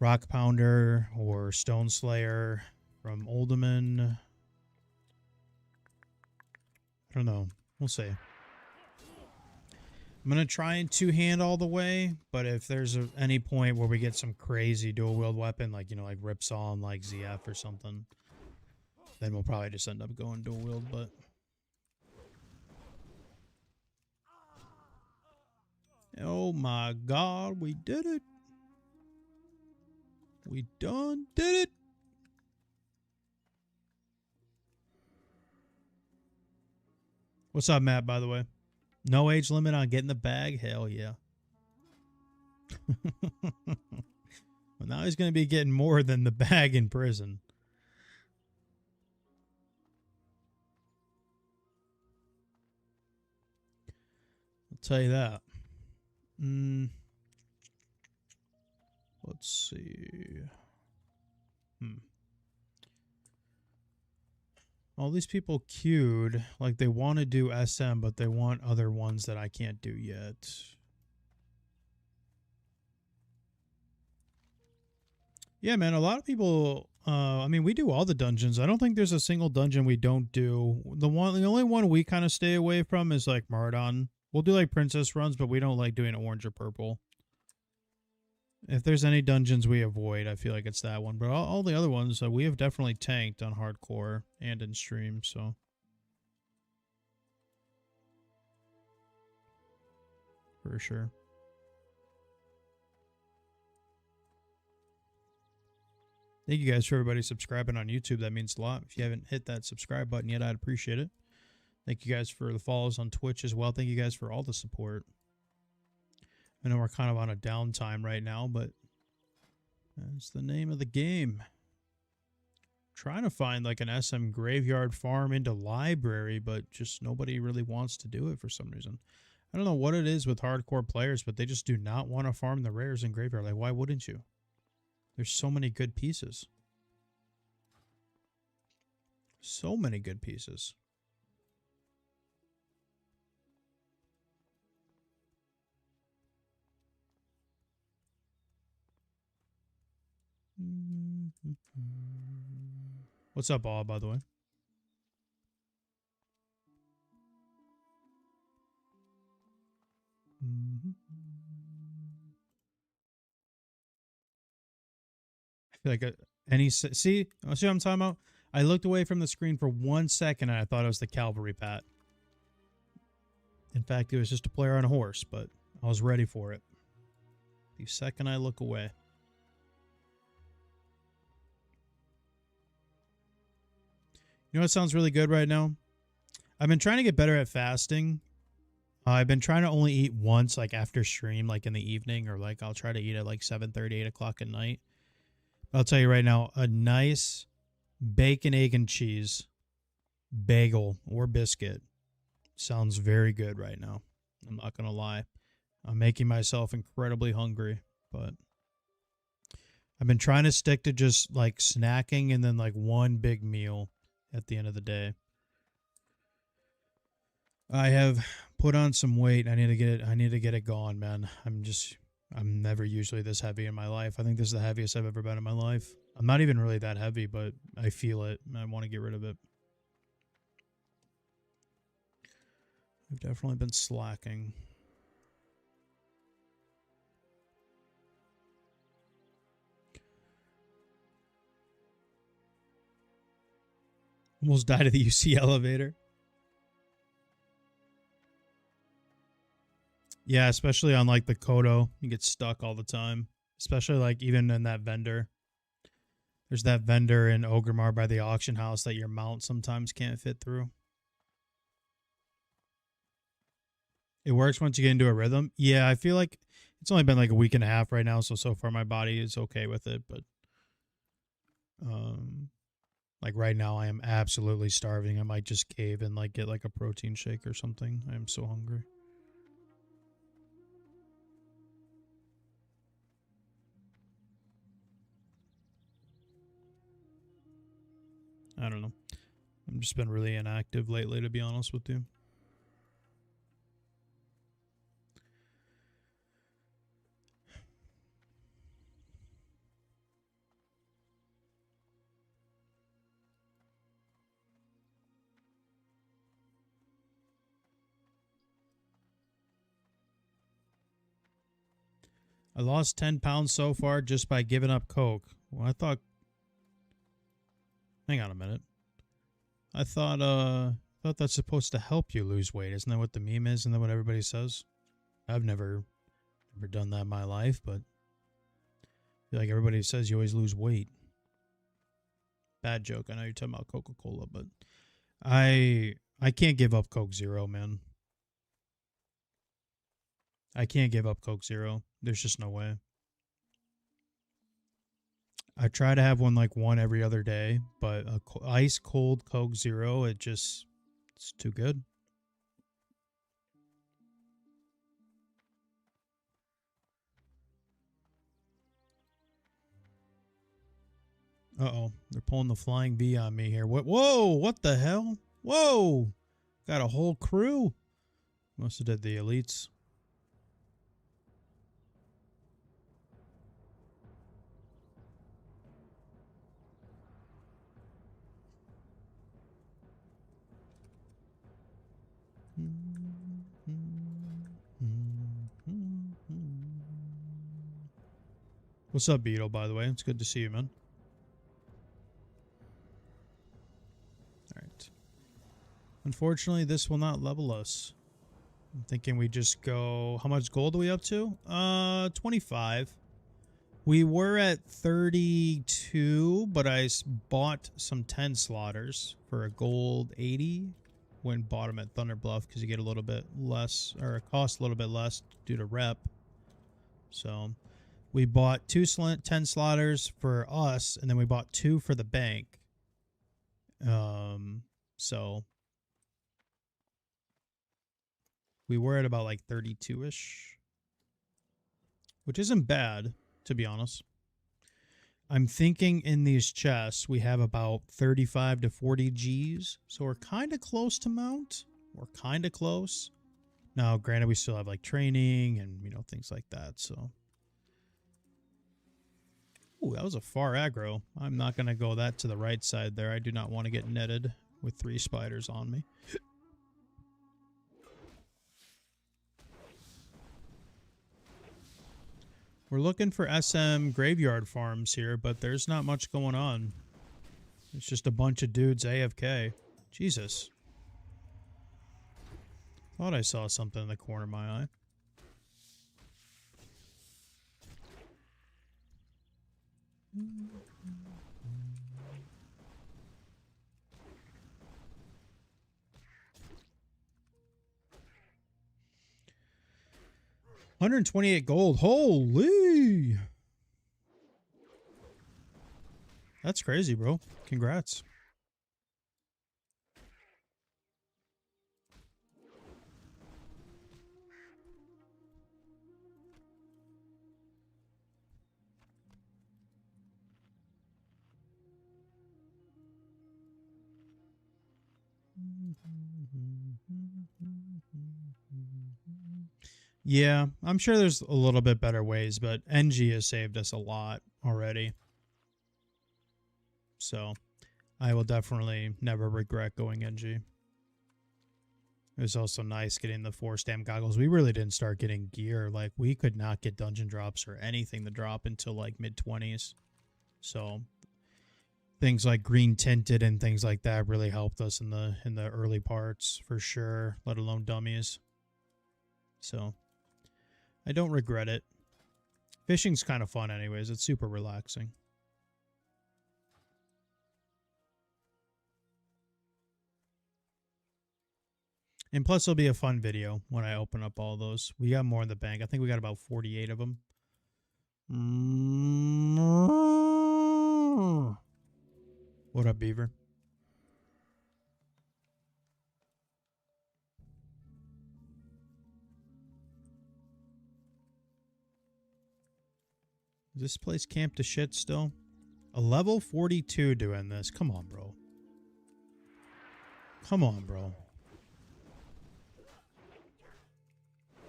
Rock Pounder or Stone Slayer from Oldeman. I don't know. We'll see. I'm going to try and two-hand all the way, but if there's any point where we get some crazy dual-wield weapon, like, you know, like Ripsaw and like ZF or something, then we'll probably just end up going dual-wield, but... Oh my god, we did it! We done did it! What's up, Matt, by the way? No age limit on getting the bag? Hell yeah. Well, now he's going to be getting more than the bag in prison. I'll tell you that. Let's see. All these people queued, like they want to do SM, but they want other ones that I can't do yet. Yeah, man, a lot of people, I mean, we do all the dungeons. I don't think there's a single dungeon we don't do. The only one we kind of stay away from is like Mardon. We'll do like princess runs, but we don't like doing orange or purple. If there's any dungeons we avoid, I feel like it's that one. But all the other ones, we have definitely tanked on hardcore and in stream, so. For sure. Thank you guys for everybody subscribing on YouTube. That means a lot. If you haven't hit that subscribe button yet, I'd appreciate it. Thank you guys for the follows on Twitch as well. Thank you guys for all the support. I know we're kind of on a downtime right now, but that's the name of the game. Trying to find like an SM graveyard farm into library, but just nobody really wants to do it for some reason. I don't know what it is with hardcore players, but they just do not want to farm the rares in graveyard. Like, why wouldn't you? There's so many good pieces. So many good pieces. What's up, all, by the way? I feel like see what I'm talking about? I looked away from the screen for 1 second and I thought it was the cavalry pat. In fact, it was just a player on a horse, but I was ready for it. The second I look away. You know what sounds really good right now? I've been trying to get better at fasting. I've been trying to only eat once, like after stream, like in the evening, or like I'll try to eat at like 7:30, 8 o'clock at night. I'll tell you right now, a nice bacon, egg, and cheese bagel or biscuit sounds very good right now. I'm not going to lie. I'm making myself incredibly hungry, but I've been trying to stick to just like snacking and then like one big meal at the end of the day. I have put on some weight. I need to get it gone, man. I'm never usually this heavy in my life. I think this is the heaviest I've ever been in my life. I'm not even really that heavy, but I feel it. I want to get rid of it. I've definitely been slacking. Almost died of the UC elevator. Yeah, especially on like the Kodo. You get stuck all the time. Especially like even in that vendor. There's that vendor in Ogremar by the auction house that your mount sometimes can't fit through. It works once you get into a rhythm. Yeah, I feel like it's only been like a week and a half right now, so far my body is okay with it, but like right now I am absolutely starving. I might just cave and like get like a protein shake or something. I am so hungry. I don't know. I've just been really inactive lately, to be honest with you. I lost 10 pounds so far just by giving up Coke. Well, I thought... Hang on a minute. I thought that's supposed to help you lose weight. Isn't that what the meme is? Isn't that what everybody says? I've never done that in my life, but I feel like everybody says you always lose weight. Bad joke. I know you're talking about Coca-Cola, but I can't give up Coke Zero, man. I can't give up Coke Zero. There's just no way. I try to have one every other day, but a ice cold Coke Zero, it's too good. Uh-oh, they're pulling the flying V on me here. What? Whoa, what the hell? Whoa, got a whole crew. Must have did the elites. What's up, Beetle, by the way? It's good to see you, man. Alright. Unfortunately, this will not level us. I'm thinking we just go... How much gold are we up to? 25. We were at 32, but I bought some 10 slaughters for a gold 80. Went bought them at Thunder Bluff because you get a little bit less, or it costs a little bit less due to rep. So we bought 10 slaughters for us, and then we bought 2 for the bank. So we were at about like 32-ish, which isn't bad, to be honest. I'm thinking in these chests we have about 35 to 40 Gs, so we're kind of close to mount. We're kind of close. Now, granted, we still have like training and, you know, things like that, so. Ooh, that was a far aggro. I'm not going to go that to the right side there. I do not want to get netted with 3 spiders on me. We're looking for SM graveyard farms here, but there's not much going on. It's just a bunch of dudes AFK. Jesus. Thought I saw something in the corner of my eye. $128 gold. Holy! That's crazy, bro. Congrats. Yeah, I'm sure there's a little bit better ways, but NG has saved us a lot already. So, I will definitely never regret going NG. It was also nice getting the 4-stamp goggles. We really didn't start getting gear. Like, we could not get dungeon drops or anything to drop until, like, mid-20s. So, things like green tinted and things like that really helped us in the early parts, for sure, let alone dummies. So, I don't regret it. Fishing's kind of fun anyways. It's super relaxing. And plus, it'll be a fun video when I open up all those. We got more in the bank. I think we got about 48 of them. What up, Beaver? Is this place camp to shit still? A level 42 doing this. Come on, bro. Come on, bro.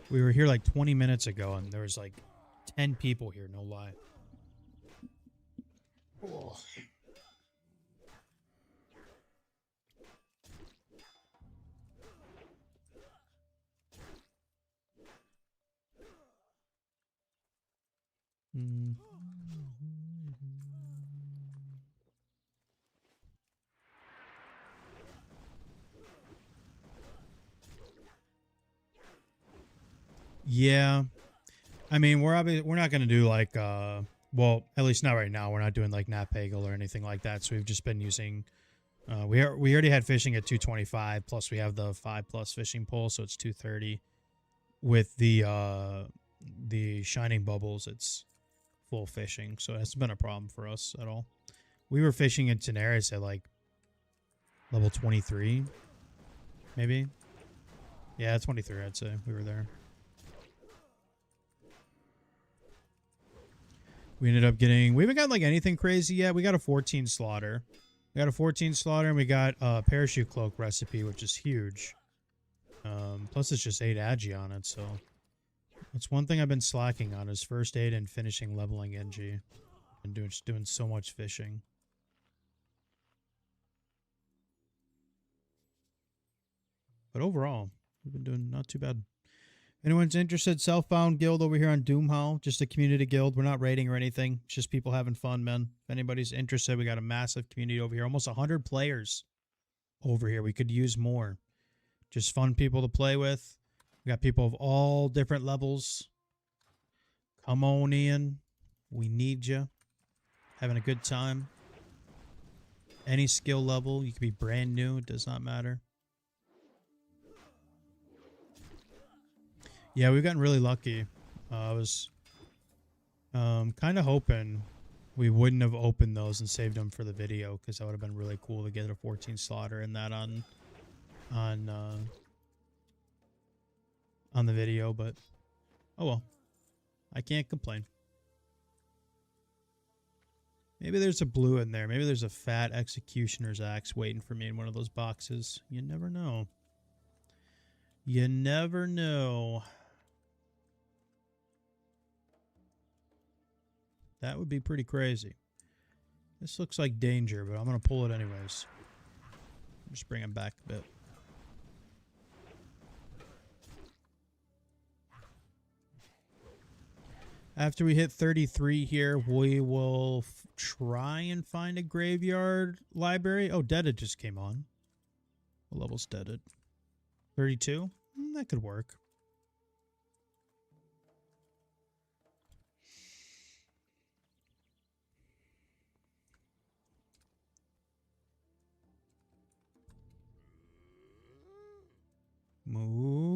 We were here like 20 minutes ago, and there was like 10 people here, no lie. Oh. Mm. Yeah. I mean, we're not going to do like well, at least not right now. We're not doing like Nat Pagel or anything like that. So we've just been using we already had fishing at 225 plus we have the 5+ fishing pole, so it's 230. With the shining bubbles, it's full fishing. So it's been a problem for us at all. We were fishing in Tenaris at like level 23 maybe. Yeah, 23 I'd say. We were there. We ended up getting, we haven't got like anything crazy yet. We got a 14 slaughter. We got a 14 slaughter and we got a parachute cloak recipe, which is huge. Plus it's just 8 agi on it, so that's one thing I've been slacking on is first aid and finishing leveling NG. And just doing so much fishing. But overall, we've been doing not too bad. Anyone's interested, Self-Bound Guild over here on Doomhowl. Just a community guild. We're not raiding or anything. It's just people having fun, man. If anybody's interested, we got a massive community over here. Almost 100 players over here. We could use more. Just fun people to play with. We got people of all different levels. Come on in. We need you. Having a good time. Any skill level. You could be brand new. It does not matter. Yeah, we've gotten really lucky. I was kind of hoping we wouldn't have opened those and saved them for the video, because that would have been really cool to get a 14 slaughter and that on the video, but oh well. I can't complain. Maybe there's a blue in there. Maybe there's a fat executioner's axe waiting for me in one of those boxes. You never know. You never know. That would be pretty crazy. This looks like danger, but I'm going to pull it anyways. Just bring him back a bit. After we hit 33 here, we will try and find a graveyard library. Oh, Deaded just came on. What level's Deaded? 32? That could work. Moo.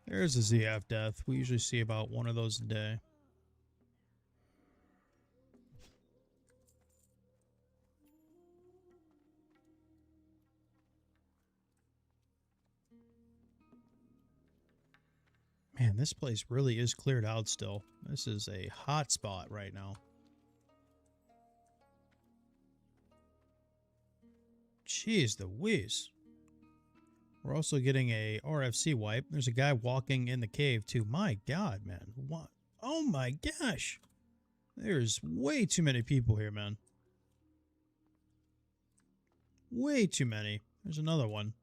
There's a ZF death. We usually see about one of those a day. Man, this place really is cleared out still. This is a hot spot right now. Jeez, the whiz. We're also getting a RFC wipe. There's a guy walking in the cave too. My God, man. What? Oh my gosh. There's way too many people here, man. Way too many. There's another one.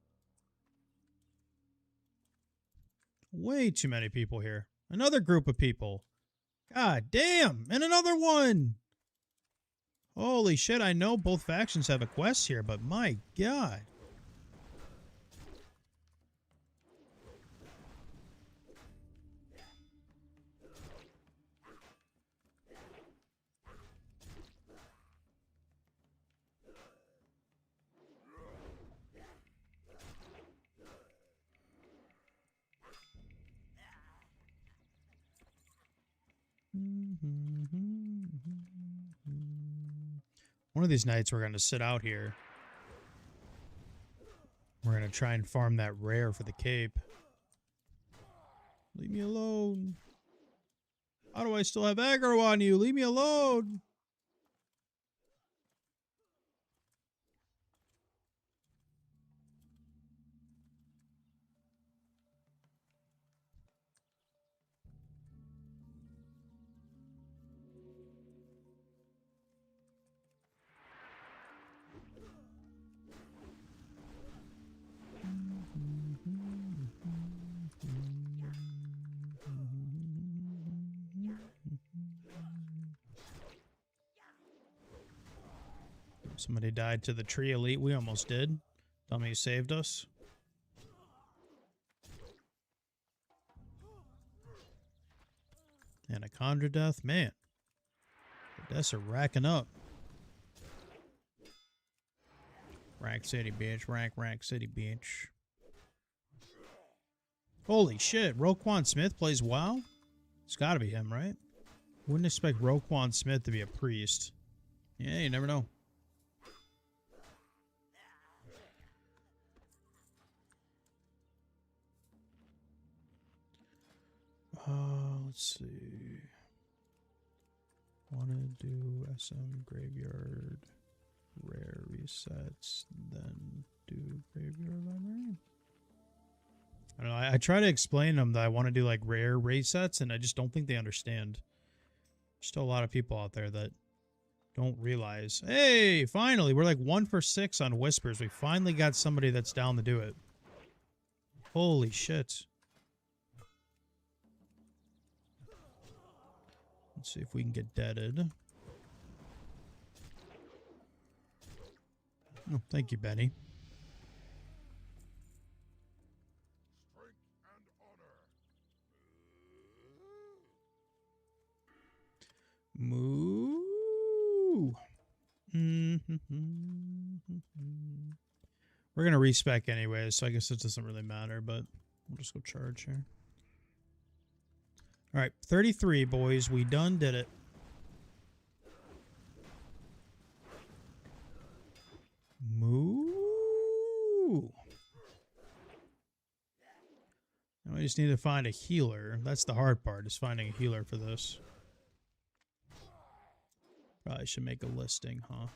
Way too many people here. Another group of people. God damn. And another one. Holy shit. I know both factions have a quest here, but my God. One of these nights we're going to sit out here. We're going to try and farm that rare for the cape. Leave me alone. How do I still have aggro on you? Leave me alone. Somebody died to the tree elite. We almost did. Tell me you saved us. Anaconda death. Man. The deaths are racking up. Rack City, bitch. Rack City, bitch. Holy shit. Roquan Smith plays WoW? It's gotta be him, right? Wouldn't expect Roquan Smith to be a priest. Yeah, you never know. Let's see. Want to do SM Graveyard, rare resets, then do Graveyard Librarian. I don't know. I try to explain to them that I want to do like rare resets, and I just don't think they understand. There's still a lot of people out there that don't realize. Hey, finally, we're like 1 for 6 on Whispers. We finally got somebody that's down to do it. Holy shit. Let's see if we can get deaded. Oh, thank you, Benny. Moo. We're going to respec anyway, so I guess it doesn't really matter, but we'll just go charge here. All right, 33, boys. We done did it. Moo. Now we just need to find a healer. That's the hard part, is finding a healer for this. Probably should make a listing, huh?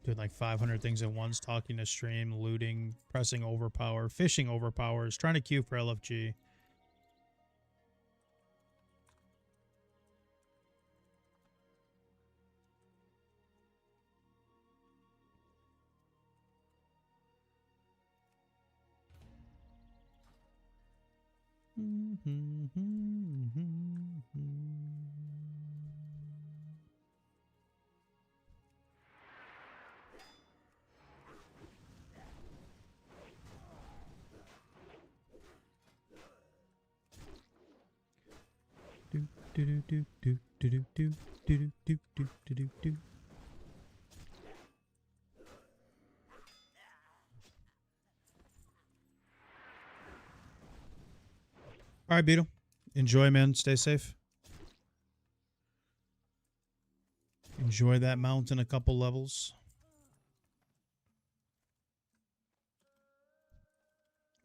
Doing like 500 things at once, talking to stream, looting, pressing overpower, fishing overpowers, trying to queue for LFG. All right, Beetle. Enjoy, man. Stay safe. Enjoy that mountain a couple levels.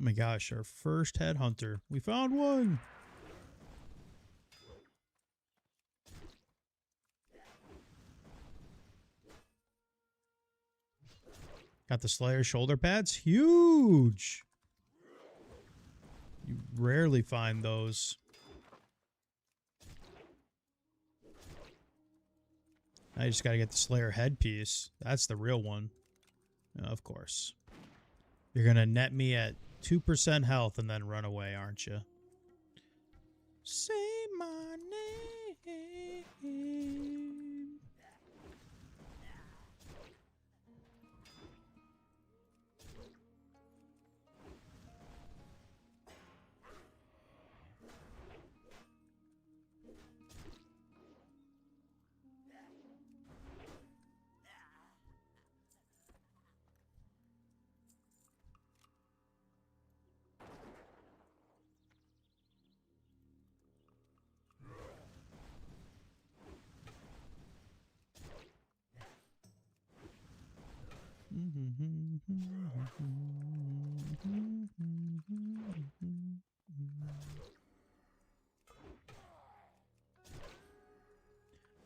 Oh my gosh, our first headhunter. We found one. Got the Slayer shoulder pads. Huge. You rarely find those. I just gotta get the Slayer headpiece. That's the real one. Of course. You're gonna net me at 2% health and then run away, aren't you? Say my name.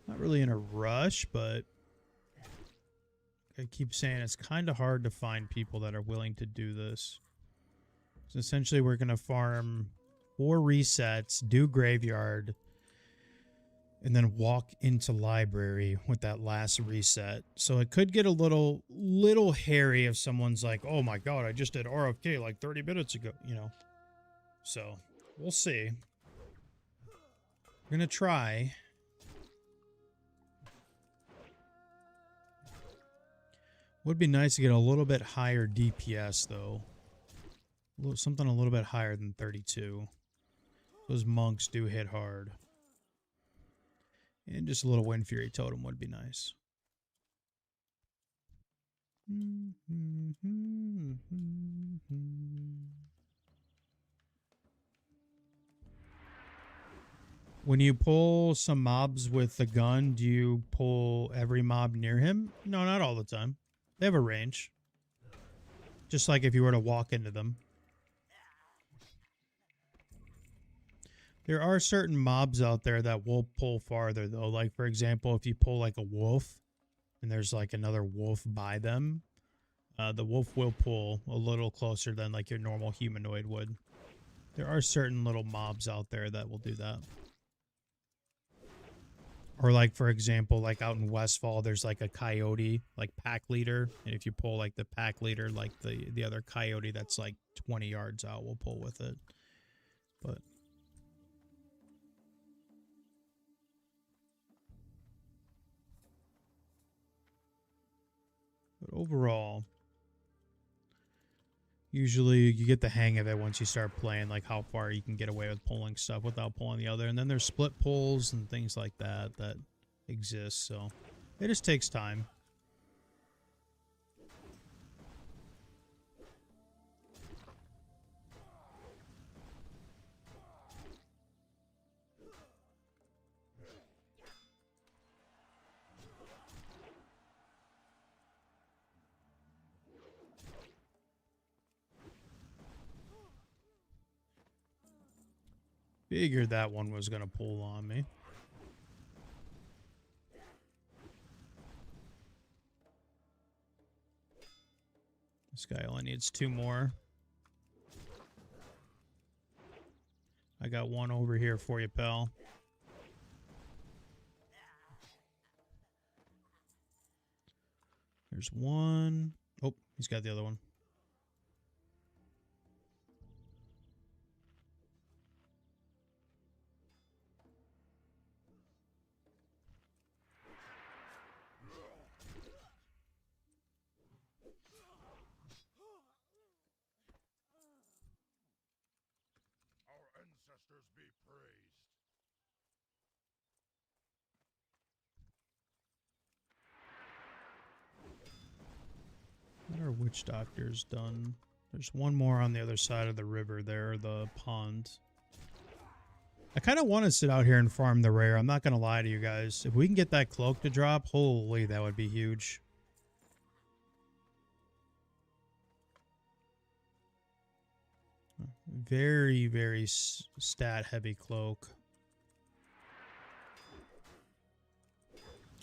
Not really in a rush, but I keep saying it's kind of hard to find people that are willing to do this. So essentially we're going to farm 4 resets, do graveyard, and then walk into library with that last reset. So it could get a little hairy if someone's like, oh my god, I just did RFK like 30 minutes ago, you know. So we'll see. We're going to try. Would be nice to get a little bit higher DPS though. Something a little bit higher than 32. Those monks do hit hard. And just a little Wind Fury Totem would be nice. When you pull some mobs with the gun, do you pull every mob near him? No, not all the time. They have a range. Just like if you were to walk into them. There are certain mobs out there that will pull farther, though. Like, for example, if you pull, like, a wolf, and there's, like, another wolf by them, the wolf will pull a little closer than, like, your normal humanoid would. There are certain little mobs out there that will do that. Or, like, for example, like, out in Westfall, there's, like, a coyote, like, pack leader. And if you pull, like, the pack leader, like, the other coyote that's, like, 20 yards out will pull with it. But overall, usually you get the hang of it once you start playing, like how far you can get away with pulling stuff without pulling the other. And then there's split pulls and things like that that exist, so it just takes time. Figured that one was going to pull on me. This guy only needs 2 more. I got one over here for you, pal. There's one. Oh, he's got the other one. What are witch doctors done? There's one more on the other side of the river there, the pond. I kind of want to sit out here and farm the rare. I'm not going to lie to you guys. If we can get that cloak to drop, holy, that would be huge. Very, very stat-heavy cloak.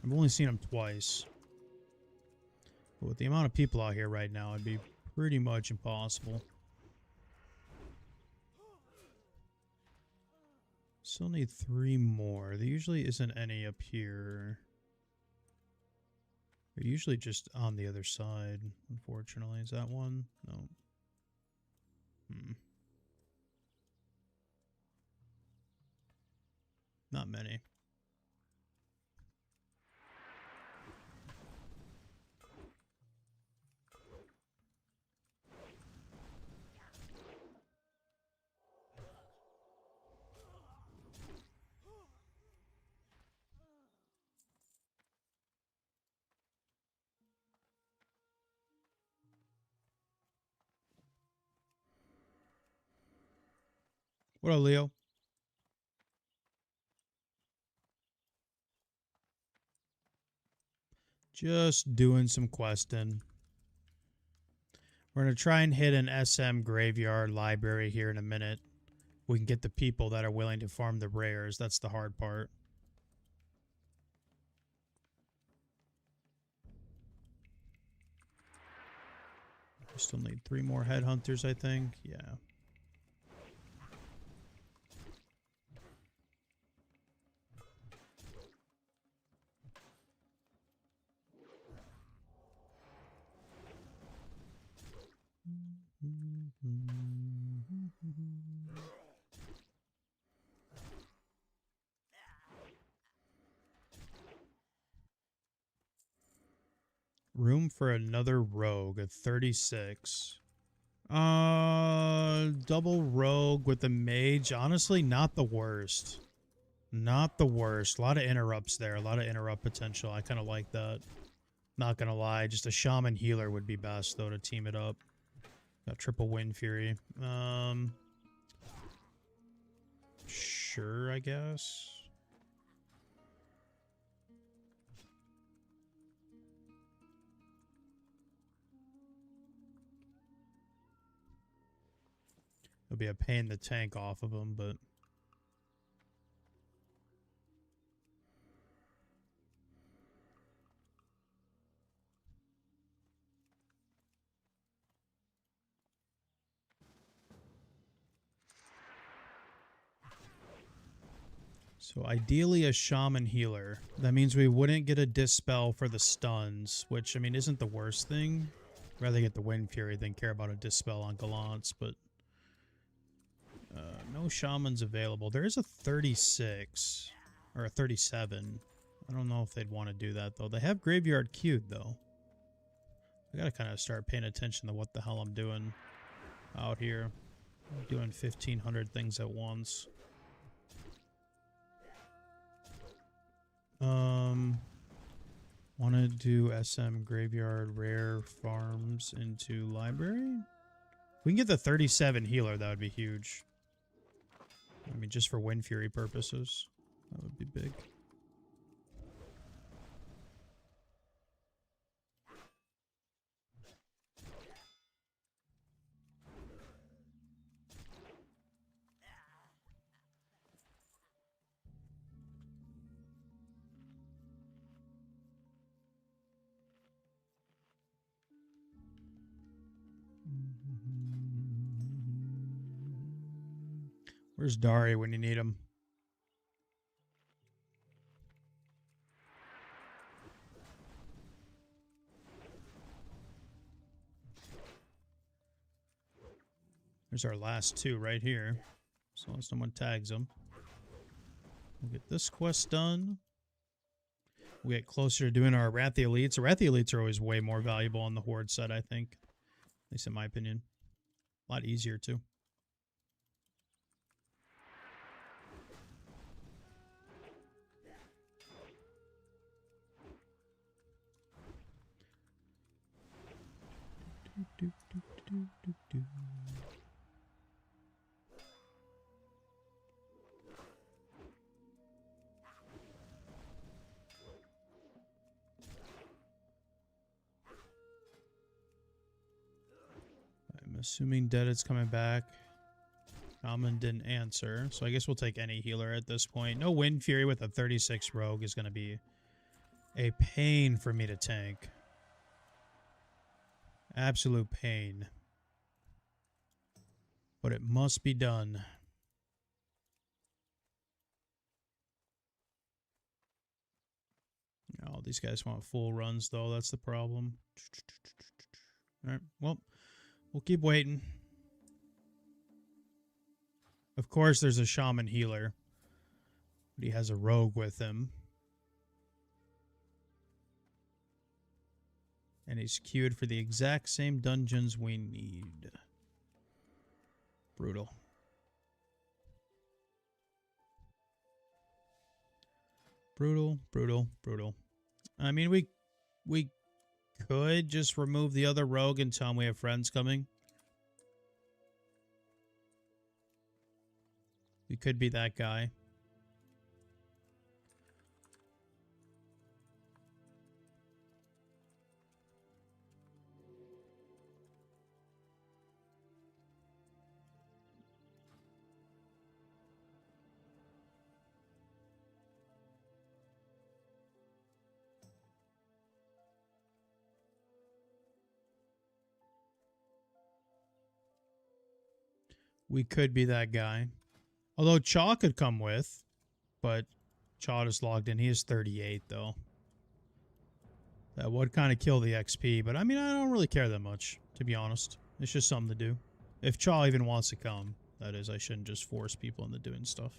I've only seen him twice. But with the amount of people out here right now, it'd be pretty much impossible. Still need 3 more. There usually isn't any up here. They're usually just on the other side, unfortunately. Is that one? No. Not many. What up, Leo? Just doing some questing. We're going to try and hit an SM graveyard library here in a minute. We can get the people that are willing to farm the rares. That's the hard part. We still need 3 more headhunters, I think. Yeah. Room for another rogue at 36. Double rogue with the mage. Honestly, not the worst. Not the worst. A lot of interrupts there. A lot of interrupt potential. I kind of like that. Not gonna lie. Just a shaman healer would be best, though, to team it up. Got triple wind fury. Sure, I guess. It'll be a pain to tank off of him, but... So ideally a shaman healer. That means we wouldn't get a dispel for the stuns, which, I mean, isn't the worst thing. Rather get the wind fury than care about a dispel on Gallants, but... no shamans available. There is a 36. Or a 37. I don't know if they'd want to do that, though. They have Graveyard queued, though. I gotta kind of start paying attention to what the hell I'm doing out here. I'm doing 1,500 things at once. Want to do SM Graveyard Rare Farms into Library? If we can get the 37 healer, that would be huge. I mean, just for Wind Fury purposes. That would be big. Where's Dari when you need him? There's our last two right here. As long as someone tags them. We'll get this quest done. We get closer to doing our Wrath the Elites. The Wrath the Elites are always way more valuable on the Horde side, I think. At least in my opinion. A lot easier, too. I'm assuming Deaded's coming back. Shaman didn't answer, so I guess we'll take any healer at this point. No Wind Fury with a 36 rogue is going to be a pain for me to tank. Absolute pain. But it must be done. Oh, these guys want full runs, though. That's the problem. Alright, well, we'll keep waiting. Of course, there's a shaman healer. But he has a rogue with him. And he's queued for the exact same dungeons we need. Brutal. Brutal, brutal, brutal. I mean, we could just remove the other rogue and tell him we have friends coming. We could be that guy. We could be that guy. Although Chaw could come with, but Chaw just logged in. He is 38, though. That would kind of kill the XP, but I mean, I don't really care that much, to be honest. It's just something to do. If Chaw even wants to come, that is, I shouldn't just force people into doing stuff.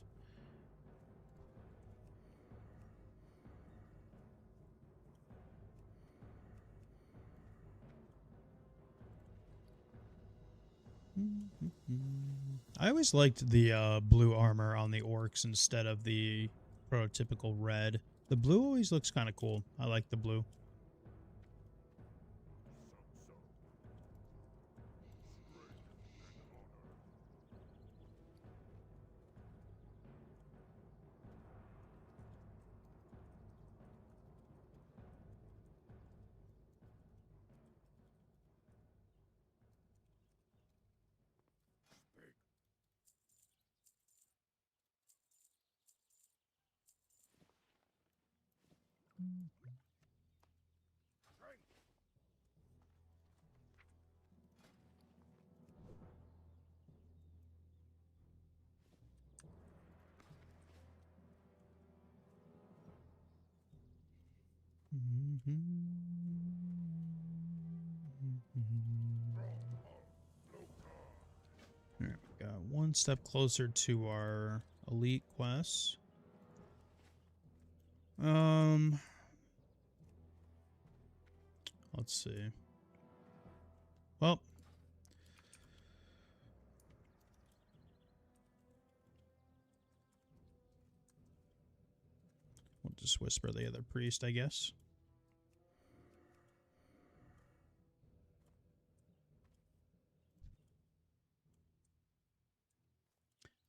I always liked the blue armor on the orcs instead of the prototypical red. The blue always looks kind of cool. I like the blue. All right, we got one step closer to our elite quests. Let's see. Well, we'll just whisper the other priest, I guess.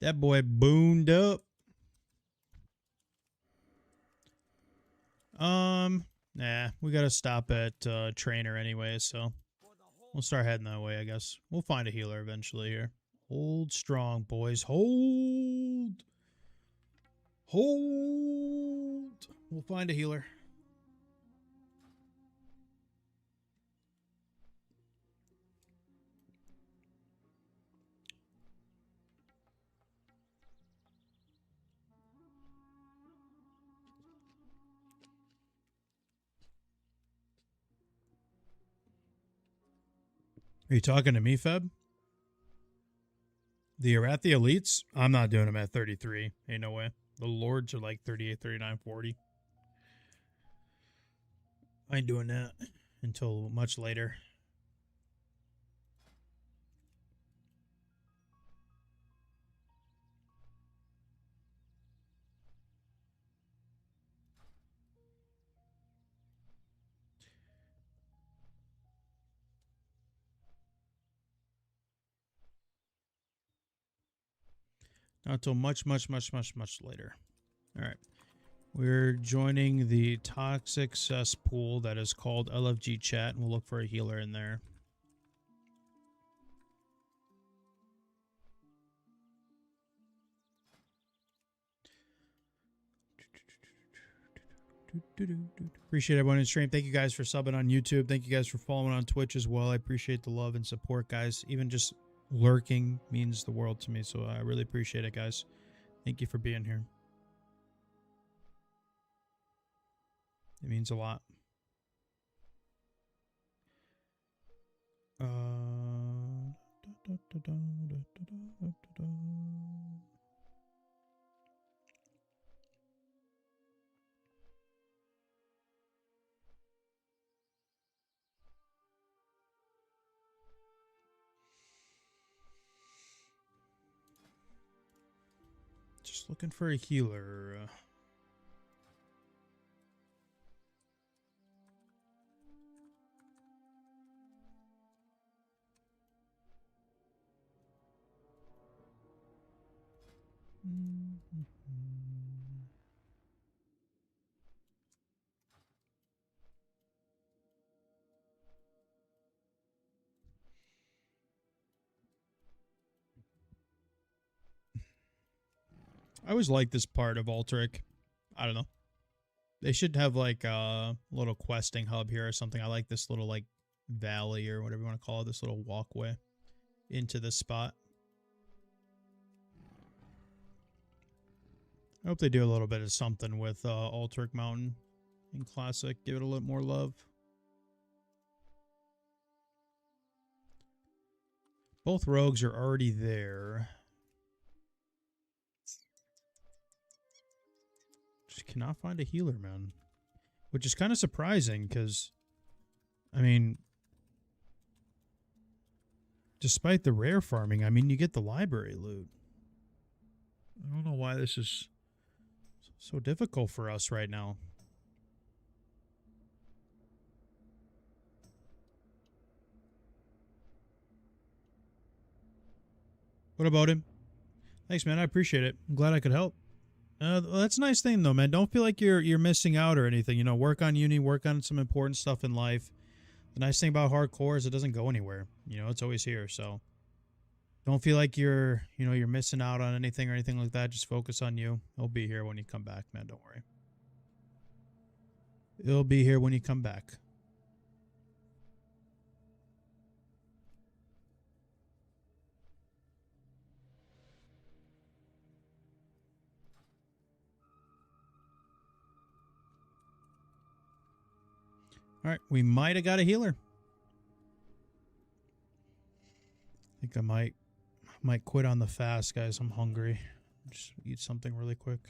That boy booned up. Nah, we gotta stop at trainer anyway, so we'll start heading that way, I guess. We'll find a healer eventually here. Hold strong, boys. Hold. Hold. We'll find a healer. Are you talking to me, Feb? The Arathi Elites? I'm not doing them at 33. Ain't no way. The Lords are like 38, 39, 40. I ain't doing that until much later. Not until much later. All right. We're joining the toxic cesspool that is called LFG chat, and we'll look for a healer in there. Appreciate everyone in stream. Thank you guys for subbing on YouTube. Thank you guys for following on Twitch as well. I appreciate the love and support, guys. Even just lurking means the world to me, so I really appreciate it, guys. Thank you for being here. It means a lot. Just looking for a healer. I always like this part of Altaric. I don't know. They should have like a little questing hub here or something. I like this little like valley or whatever you want to call it. This little walkway into this spot. I hope they do a little bit of something with Altaric Mountain in Classic. Give it a little more love. Both rogues are already there. Just cannot find a healer, man. Which is kind of surprising, because, I mean, Despite the rare farming, I mean, you get the library loot. I don't know why this is so difficult for us right now. What about him? Thanks, man. I appreciate it. I'm glad I could help. That's a nice thing, though, man. Don't feel like you're missing out or anything. You know, work on uni, work on some important stuff in life. The nice thing about hardcore is it doesn't go anywhere. You know, it's always here. So don't feel like you're missing out on anything or anything like that. Just focus on you. It'll be here when you come back, man. Don't worry. It'll be here when you come back. All right, we might have got a healer. I think I might quit on the fast, guys. I'm hungry. Just eat something really quick.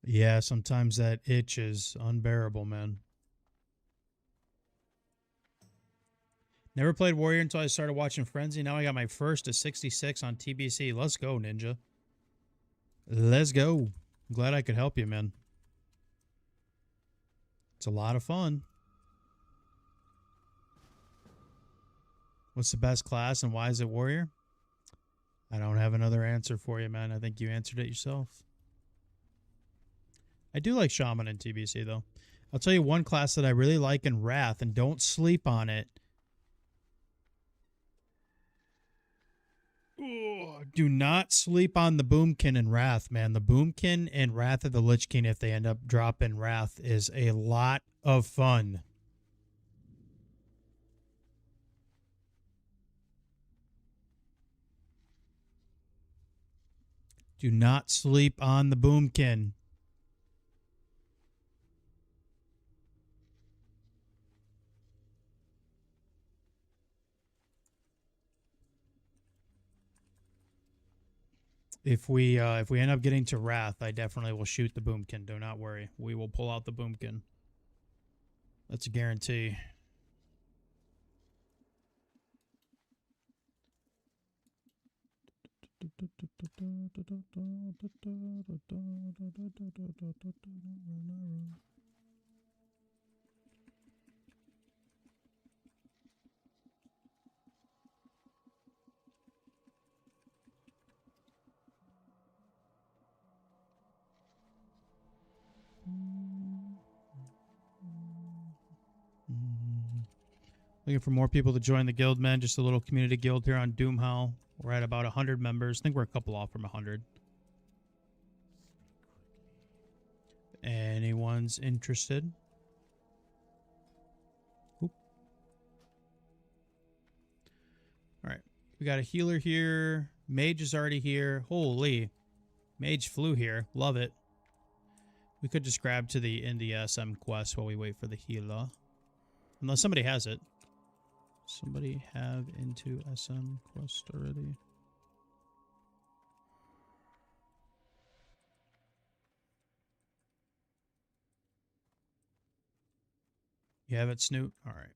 Yeah, sometimes that itch is unbearable, man. Never played Warrior until I started watching Frenzy. Now I got my first to 66 on TBC. Let's go, Ninja. Let's go. I'm glad I could help you, man. It's a lot of fun. What's the best class and why is it Warrior? I don't have another answer for you, man. I think you answered it yourself. I do like Shaman in TBC, though. I'll tell you one class that I really like in Wrath, and don't sleep on it. Ooh, do not sleep on the Boomkin in Wrath, man. The Boomkin and Wrath of the Lich King, if they end up dropping Wrath, is a lot of fun. Do not sleep on the Boomkin. If we end up getting to Wrath, I definitely will shoot the Boomkin. Do not worry. We will pull out the Boomkin. That's a guarantee. Looking for more people to join the guild, man. Just a little community guild here on Doomhowl. We're at about 100 members. I think we're a couple off from 100. Anyone's interested? Oop. All right. We got a healer here. Mage is already here. Holy. Mage flew here. Love it. We could just grab to the India SM quest while we wait for the healer. Unless somebody has it. Somebody have into SM quest already? You have it, Snoot? All right.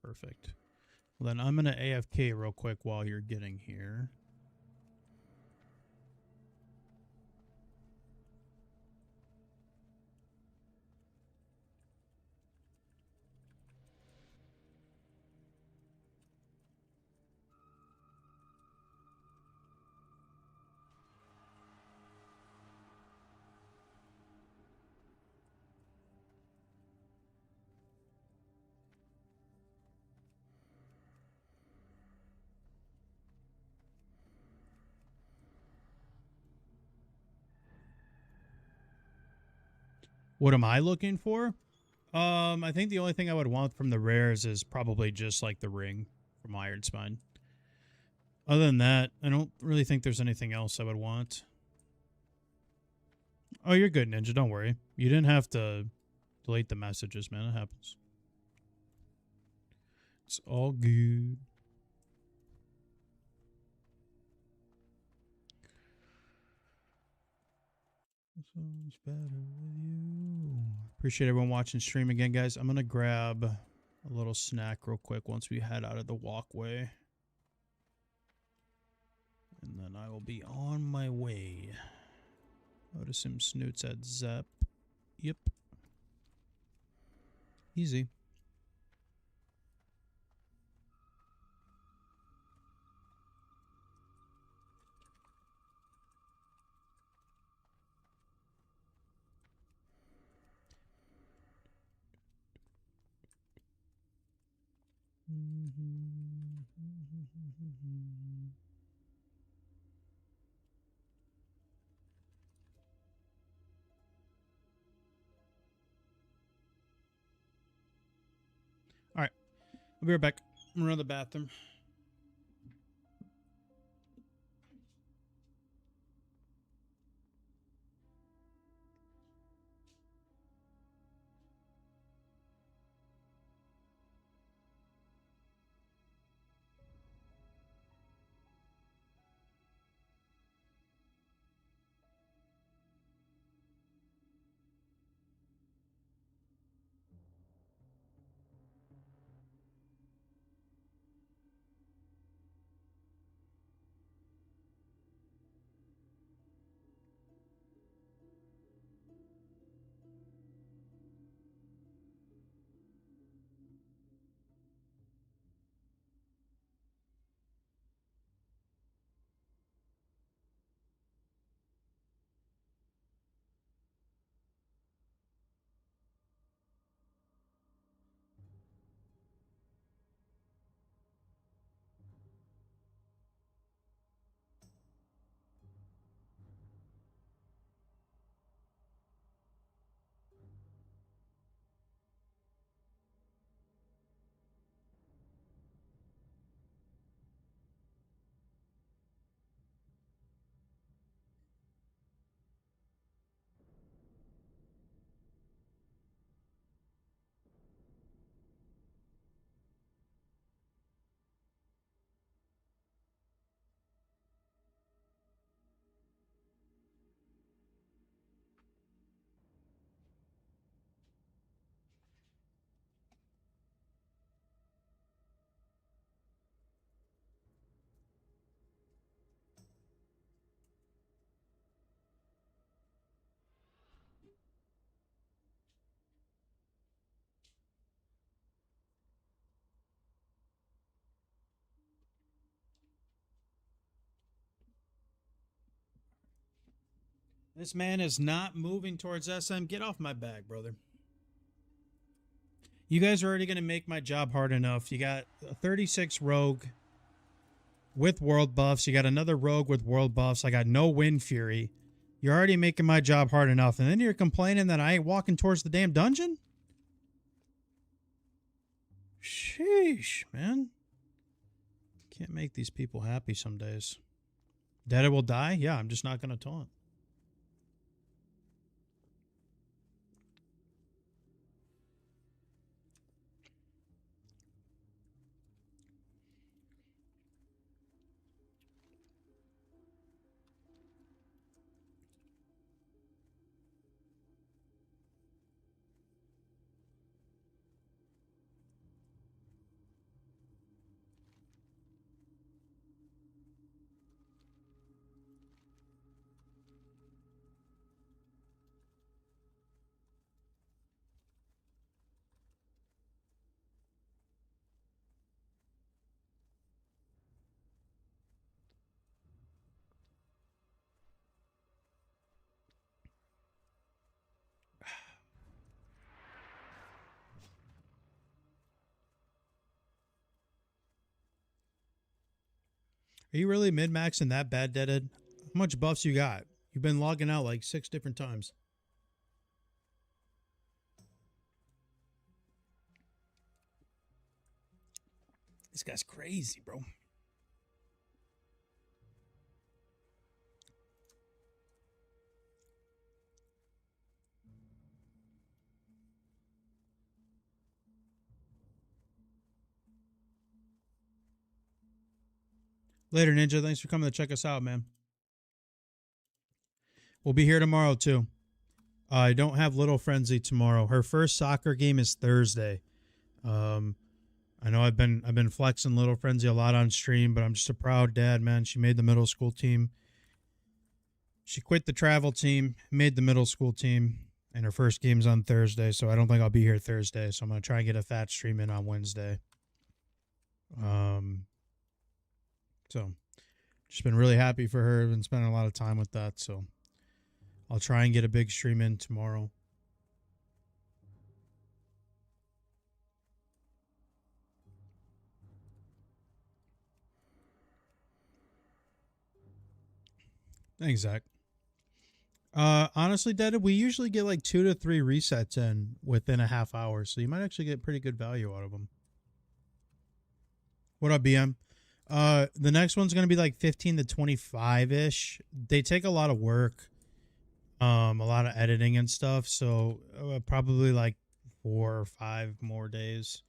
Perfect. Well, then I'm going to AFK real quick while you're getting here. What am I looking for? I think the only thing I would want from the rares is probably just like the ring from Iron Spine. Other than that, I don't really think there's anything else I would want. Oh, you're good, Ninja. Don't worry. You didn't have to delete the messages, man. It happens. It's all good. Sounds better with you. Appreciate everyone watching stream again, guys. I'm going to grab a little snack real quick once we head out of the walkway. And then I will be on my way. I would assume Snoot's at Zep. Yep. Easy. All right. I'll be right back. I'm going to run to the bathroom. This man is not moving towards SM. Get off my back, brother. You guys are already going to make my job hard enough. You got a 36 rogue with world buffs. You got another rogue with world buffs. I got no Wind Fury. You're already making my job hard enough. And then you're complaining that I ain't walking towards the damn dungeon? Sheesh, man. Can't make these people happy some days. Dead will die? Yeah, I'm just not going to taunt. Are you really mid-maxing that bad, Deadhead? How much buffs you got? You've been logging out like 6 different times. This guy's crazy, bro. Later, Ninja. Thanks for coming to check us out, man. We'll be here tomorrow, too. I don't have Little Frenzy tomorrow. Her first soccer game is Thursday. I know I've been flexing Little Frenzy a lot on stream, but I'm just a proud dad, man. She made the middle school team. She quit the travel team, made the middle school team, and her first game's on Thursday, so I don't think I'll be here Thursday. So I'm gonna try and get a fat stream in on Wednesday. So just been really happy for her. Been spending a lot of time with that, so I'll try and get a big stream in tomorrow. Thanks, Zach. Honestly, Deaded, we usually get like 2 to 3 resets in within a half hour, so you might actually get pretty good value out of them. What up, BM? The next one's gonna be like 15 to 25-ish. They take a lot of work, a lot of editing and stuff, so probably like 4 or 5 more days.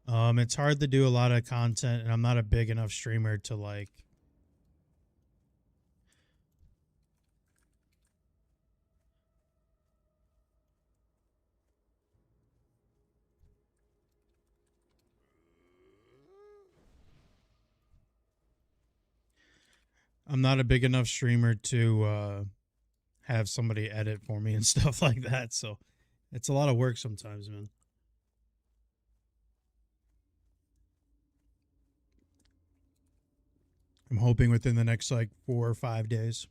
It's hard to do a lot of content, and I'm not a big enough streamer to like. I'm not a big enough streamer to have somebody edit for me and stuff like that, so it's a lot of work sometimes, man. I'm hoping within the next like 4 or 5 days.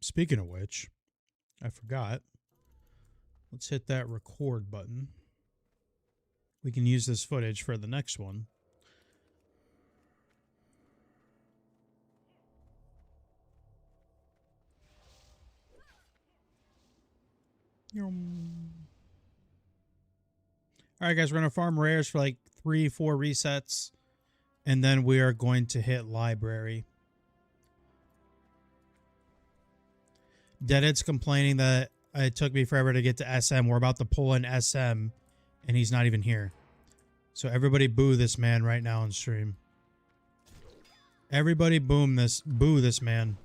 Speaking of which, I forgot. Let's hit that record button. We can use this footage for the next one. All right, guys, we're going to farm rares for like 3-4 resets, and then we are going to hit library. Deaded's complaining that it took me forever to get to SM. We're about to pull in SM, and he's not even here. So everybody boo this man right now on stream. Everybody boo this man.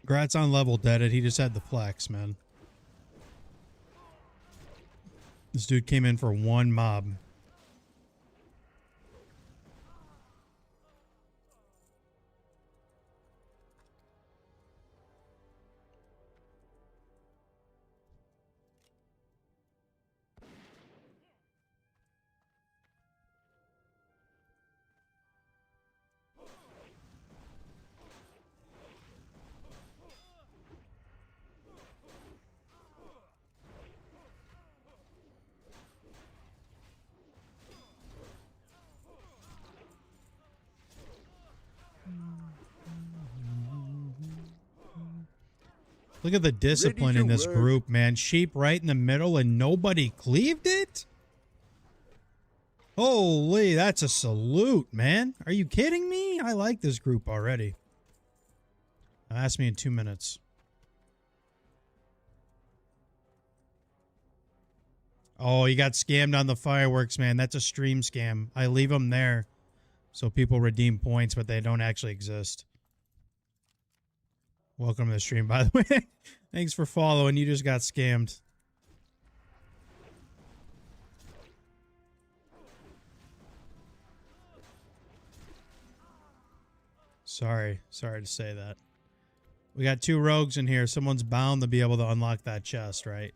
Grats on level, Deaded. He just had the flex, man. This dude came in for one mob. Look at the discipline in this group, man. Sheep right in the middle and nobody cleaved it? Holy, that's a salute, man. Are you kidding me? I like this group already. Now ask me in 2 minutes. Oh, you got scammed on the fireworks, man. That's a stream scam. I leave them there so people redeem points, but they don't actually exist. Welcome to the stream, by the way. Thanks for following. You just got scammed. Sorry to say that. We got 2 rogues in here. Someone's bound to be able to unlock that chest, right?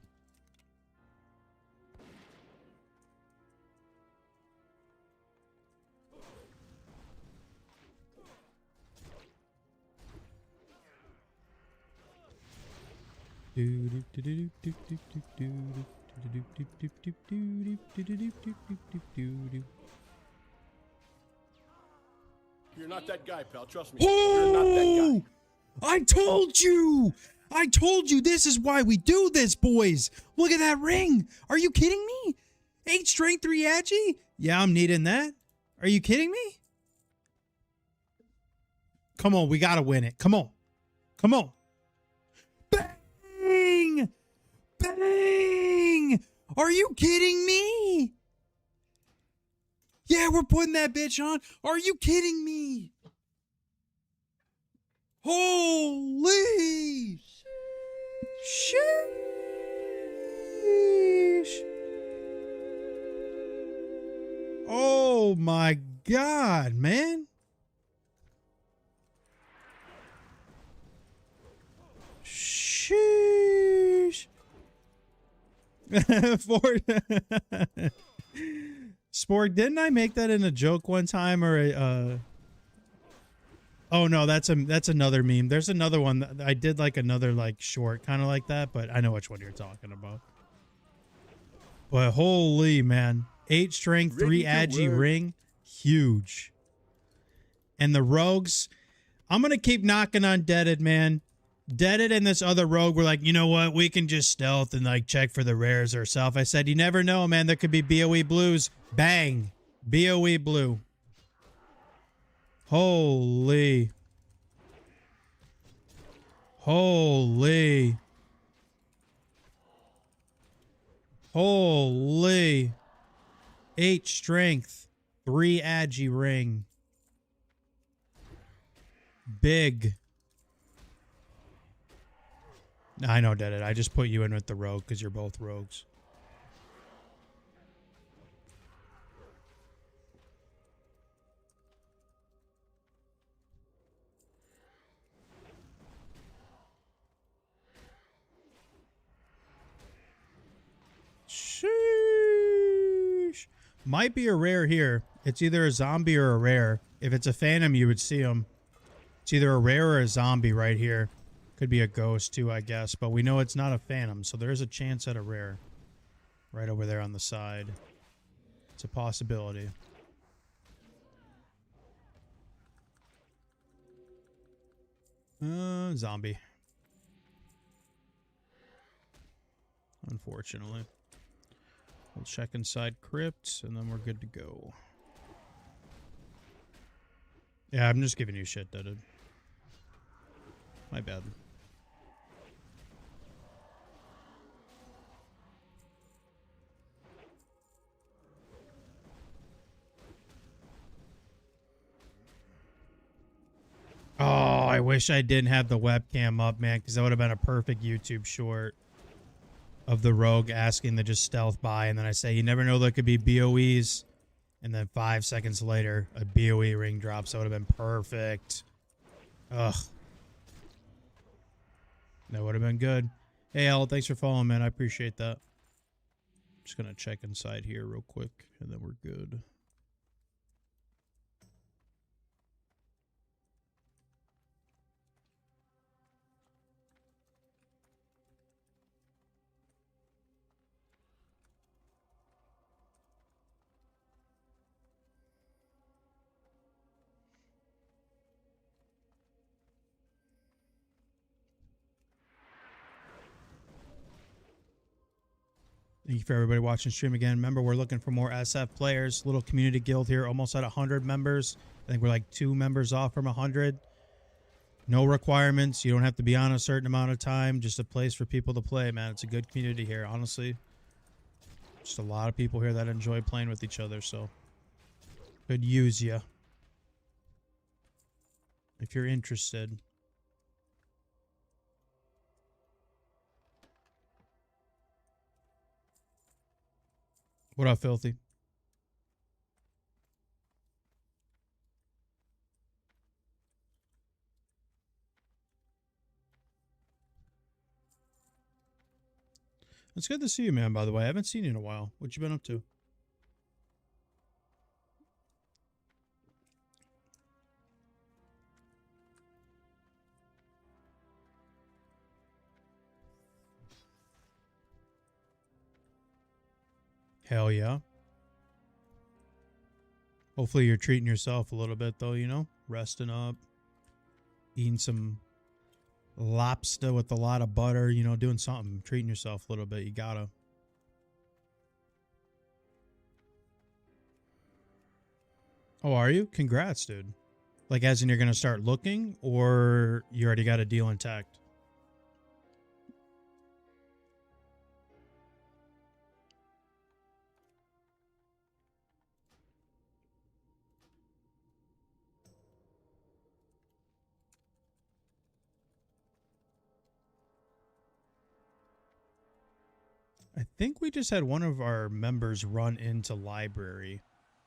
You're not that guy, pal. Trust me. You're not that guy. I told you! I told you this is why we do this, boys! Look at that ring! Are you kidding me? 8 strength, 3 agi? Yeah, I'm needing that. Are you kidding me? Come on, we gotta win it. Come on. Come on. Bang! Bang! Are you kidding me? Yeah, we're putting that bitch on. Are you kidding me? Holy sheesh. Oh my God, man. Sheesh. Spork, didn't I make that in a joke one time or a oh no, that's another meme. There's another one that I did, like another like short kind of like that, but I know which one you're talking about. But holy man, 8 strength, 3 agi ring, huge. And the rogues, I'm gonna keep knocking on Deaded, man. Deaded and this other rogue were like, you know what, we can just stealth and like check for the rares ourselves. I said, you never know, man. There could be BOE blues. Bang, BOE blue. Holy. Holy. Holy. 8 strength, 3 agi ring. Big. I know, Deaded. I just put you in with the rogue because you're both rogues. Sheesh. Might be a rare here. It's either a zombie or a rare. If it's a phantom, you would see them. It's either a rare or a zombie right here. Could be a ghost too, I guess. But we know it's not a phantom, so there's a chance at a rare. Right over there on the side. It's a possibility. Zombie. Unfortunately. We'll check inside crypts, and then we're good to go. Yeah, I'm just giving you shit, Deaded. My bad. Oh, I wish I didn't have the webcam up, man, because that would have been a perfect YouTube short of the rogue asking to just stealth by, and then I say, you never know, there could be BOEs, and then 5 seconds later, a BOE ring drops. That would have been perfect. Ugh. That would have been good. Hey, Al, thanks for following, man. I appreciate that. Just going to check inside here real quick, and then we're good. Thank you for everybody watching stream again. Remember, we're looking for more SF players. Little community guild here, almost at 100 members. I think we're like 2 members off from 100. No requirements. You don't have to be on a certain amount of time. Just a place for people to play, man. It's a good community here, honestly. Just a lot of people here that enjoy playing with each other, so could use you if you're interested. What up, Filthy? It's good to see you, man, by the way. I haven't seen you in a while. What you been up to? Hell yeah. Hopefully you're treating yourself a little bit, though, you know? Resting up. Eating some lobster with a lot of butter, you know, doing something. Treating yourself a little bit. You gotta. Oh, are you? Congrats, dude. Like, as in you're going to start looking, or you already got a deal intact? I think we just had one of our members run into library.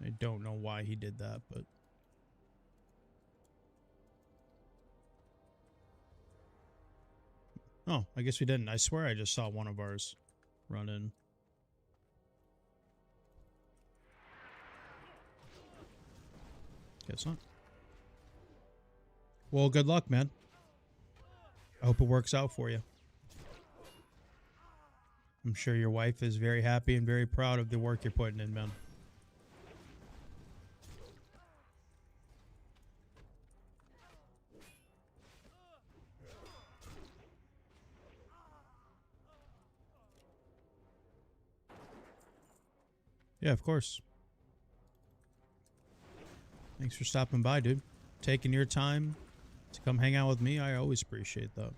I don't know why he did that, but... Oh, I guess we didn't. I swear I just saw one of ours run in. Guess not. Well, good luck, man. I hope it works out for you. I'm sure your wife is very happy and very proud of the work you're putting in, man. Yeah, of course. Thanks for stopping by, dude. Taking your time to come hang out with me. I always appreciate that.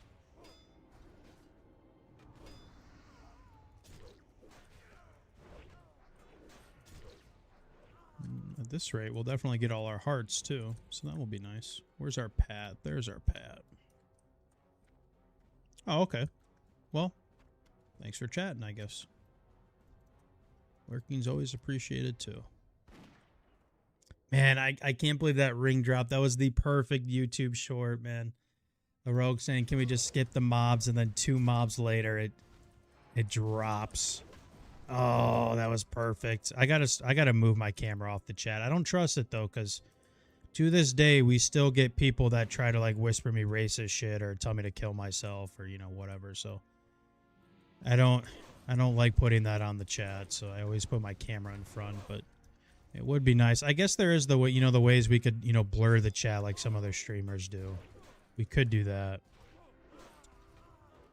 At this rate, we'll definitely get all our hearts, too. So that will be nice. Where's our pad? There's our pad. Oh, okay. Well, thanks for chatting, I guess. Lurking's always appreciated, too. Man, I can't believe that ring drop. That was the perfect YouTube short, man. The rogue saying, can we just skip the mobs? And then 2 mobs later, it drops. Oh, that was perfect. I gotta move my camera off the chat. I don't trust it though, because to this day we still get people that try to like whisper me racist shit or tell me to kill myself or you know whatever. So I don't like putting that on the chat. So I always put my camera in front. But it would be nice. I guess there is the way the ways we could blur the chat like some other streamers do. We could do that,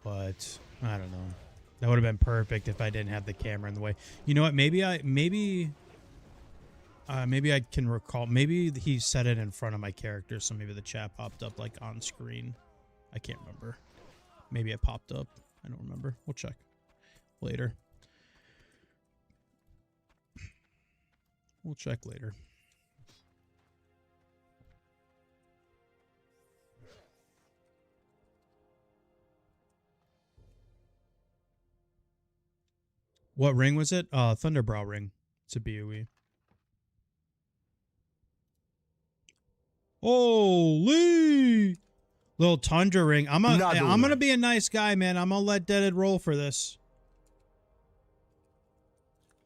but I don't know. That would have been perfect if I didn't have the camera in the way. You know what? Maybe I can recall. Maybe he said it in front of my character, so maybe the chat popped up like on screen. I can't remember. Maybe it popped up. I don't remember. We'll check later. We'll check later. What ring was it? Thunderbrow ring. It's a BOE. Holy! Little Tundra ring. I'm gonna be a nice guy, man. I'm gonna let Deaded roll for this.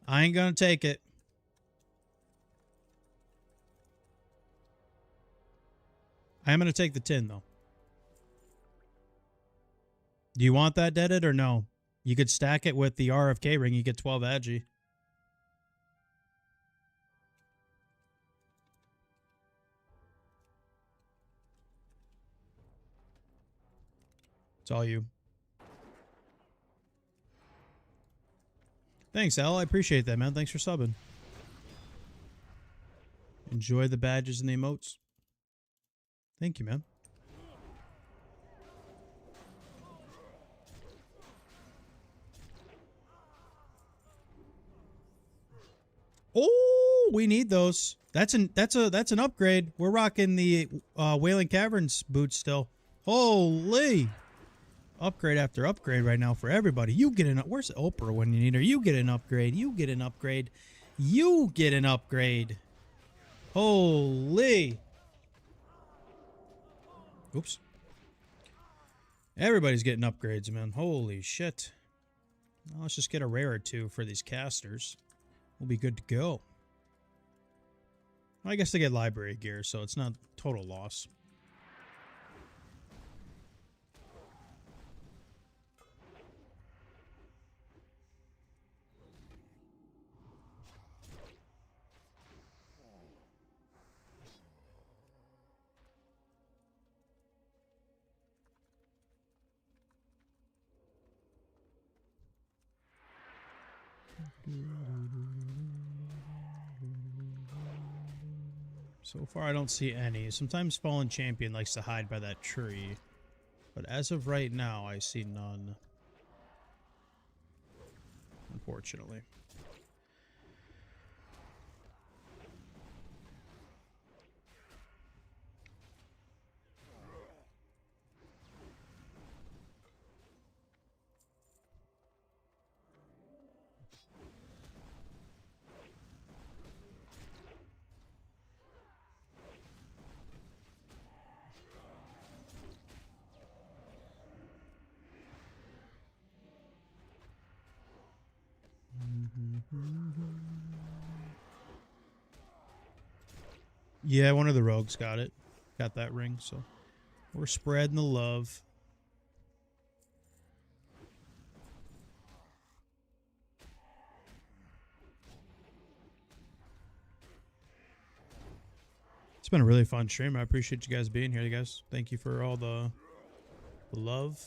I ain't gonna take it. I am gonna take the tin though. Do you want that Deaded or no? You could stack it with the RFK ring. You get 12 agi. It's all you. Thanks, Al. I appreciate that, man. Thanks for subbing. Enjoy the badges and the emotes. Thank you, man. Oh, we need those. That's an upgrade. We're rocking the Wailing Caverns boots still. Holy! Upgrade after upgrade right now for everybody. You get an where's Oprah when you need her? You get an upgrade. You get an upgrade. You get an upgrade. Holy! Oops. Everybody's getting upgrades, man. Holy shit. Well, let's just get a rare or two for these casters. We'll be good to go. I guess they get library gear, so it's not total loss. So far, I don't see any. Sometimes Fallen Champion likes to hide by that tree. But as of right now, I see none. Unfortunately. Yeah, one of the rogues got it. Got that ring, so we're spreading the love. It's been a really fun stream. I appreciate you guys being here, you guys. Thank you for all the love.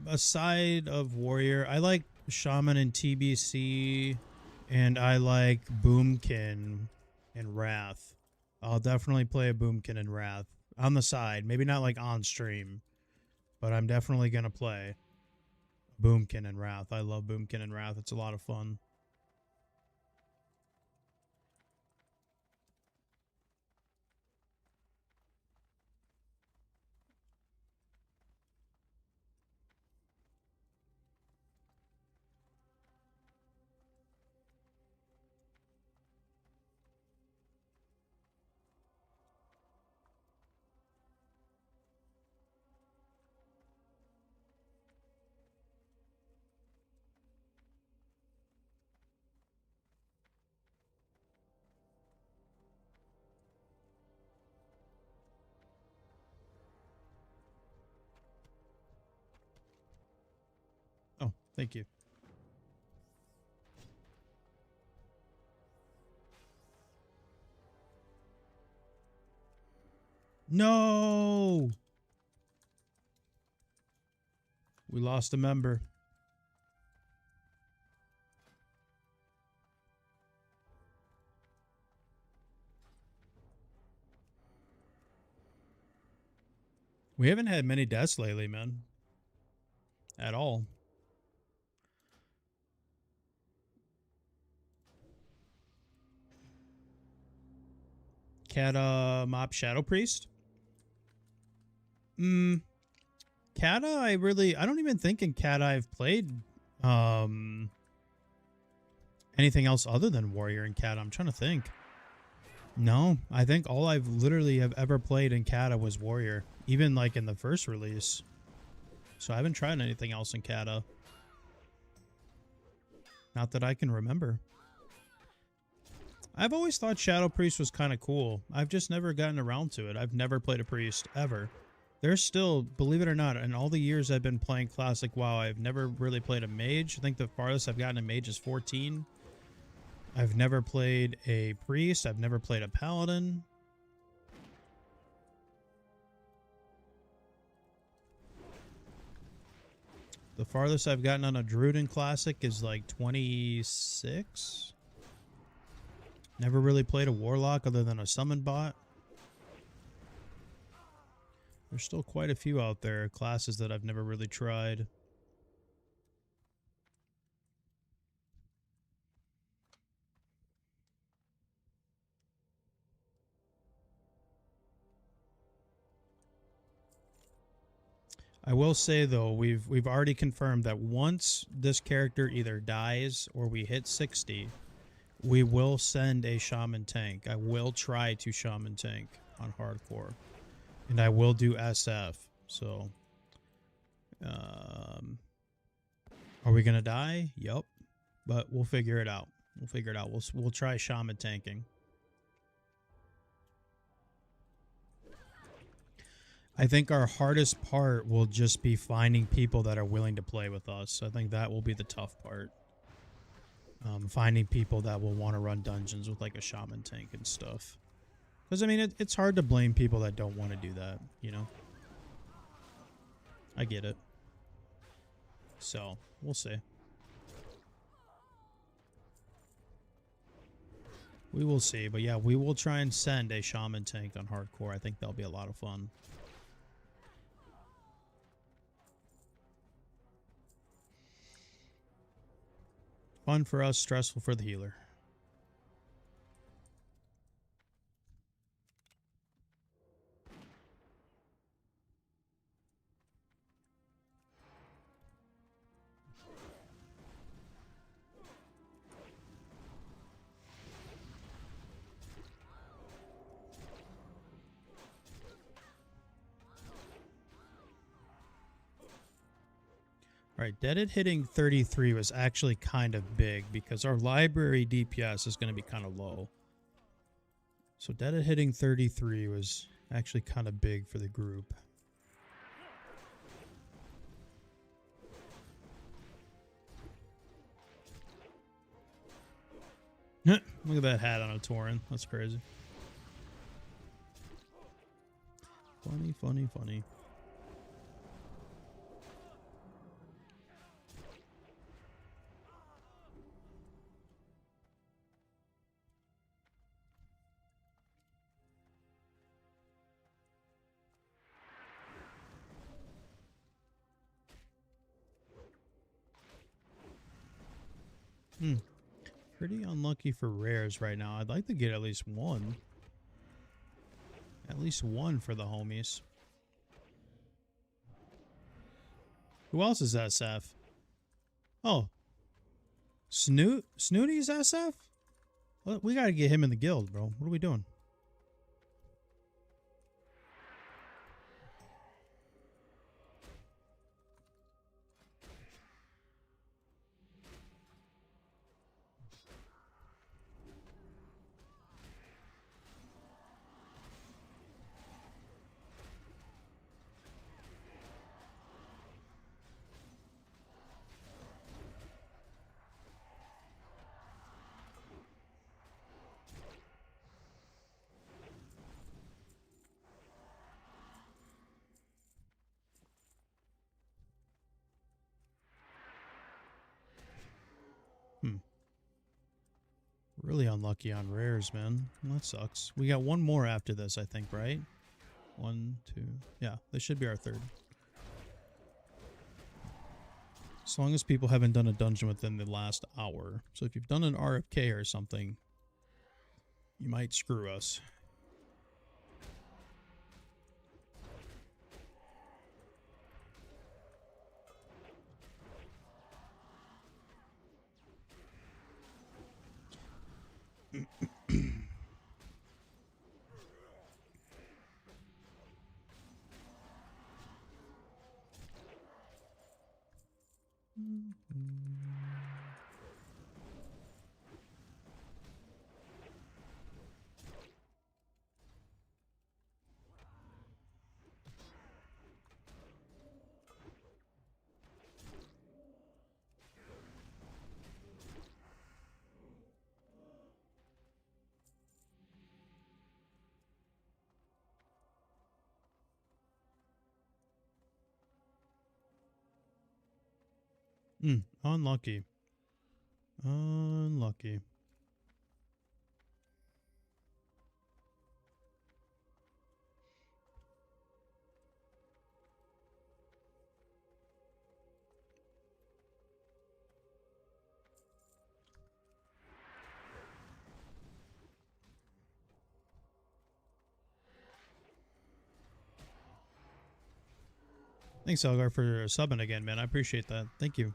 Aside of Warrior, I like Shaman and TBC, and I like Boomkin and Wrath. I'll definitely play a Boomkin and Wrath on the side. Maybe not like on stream, but I'm definitely gonna play Boomkin and Wrath. I love Boomkin and Wrath. It's a lot of fun. Oh, thank you. No! We lost a member. We haven't had many deaths lately, man. At all. Kata Mop Shadow Priest? Kata, I don't even think in Kata I've played anything else other than Warrior and Kata. I'm trying to think. No, I think all I've literally have ever played in Kata was Warrior, even like in the first release. So I haven't tried anything else in Kata. Not that I can remember. I've always thought Shadow Priest was kind of cool. I've just never gotten around to it. I've never played a priest, ever. There's still, believe it or not, in all the years I've been playing Classic WoW, I've never really played a mage. I think the farthest I've gotten a mage is 14. I've never played a priest. I've never played a paladin. The farthest I've gotten on a druid in Classic is like 26. Never really played a warlock other than a summon bot. There's still quite a few out there, classes that I've never really tried. I will say though, we've already confirmed that once this character either dies or we hit 60, we will send a shaman tank. I will try to shaman tank on hardcore, and I will do SF. So, are we gonna die? Yup, but we'll figure it out. We'll figure it out. We'll try shaman tanking. I think our hardest part will just be finding people that are willing to play with us. I think that will be the tough part. Finding people that will want to run dungeons with like a shaman tank and stuff. Because, I mean, it's hard to blame people that don't want to do that, you know? I get it. So, we'll see. We will see. But yeah, we will try and send a shaman tank on hardcore. I think that'll be a lot of fun. Fun for us, stressful for the healer. Alright, Deaded hitting 33 was actually kind of big because our library DPS is going to be kind of low. So Deaded hitting 33 was actually kind of big for the group. Look at that hat on a Tauren. That's crazy. Funny, funny, funny. Pretty unlucky for rares right now. I'd like to get at least one. At least one for the homies. Who else is SF? Oh. Snooty's SF? Well, we gotta get him in the guild, bro. What are we doing? Really unlucky on rares, man. Well, that sucks. We got one more after this, I think, right? 1, 2. Yeah, this should be our third. As long as people haven't done a dungeon within the last hour. So if you've done an RFK or something, you might screw us. Unlucky. Unlucky. Thanks, Elgar, for subbing again, man. I appreciate that. Thank you.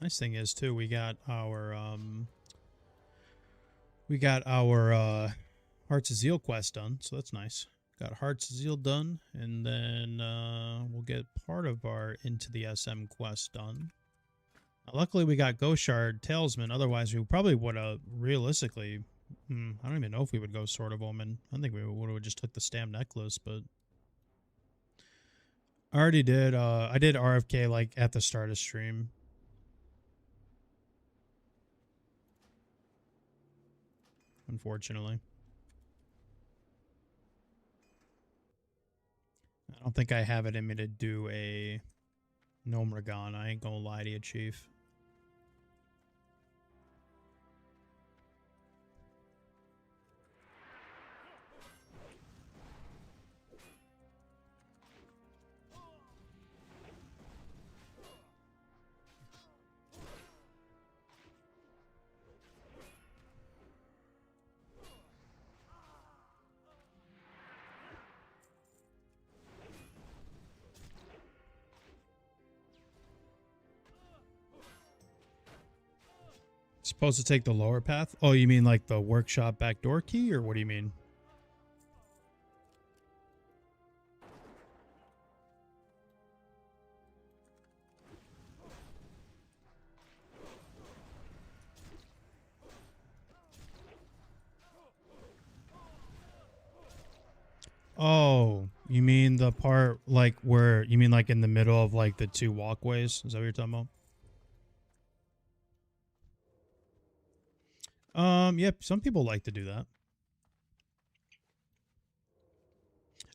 Nice thing is too, we got our Hearts of Zeal quest done, so that's nice. Got Hearts of Zeal done, and then we'll get part of our Into the SM quest done. Luckily, we got Ghoshard Talesman. Otherwise, we probably would have realistically. I don't even know if we would go Sword of Omen. I think we would have just took the Stam Necklace, but I already did. I did RFK like at the start of stream. Unfortunately, I don't think I have it in me to do a Gnomragon. I ain't gonna lie to you, Chief. Supposed to take the lower path? Oh, you mean like the workshop backdoor key, or what do you mean? Oh, you mean the part like where you mean like in the middle of like the two walkways? Is that what you're talking about? Yep, some people like to do that.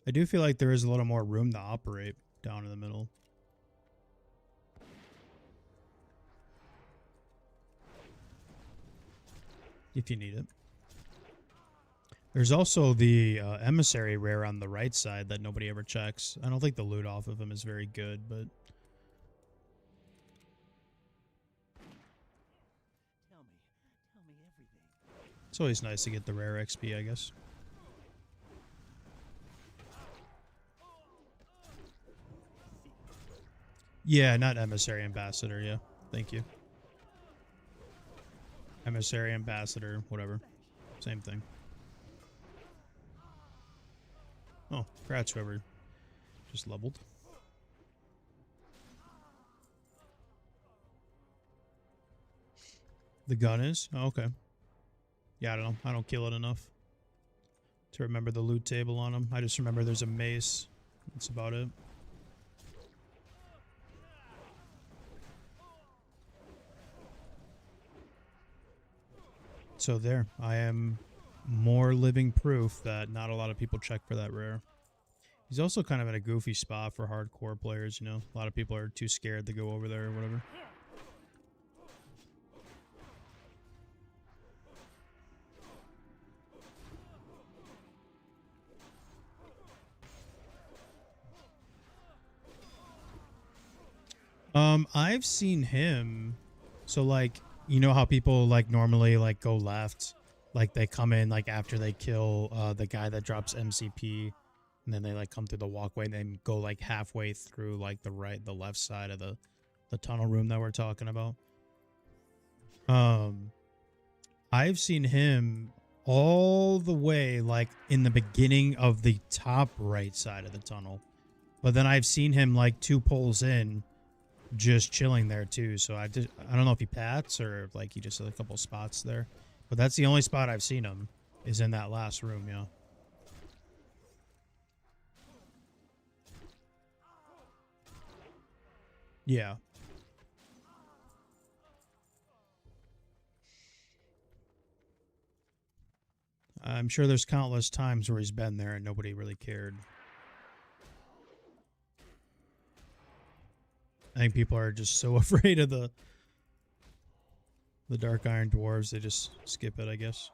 I do feel like there is a little more room to operate down in the middle. If you need it. There's also the emissary rare on the right side that nobody ever checks. I don't think the loot off of him is very good, but Tell me everything. it's always nice to get the rare XP, I guess. Yeah, not emissary ambassador, yeah. Thank you. Emissary ambassador, whatever. Same thing. Oh, congrats whoever just leveled. The gun is? Oh, okay. Yeah, I don't know. I don't kill it enough to remember the loot table on him. I just remember there's a mace. That's about it. So there, I am more living proof that not a lot of people check for that rare. He's also kind of in a goofy spot for hardcore players, you know? A lot of people are too scared to go over there or whatever. I've seen him. So like, you know how people like normally like go left, like they come in like after they kill the guy that drops MCP, and then they like come through the walkway and then go like halfway through like the left side of the tunnel room that we're talking about. I've seen him all the way like in the beginning of the top right side of the tunnel, but then I've seen him like 2 pulls in just chilling there too. So I don't know if he pats or if, like he just had a couple spots there, but that's the only spot I've seen him is in that last room. Yeah. Yeah. I'm sure there's countless times where he's been there and nobody really cared. I think people are just so afraid of the Dark Iron Dwarves, they just skip it, I guess.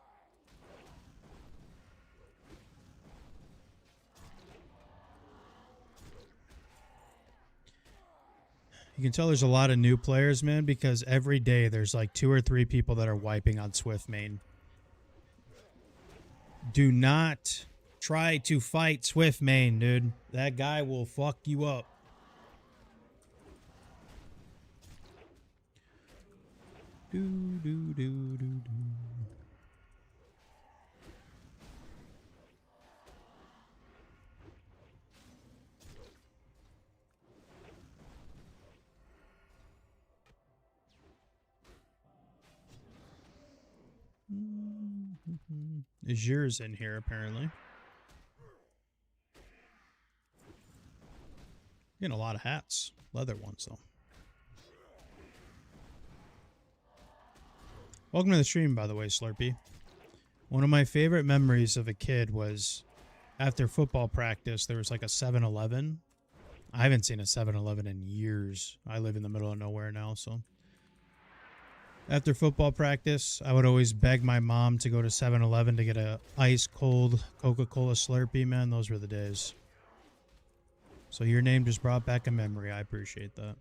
You can tell there's a lot of new players, man, because every day there's like 2 or 3 people that are wiping on Swift main. Do not try to fight Swift main, dude. That guy will fuck you up. Do, do, do, do, do. Is yours in here, apparently. Getting a lot of hats. Leather ones, though. Welcome to the stream, by the way, Slurpee. One of my favorite memories of a kid was after football practice, there was like a 7-Eleven. I haven't seen a 7-Eleven in years. I live in the middle of nowhere now, so. After football practice, I would always beg my mom to go to 7-Eleven to get a ice-cold Coca-Cola Slurpee, man. Those were the days. So your name just brought back a memory. I appreciate that.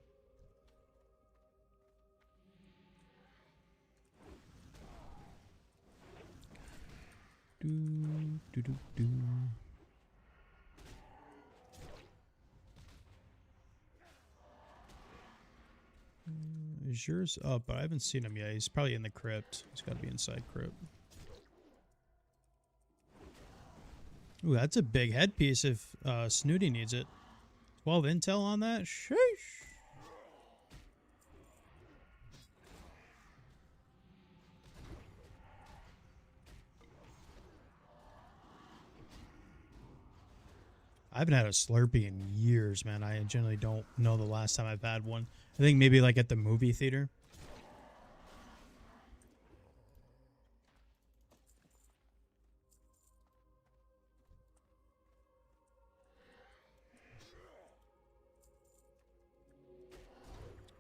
Do, do, do, do. Is yours up? But I haven't seen him yet. He's probably in the crypt. He's got to be inside crypt. Ooh, that's a big headpiece if Snooty needs it. 12 intel on that? Sheesh. I haven't had a Slurpee in years, man. I generally don't know the last time I've had one. I think maybe like at the movie theater.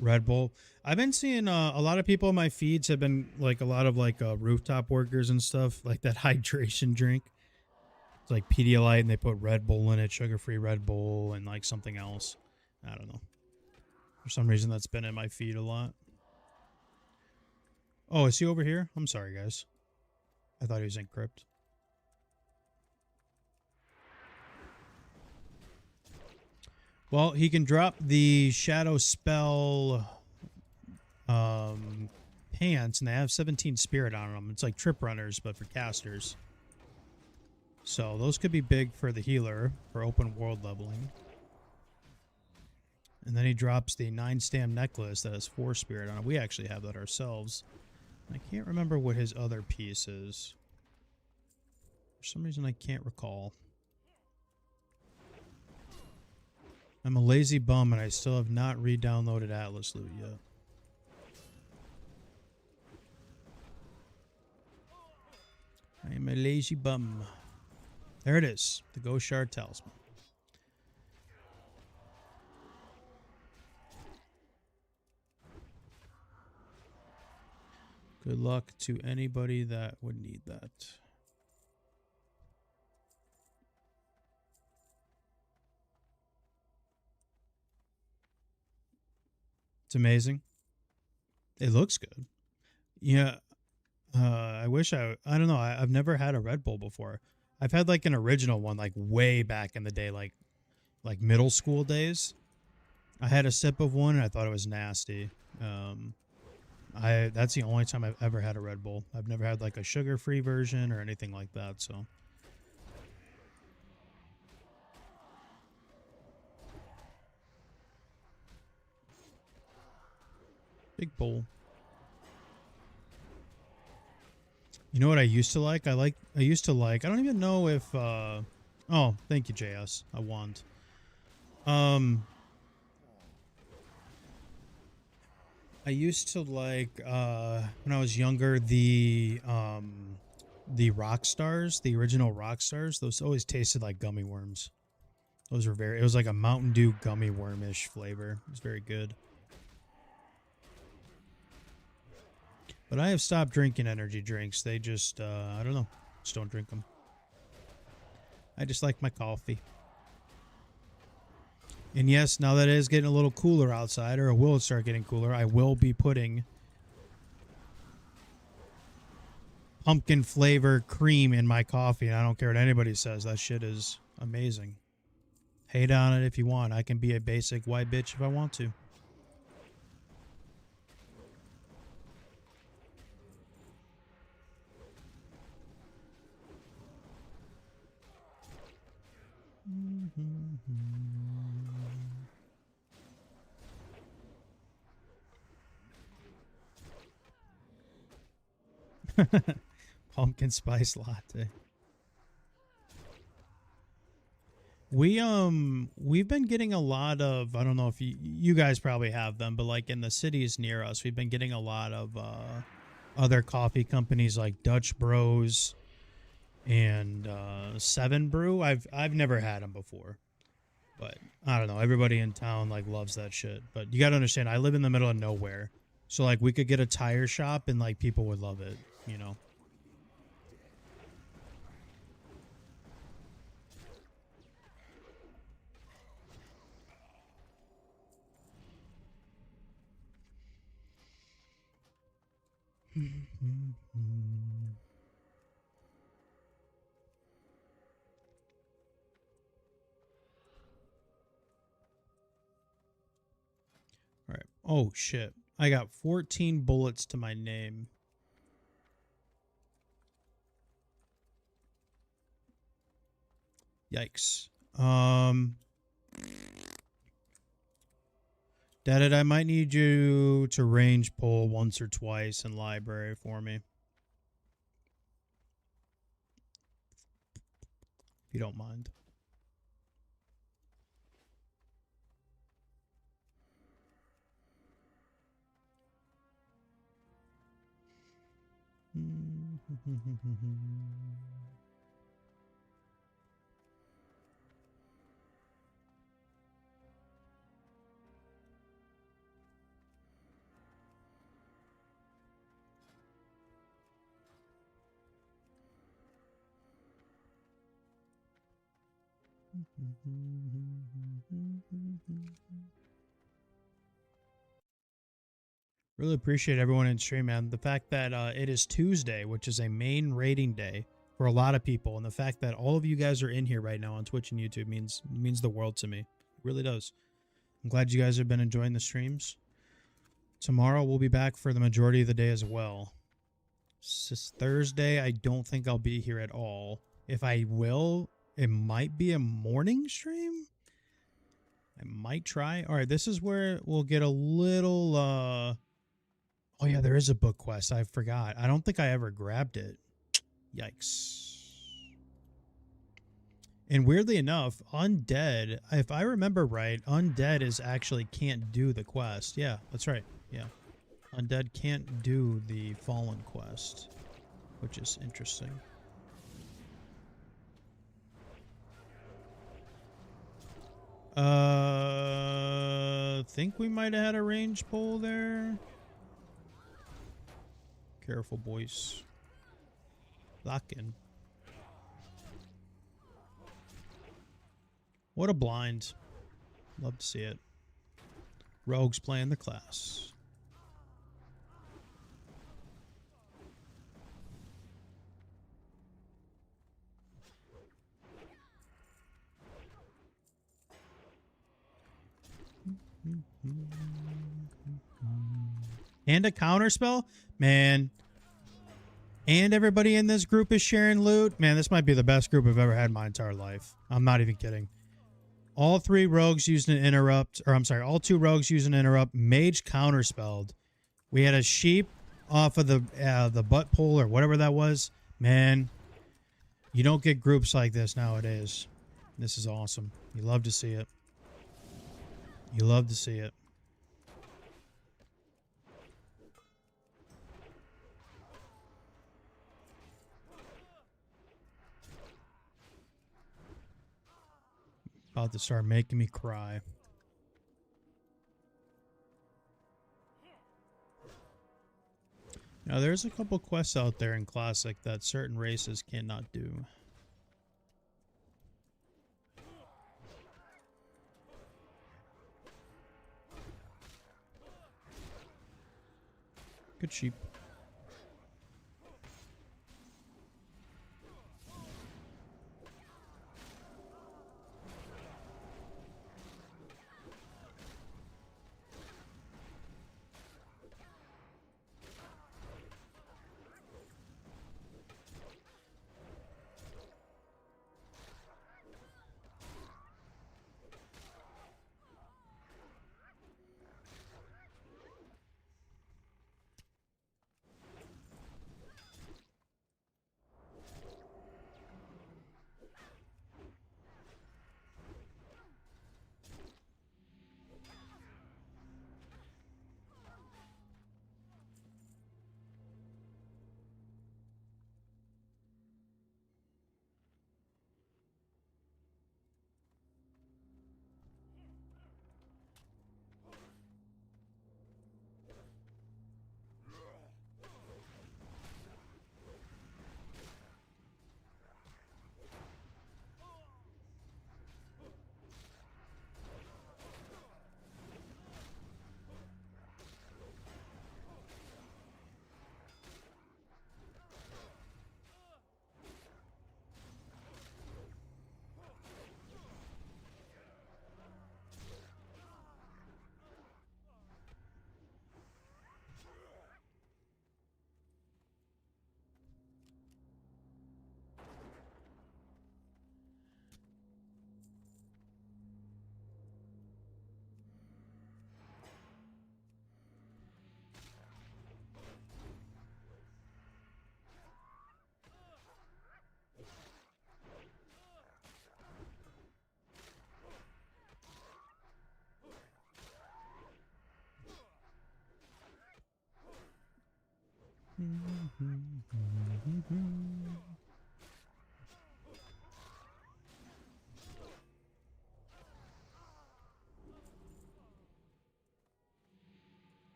Red Bull. I've been seeing a lot of people in my feeds have been like a lot of like rooftop workers and stuff, like that hydration drink. It's like Pedialyte and they put Red Bull in it, sugar-free Red Bull and like something else. I don't know. For some reason that's been in my feed a lot. Oh, is he over here? I'm sorry, guys. I thought he was in crypt. Well, he can drop the shadow spell pants, and they have 17 spirit on them. It's like trip runners, but for casters. So those could be big for the healer for open world leveling. And then he drops the 9-stam necklace that has 4 spirit on it. We actually have that ourselves. I can't remember what his other piece is. For some reason I can't recall. I'm a lazy bum and I still have not re-downloaded Atlas Loot yet. I am a lazy bum. There it is. The Ghost Shard Talisman. Good luck to anybody that would need that. It's amazing. It looks good. Yeah. I wish I don't know. I've never had a Red Bull before. I've had like an original one like way back in the day, like middle school days. I had a sip of one and I thought it was nasty. That's the only time I've ever had a Red Bull. I've never had like a sugar-free version or anything like that, so. Big bowl. You know what I used to like? I used to like, I don't even know if, oh, thank you, JS. I want. I used to like, when I was younger, the the rock stars, the original rock stars, those always tasted like gummy worms. Those were it was like a Mountain Dew gummy wormish flavor. It was very good. But I have stopped drinking energy drinks. They just, I don't know. Just don't drink them. I just like my coffee. And yes, now that it is getting a little cooler outside, or it will start getting cooler, I will be putting pumpkin flavor cream in my coffee. And I don't care what anybody says. That shit is amazing. Hate on it if you want. I can be a basic white bitch if I want to. Pumpkin spice latte. We've been getting a lot of, I don't know if you guys probably have them, but like in the cities near us, we've been getting a lot of other coffee companies like Dutch Bros and Seven Brew. I've never had them before, but I don't know. Everybody in town like loves that shit. But you got to understand, I live in the middle of nowhere, so like we could get a tire shop and like people would love it, you know. All right. Oh shit. I got 14 bullets to my name. Yikes. Daddy, I might need you to range pull once or twice in library for me. If you don't mind. Really appreciate everyone in stream, man. The fact that it is Tuesday, which is a main rating day for a lot of people, and the fact that all of you guys are in here right now on Twitch and YouTube means the world to me. It really does. I'm glad you guys have been enjoying the streams. Tomorrow we'll be back for the majority of the day as well. This Thursday, I don't think I'll be here at all. If I will, it might be a morning stream. I might try. All right, this is where we'll get a little oh yeah, there is a book quest. I forgot. I don't think I ever grabbed it. Yikes. And weirdly enough, Undead, if I remember right, Undead is actually can't do the quest. Yeah, that's right. Yeah. Undead can't do the Fallen quest, which is interesting. Think we might have had a range pull there. Careful, boys. Lock in. What a blind. Love to see it. Rogues playing the class. And a counterspell? Man. And everybody in this group is sharing loot? Man, this might be the best group I've ever had in my entire life. I'm not even kidding. All three rogues used an interrupt. Or I'm sorry, all two rogues used an interrupt. Mage counterspelled. We had a sheep off of the butt pole or whatever that was. Man, you don't get groups like this nowadays. This is awesome. You love to see it. You love to see it. About to start making me cry. Now, there's a couple quests out there in Classic that certain races cannot do. Good sheep.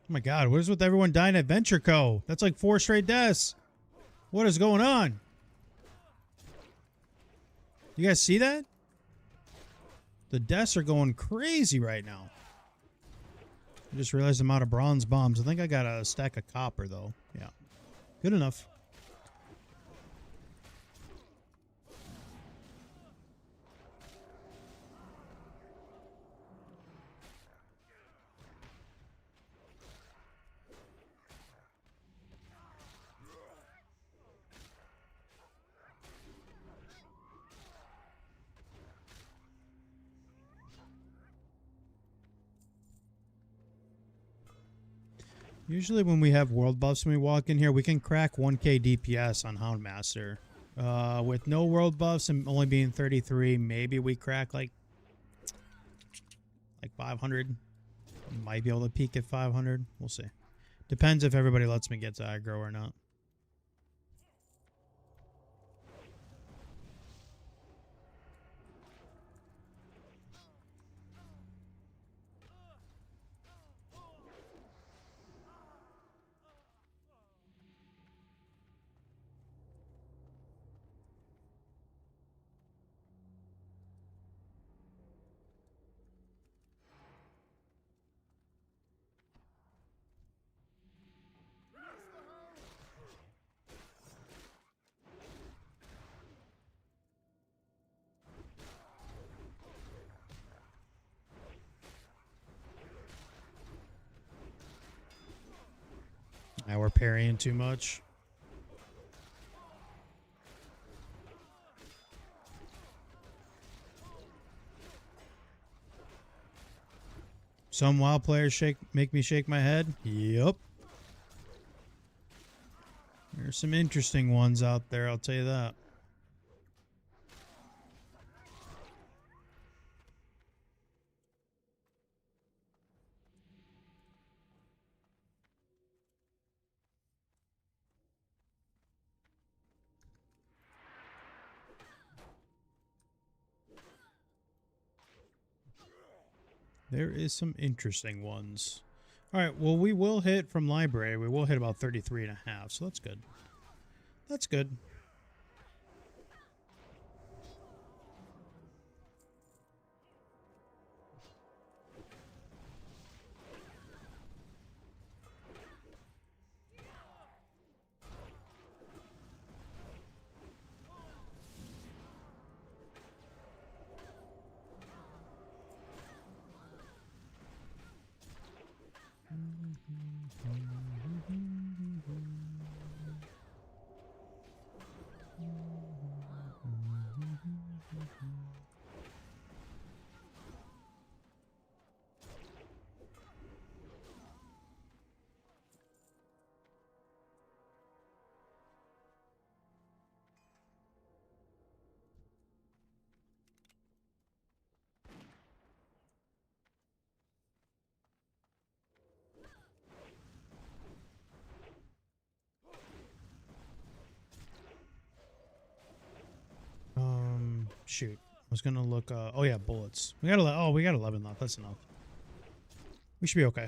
Oh my god, what is with everyone dying at Venture Co? That's like 4 straight deaths. What is going on? You guys see that? The deaths are going crazy right now. I just realized I'm out of bronze bombs. I think I got a stack of copper though. Yeah. Good enough. Usually when we have world buffs when we walk in here, we can crack 1k DPS on Houndmaster. With no world buffs and only being 33, maybe we crack like 500. Might be able to peak at 500. We'll see. Depends if everybody lets me get to aggro or not. Now we're parrying too much. Some WoW players make me shake my head. Yup. There's some interesting ones out there, I'll tell you that. There is some interesting ones. All right, well, we will hit from library. We will hit about 33.5, so that's good. That's good. Shoot. I was gonna look. Oh yeah, bullets. We got we got 11 left. That's enough. We should be okay.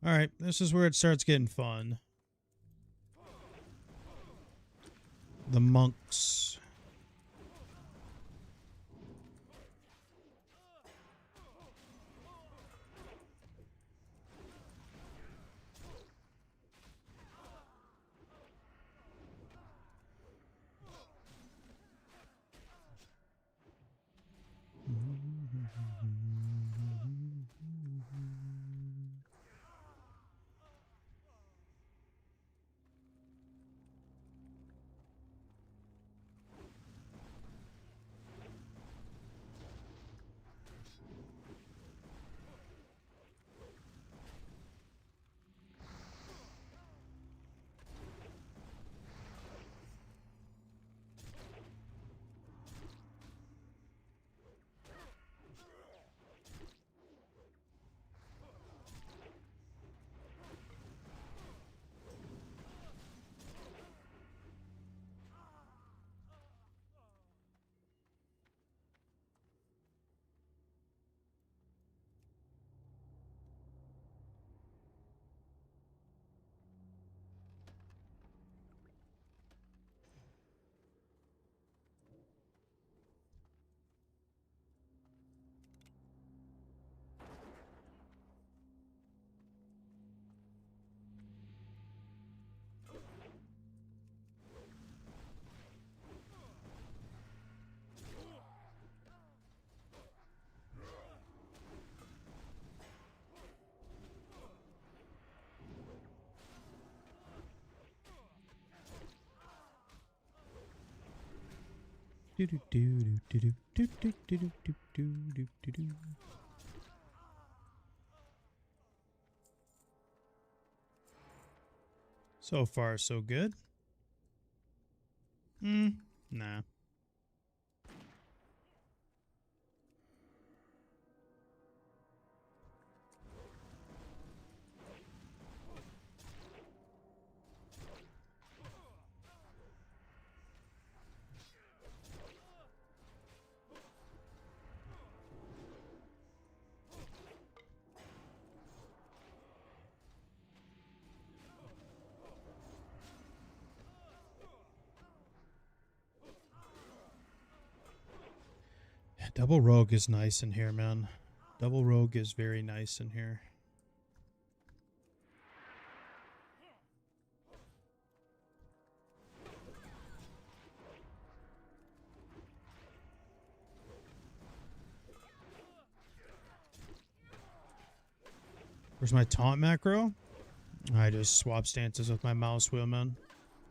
All right, this is where it starts getting fun. The monks. So far, so good. Nah. Double rogue is nice in here, man. Double rogue is very nice in here. Where's my taunt macro? I just swap stances with my mouse wheel, man.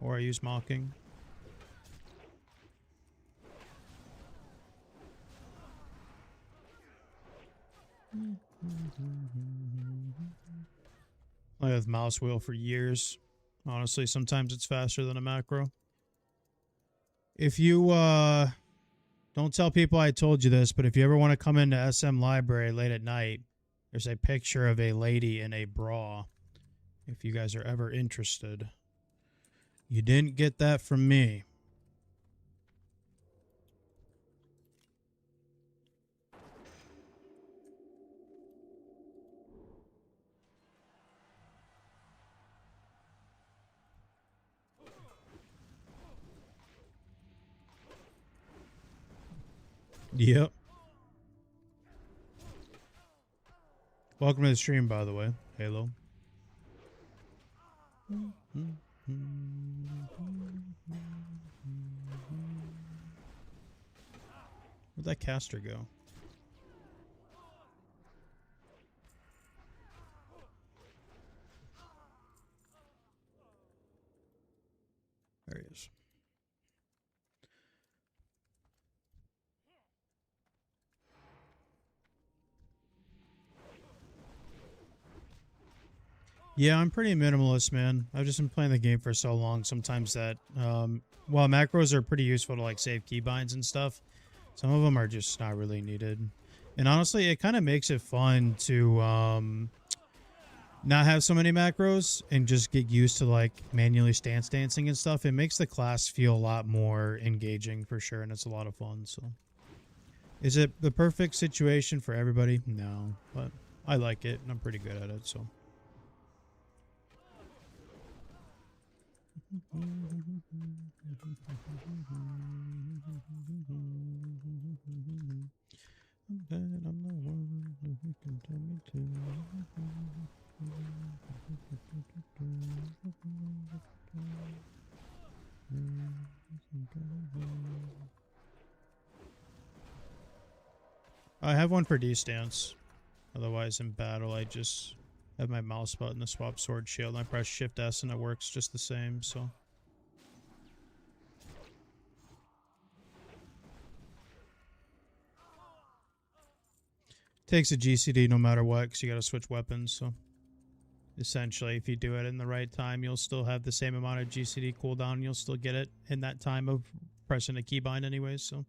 Or I use mocking. I have mouse wheel for years. Honestly, sometimes it's faster than a macro. If you, don't tell people I told you this, but if you ever want to come into SM Library late at night, there's a picture of a lady in a bra. If you guys are ever interested. You didn't get that from me. Yep. Welcome to the stream, by the way. Halo. Where'd that caster go? There he is. Yeah, I'm pretty minimalist, man. I've just been playing the game for so long. Sometimes that, while macros are pretty useful to like save keybinds and stuff, some of them are just not really needed. And honestly, it kind of makes it fun to not have so many macros and just get used to like manually stance dancing and stuff. It makes the class feel a lot more engaging for sure, and it's a lot of fun. So, is it the perfect situation for everybody? No, but I like it and I'm pretty good at it. So. I have one for D-stance. Otherwise, in battle, I just have my mouse button to swap sword shield. And I press Shift S and it works just the same. So. Takes a GCD no matter what, because you got to switch weapons. So, essentially, if you do it in the right time, you'll still have the same amount of GCD cooldown. You'll still get it in that time of pressing a keybind anyways. So.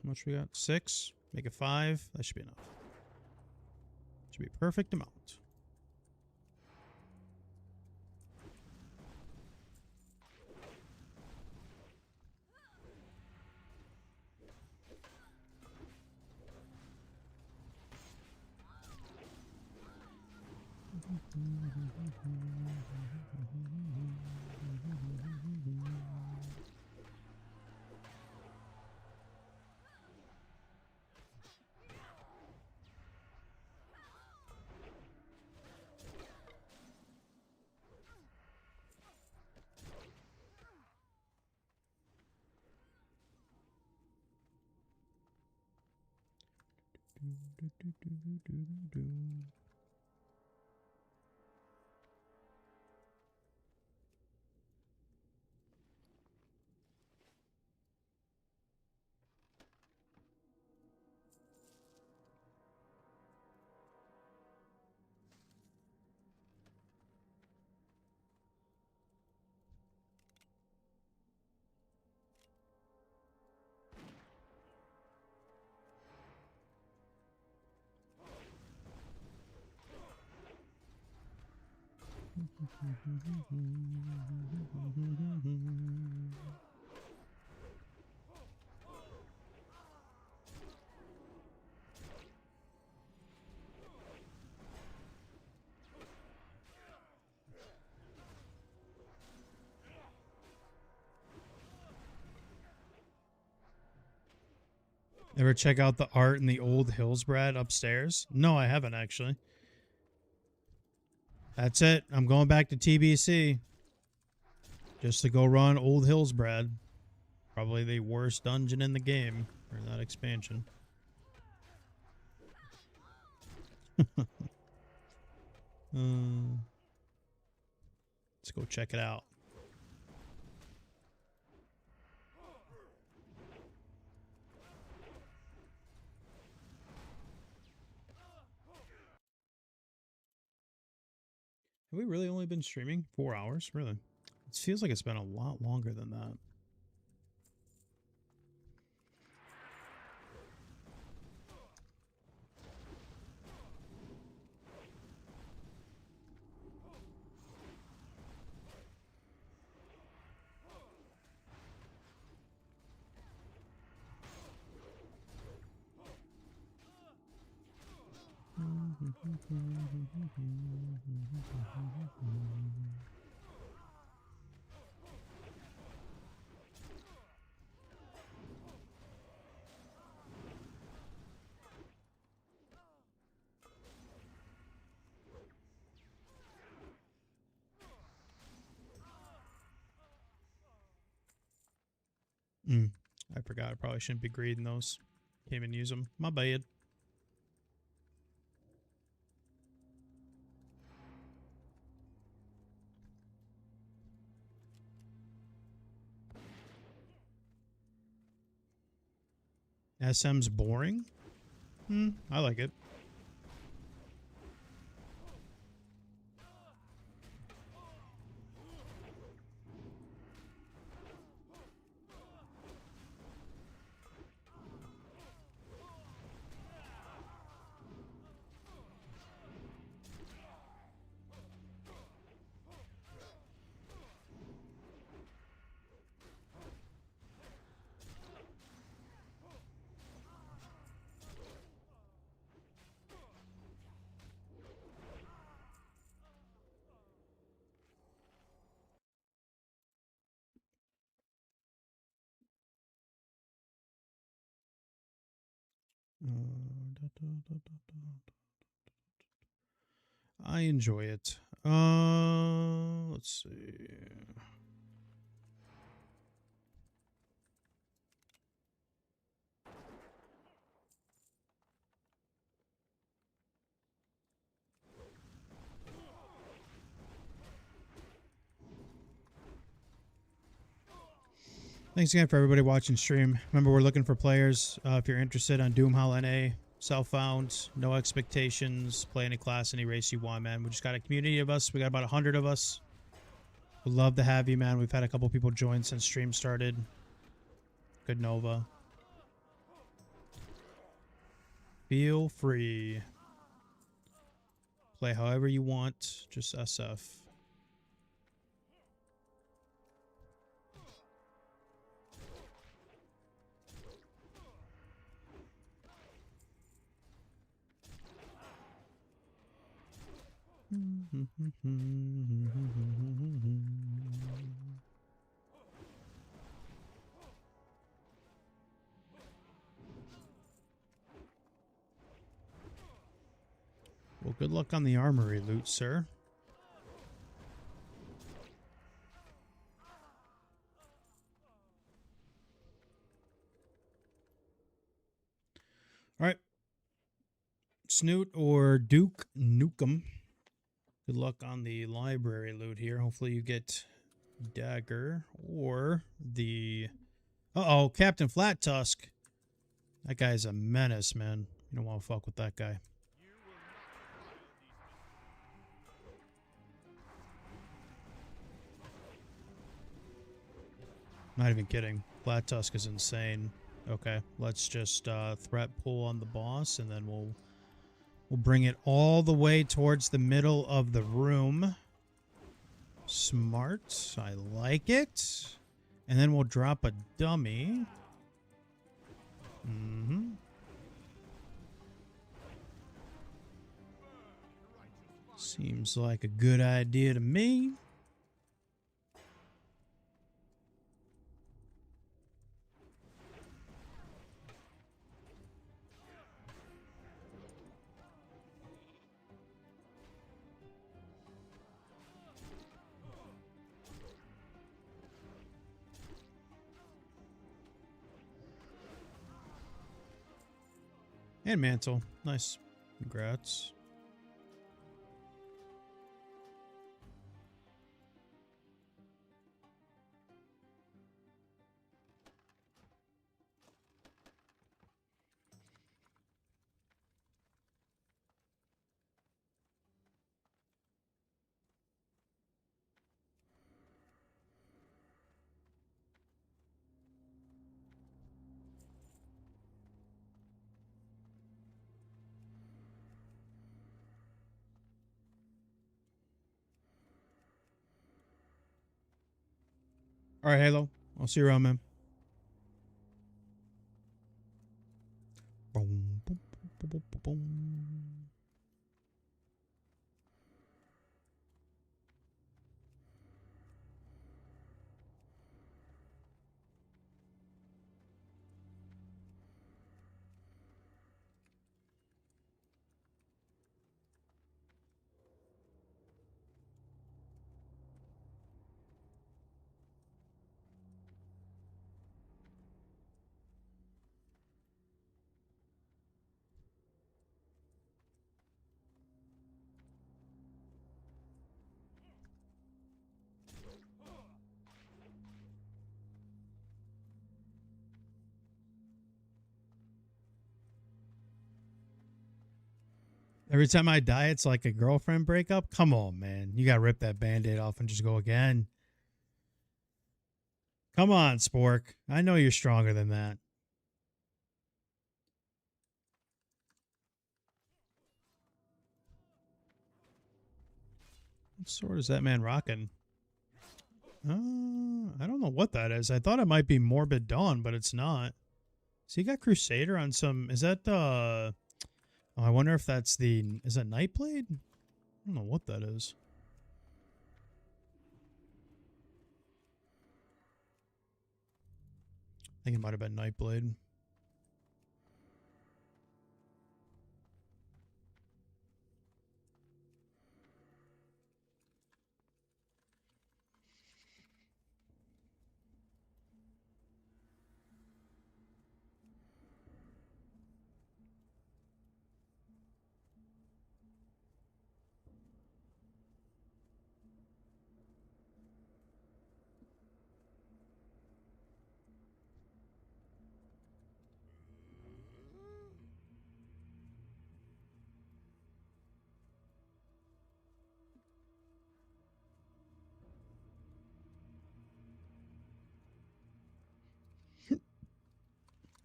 How much we got? 6. Make it 5. That should be enough. Should be perfect amount. Ever check out the art in the old Hillsbrad upstairs? No, I haven't actually. That's it. I'm going back to TBC. Just to go run Old Hillsbrad. Probably the worst dungeon in the game. Or that expansion. Let's go check it out. Have we really only been streaming 4 hours? Really? It feels like it's been a lot longer than that. I forgot. I probably shouldn't be greeding those. Can't even use them. My bad. SM's boring? I like it. I enjoy it. Let's see. Thanks again for everybody watching stream. Remember, we're looking for players. If you're interested on Doomhowl NA, self-found, no expectations, play any class, any race you want, man. We just got a community of us. We got about 100 of us. We'd love to have you, man. We've had a couple people join since stream started. Good Nova. Feel free. Play however you want. Just SF. Well, good luck on the armory loot, sir. All right. Snoot or Duke Nukem. Good luck on the library loot here. Hopefully you get dagger or the... Uh-oh, Captain Flat Tusk. That guy's a menace, man. You don't want to fuck with that guy. Not even kidding. Flat Tusk is insane. Okay, let's just threat pull on the boss, and then we'll bring it all the way towards the middle of the room. Smart. I like it. And then we'll drop a dummy. Mm-hmm. Seems like a good idea to me. And mantle. Nice. Congrats. All right, Halo. I'll see you around, man. Boom, boom, boom, boom, boom, boom. Every time I die, it's like a girlfriend breakup. Come on, man. You got to rip that band-aid off and just go again. Come on, Spork. I know you're stronger than that. What sword is that man rocking? I don't know what that is. I thought it might be Morbid Dawn, but it's not. So you got Crusader on some... Is that oh, I wonder if that's the... Is that Nightblade? I don't know what that is. I think it might have been Nightblade.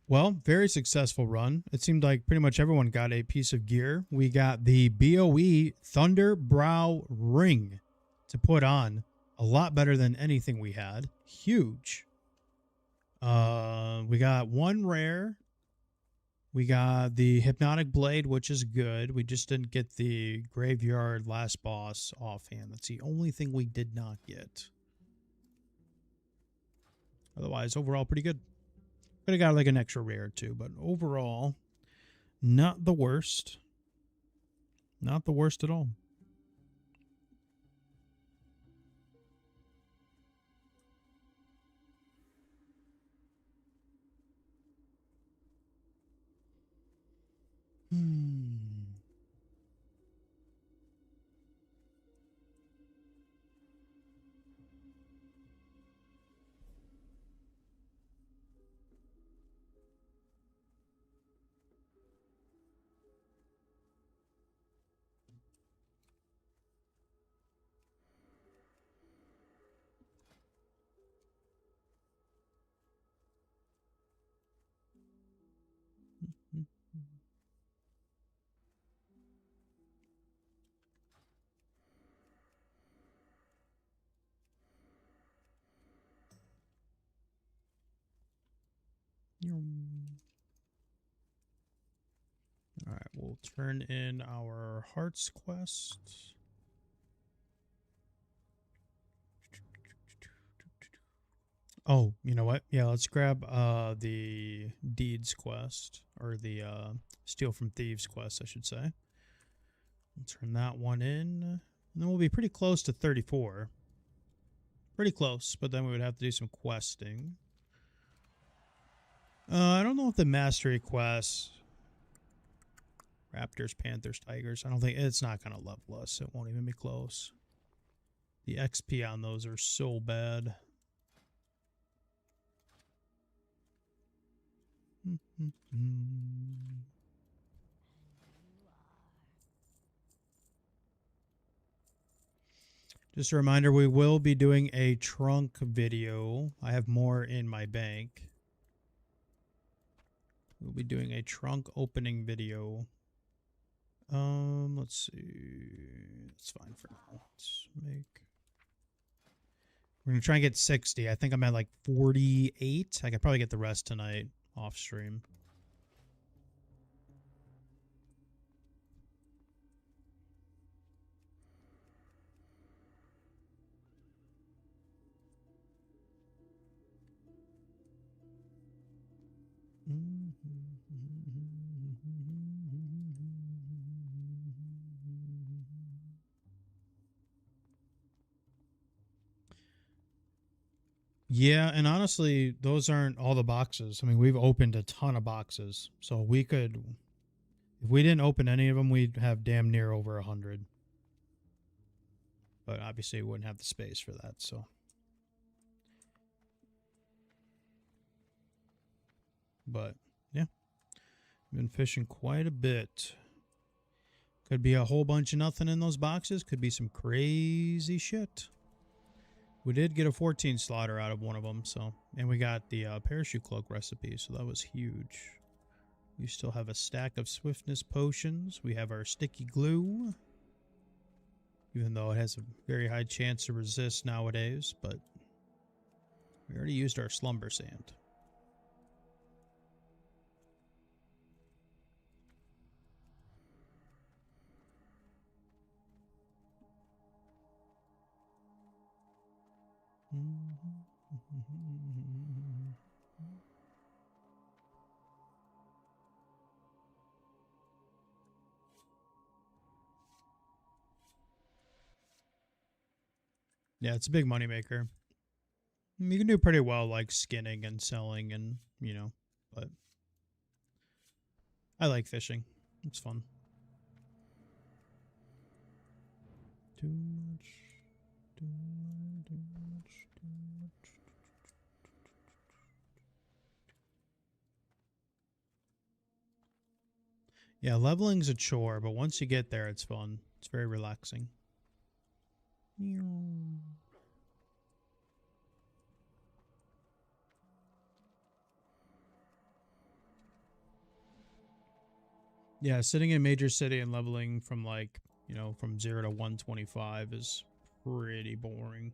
Well, very successful run. It seemed like pretty much everyone got a piece of gear. We got the BOE Thunderbrow Ring to put on. A lot better than anything we had. Huge. We got one rare. We got the Hypnotic Blade, which is good. We just didn't get the Graveyard Last Boss offhand. That's the only thing we did not get. Otherwise, overall, pretty good. Could have got like an extra rare too, but overall, not the worst. Not the worst at all. We'll turn in our Hearts quest. Oh, you know what? Yeah, let's grab the Deeds quest, or the Steal from Thieves quest, I should say. We'll turn that one in, and then we'll be pretty close to 34. Pretty close, but then we would have to do some questing. I don't know if the Mastery quest, Raptors, Panthers, Tigers, I don't think, it's not going to level us. It won't even be close. The XP on those are so bad. Just a reminder, we will be doing a trunk video. I have more in my bank. We'll be doing a trunk opening video. Let's see. It's fine for now. Let's make. We're gonna try and get 60. I think I'm at like 48. I could probably get the rest tonight off stream. Yeah, and honestly, those aren't all the boxes. I mean, we've opened a ton of boxes, so we could, if we didn't open any of them, we'd have damn near over 100. But obviously, we wouldn't have the space for that, so. But, yeah. Been fishing quite a bit. Could be a whole bunch of nothing in those boxes. Could be some crazy shit. We did get a 14 slaughter out of one of them, so. And we got the parachute cloak recipe, so that was huge. We still have a stack of swiftness potions. We have our sticky glue. Even though it has a very high chance to resist nowadays, but we already used our slumber sand. Yeah, it's a big moneymaker. You can do pretty well, like skinning and selling and, you know, but I like fishing. It's fun. Too much, too much, too much, too much. Yeah, leveling's a chore, but once you get there, it's fun. It's very relaxing. Yeah, sitting in major city and leveling from like, you know, from 0 to 125 is pretty boring.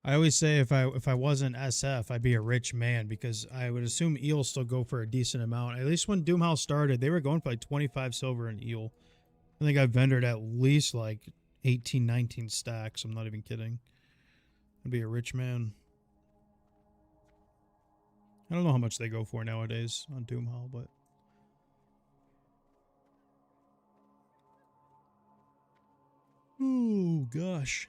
I always say if I wasn't SF, I'd be a rich man, because I would assume eels still go for a decent amount. At least when Doomhowl started, they were going for like 25 silver an eel. I think I've vendored at least like 18, 19 stacks. I'm not even kidding. I'd be a rich man. I don't know how much they go for nowadays on Doomhowl, but. Oh, gosh.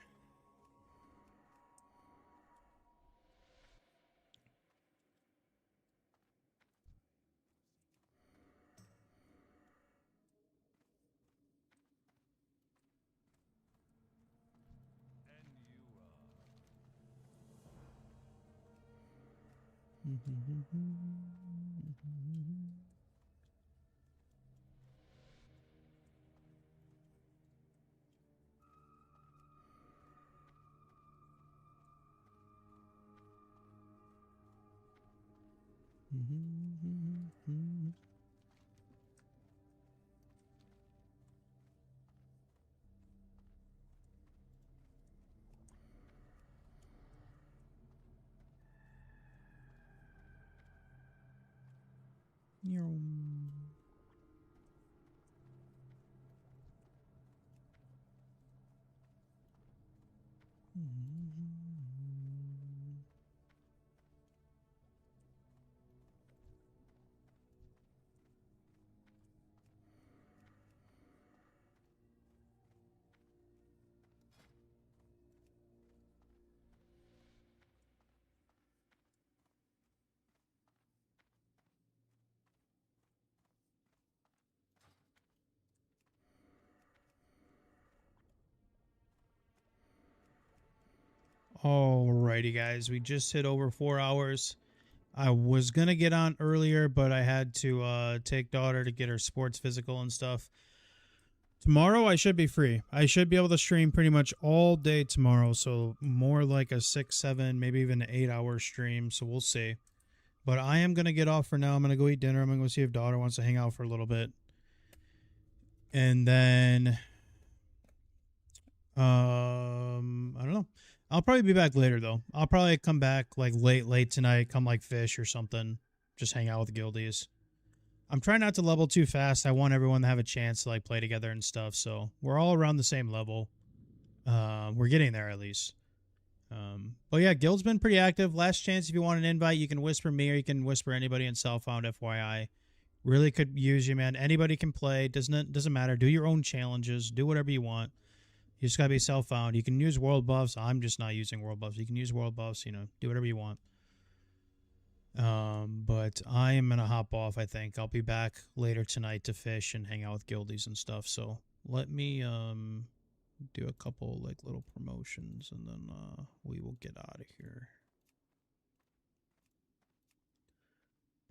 Alrighty, guys. We just hit over 4 hours. I was going to get on earlier, but I had to take daughter to get her sports physical and stuff. Tomorrow, I should be free. I should be able to stream pretty much all day tomorrow. So more like a 6, 7, maybe even an 8-hour stream. So we'll see. But I am going to get off for now. I'm going to go eat dinner. I'm going to go see if daughter wants to hang out for a little bit. And then, I don't know. I'll probably be back later, though. I'll probably come back like late tonight, come like fish or something. Just hang out with guildies. I'm trying not to level too fast. I want everyone to have a chance to like play together and stuff. So we're all around the same level. We're getting there at least. But yeah, guild's been pretty active. Last chance, if you want an invite, you can whisper me or you can whisper anybody in Cellfound, FYI. Really could use you, man. Anybody can play. Doesn't matter. Do your own challenges. Do whatever you want. You just gotta be Cellfound. You can use Wbuffs. I'm just not using Wbuffs. You can use Wbuffs. You know, do whatever you want. But I am gonna hop off. I think I'll be back later tonight to fish and hang out with guildies and stuff. So let me do a couple like little promotions and then we will get out of here.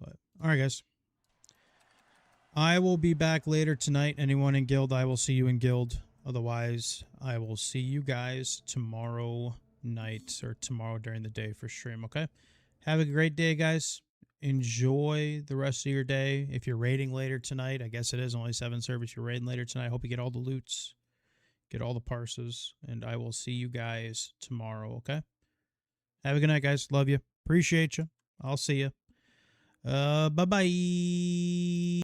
But all right, guys. I will be back later tonight. Anyone in guild, I will see you in guild. Otherwise, I will see you guys tomorrow night or tomorrow during the day for stream, okay? Have a great day, guys. Enjoy the rest of your day. If you're raiding later tonight, I guess it is only 7 servers. If you're raiding later tonight, I hope you get all the loots, get all the parses, and I will see you guys tomorrow, okay? Have a good night, guys. Love you. Appreciate you. I'll see you. Bye-bye.